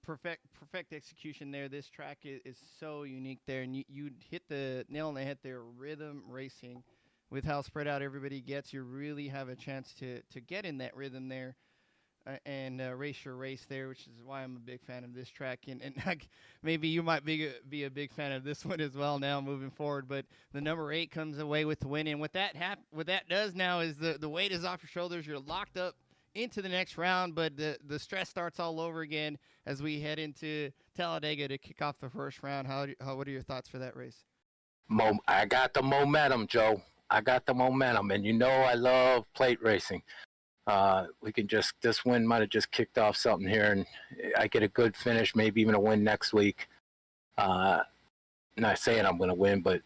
B: Perfect execution there. This track is so unique there, and you hit the nail on the head there. Rhythm racing, with how spread out everybody gets, you really have a chance to get in that rhythm there and race your race there, which is why I'm a big fan of this track. And maybe you might be a big fan of this one as well now moving forward. But the number 8 comes away with the win, and what that does now is the weight is off your shoulders. You're locked up into the next round, but the stress starts all over again as we head into Talladega to kick off the first round. What are your thoughts for that race?
G: I got the momentum, Joe. I got the momentum, and I love plate racing. We can this win might have just kicked off something here, and I get a good finish, maybe even a win next week. Not saying I'm going to win, but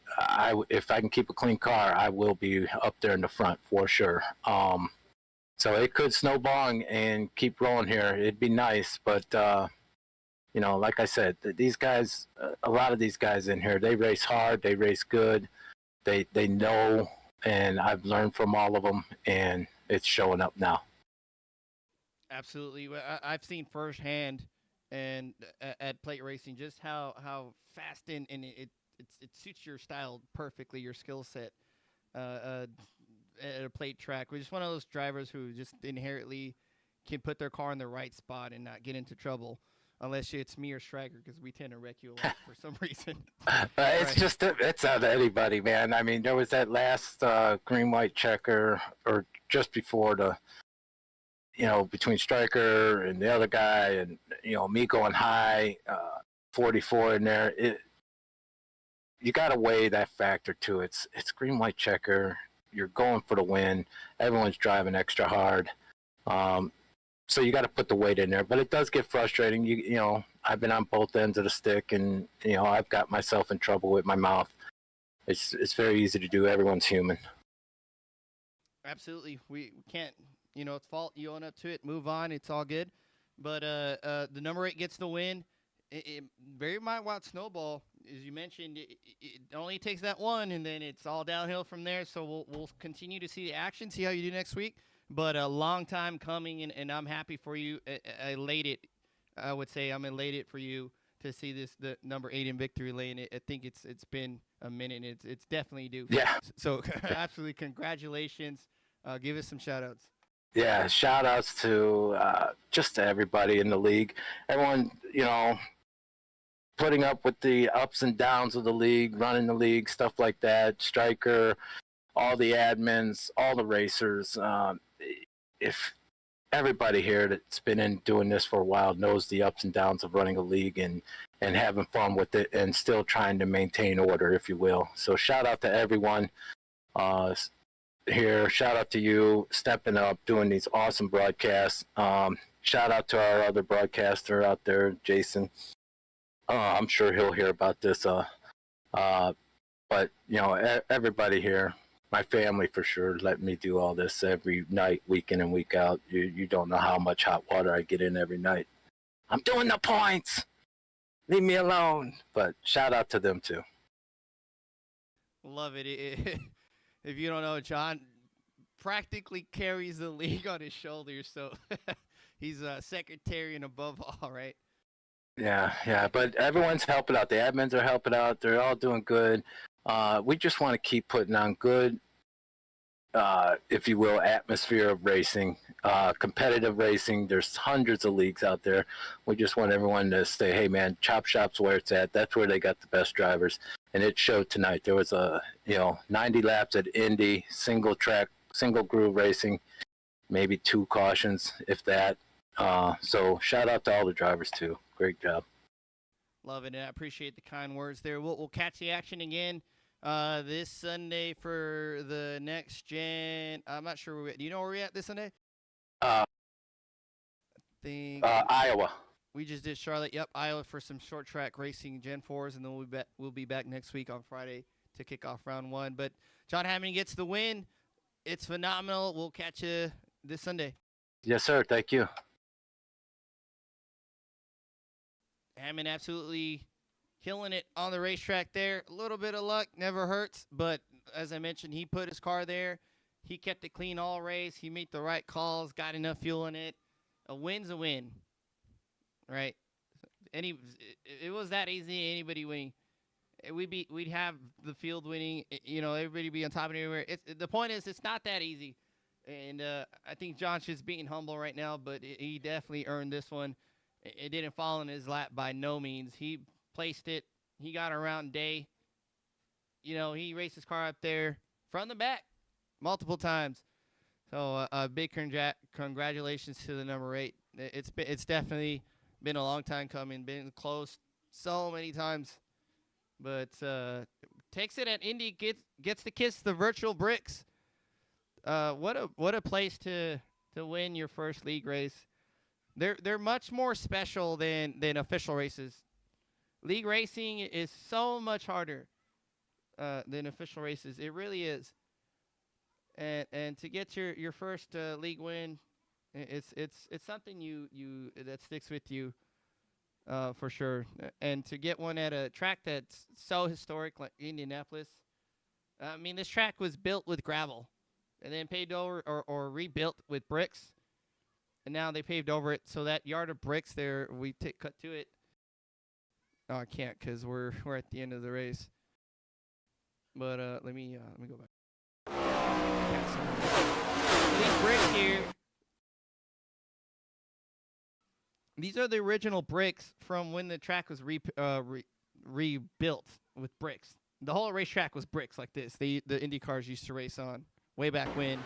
G: if I can keep a clean car, I will be up there in the front for sure. So it could snowball and keep rolling here. It'd be nice, but like I said, these guys, a lot of these guys in here, they race hard, they race good, they know, and I've learned from all of them, and it's showing up now.
B: Absolutely. I've seen firsthand and at plate racing just how fast it suits your style perfectly, your skill set. At a plate track. We're just one of those drivers who just inherently can put their car in the right spot and not get into trouble, unless it's me or Striker, because we tend to wreck you a lot for some reason.
G: It's
B: Right.
G: just it's out to anybody, man. I mean, there was that last green white checker, or just before the, between Striker and the other guy, and me going high, 44 in there. You got to weigh that factor too. It's green white checker. You're going for the win. Everyone's driving extra hard. So you got to put the weight in there, but it does get frustrating. I've been on both ends of the stick, and I've got myself in trouble with my mouth. It's very easy to do. Everyone's human.
B: Absolutely. We can't, it's fault. You own up to it. Move on. It's all good. But the number 8 gets the win. It very might want snowball, as you mentioned. It only takes that one, and then it's all downhill from there. So we'll continue to see the action, see how you do next week. But a long time coming, and I'm happy for you. Elated, I would say I'm elated for you to see the number 8 in victory lane. I think it's been a minute. And it's definitely due.
G: Yeah.
B: So absolutely, congratulations. Give us some shout outs.
G: Yeah, shout outs to just to everybody in the league. Everyone, putting up with the ups and downs of the league, running the league, stuff like that. Striker, all the admins, all the racers. If everybody here that's been in doing this for a while knows the ups and downs of running a league and having fun with it and still trying to maintain order, if you will. So shout out to everyone here. Shout out to you stepping up, doing these awesome broadcasts. Shout out to our other broadcaster out there, Jason. I'm sure he'll hear about this. But everybody here, my family for sure, let me do all this every night, week in and week out. You don't know how much hot water I get in every night. I'm doing the points. Leave me alone. But shout out to them too.
B: Love it. If you don't know, John practically carries the league on his shoulders. So he's a secretary and above all, right?
G: Yeah, but everyone's helping out. The admins are helping out. They're all doing good. We just want to keep putting on good, if you will, atmosphere of racing, competitive racing. There's hundreds of leagues out there. We just want everyone to say, hey, man, ChopShop's where it's at. That's where they got the best drivers. And it showed tonight. There was 90 laps at Indy, single track, single groove racing, maybe 2 cautions, if that. So shout out to all the drivers, too. Great job.
B: Love it. And I appreciate the kind words there. We'll catch the action again this Sunday for the NextGen. I'm not sure where we're at. Do you know where we're at this Sunday?
G: I think Iowa.
B: We just did Charlotte. Yep, Iowa for some short track racing Gen 4s, and then we'll be back next week on Friday to kick off round 1. But John Hammond gets the win. It's phenomenal. We'll catch you this Sunday.
G: Yes, sir. Thank you.
B: Hammond absolutely killing it on the racetrack there. A little bit of luck never hurts, but as I mentioned, he put his car there. He kept it clean all race. He made the right calls, got enough fuel in it. A win's a win, right? It was that easy. Anybody winning, we'd have the field winning. Everybody be on top of it everywhere. The point is, it's not that easy, and I think John's just being humble right now, but he definitely earned this one. It didn't fall in his lap by no means. He placed it. He got around day. He raced his car up there from the back multiple times. So a big congratulations to the number 8. It's definitely been a long time coming. Been close so many times, but takes it at Indy. Gets to kiss the virtual bricks. What a place to win your first league race. They're much more special than official races. League racing is so much harder than official races. It really is. And to get your first league win, it's something you that sticks with you for sure. And to get one at a track that's so historic like Indianapolis. I mean, this track was built with gravel and then paved over or rebuilt with bricks. and now they paved over it. So that yard of bricks there, we cut to it. Oh, I can't because we're at the end of the race. But let me go back. These bricks here. These are the original bricks from when the track was rebuilt with bricks. The whole racetrack was bricks like this. The Indy cars used to race on way back when.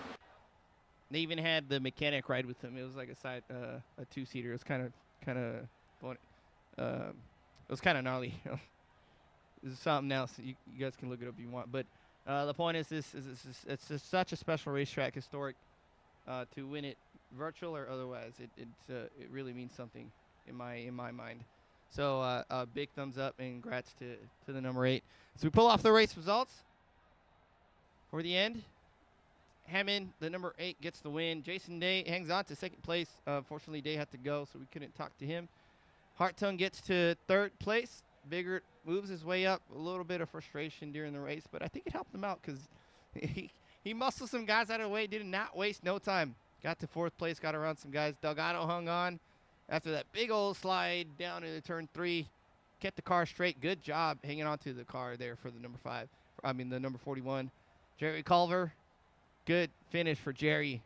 B: They even had the mechanic ride with them. It was like a two-seater. It was kind of fun. It was kind of gnarly. This is something else. You guys can look it up if you want. But the point is, it's just such a special racetrack, historic, to win it, virtual or otherwise. It really means something in my mind. So big thumbs up and congrats to the number 8. So we pull off the race results for the end. Hammond, the number 8, gets the win. Jason Day hangs on to second place. Unfortunately, Day had to go, so we couldn't talk to him. Hartung gets to third place. Biggert moves his way up. A little bit of frustration during the race, but I think it helped him out because he muscled some guys out of the way, did not waste no time. Got to fourth place, got around some guys. Delgado hung on after that big old slide down into turn 3. Kept the car straight. Good job hanging on to the car there for the the number 41. Jerry Culver, good finish for Jerry.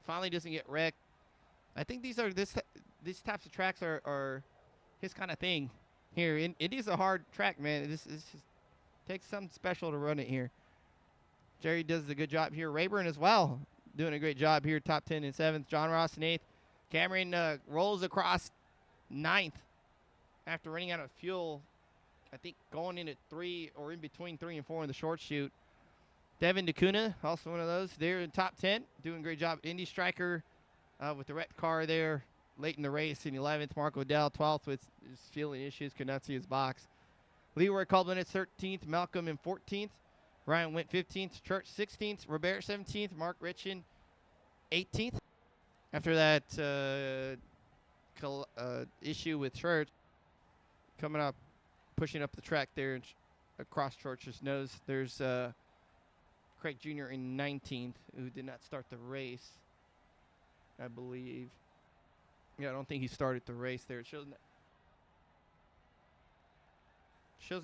B: Finally doesn't get wrecked. I think these types of tracks are his kind of thing. Here, it is a hard track, man. This just takes something special to run it here. Jerry does a good job here. Rayburn as well, doing a great job here. Top 10 and 7th. John Ross in 8th. Cameron rolls across 9th after running out of fuel. I think going in at 3 or in between 3 and 4 in the short shoot. Devin DeCuna, also one of those. They're in top 10, doing a great job. Indy Striker with the wrecked car there late in the race in 11th. Mark Odell, 12th with his fueling issues, could not see his box. Leroy Coleman at 13th. Malcolm in 14th. Ryan Went 15th. Church 16th. Robert 17th. Mark Richin 18th. After that issue with Church, coming up, pushing up the track there across Church's nose, there's Craig Jr. in 19th, who did not start the race, I believe. Yeah, I don't think he started the race there. It shows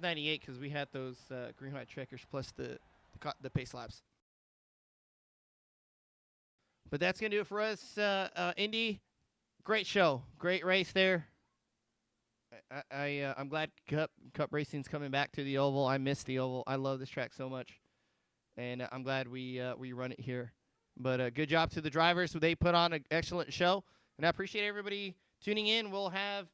B: 98 because we had those green white checkers plus the pace laps. But that's going to do it for us. Indy, great show. Great race there. I'm glad Cup Racing's coming back to the Oval. I miss the Oval. I love this track so much. And I'm glad we run it here. But good job to the drivers. They put on an excellent show. And I appreciate everybody tuning in. We'll have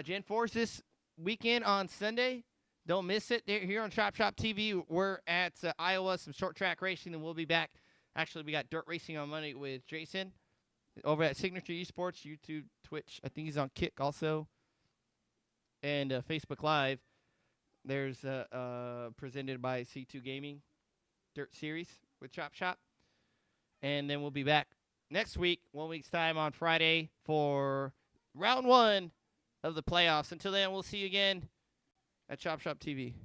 B: Gen 4s this weekend on Sunday. Don't miss it. They're here on ChopShop TV. We're at Iowa, some short track racing, and we'll be back. Actually, we got dirt racing on Monday with Jason over at Signature Esports, YouTube, Twitch. I think he's on Kick also. And Facebook Live. There's presented by C2 Gaming Dirt Series with ChopShop. And then we'll be back next week, 1 week's time on Friday for round 1 of the playoffs. Until then, we'll see you again at ChopShop TV.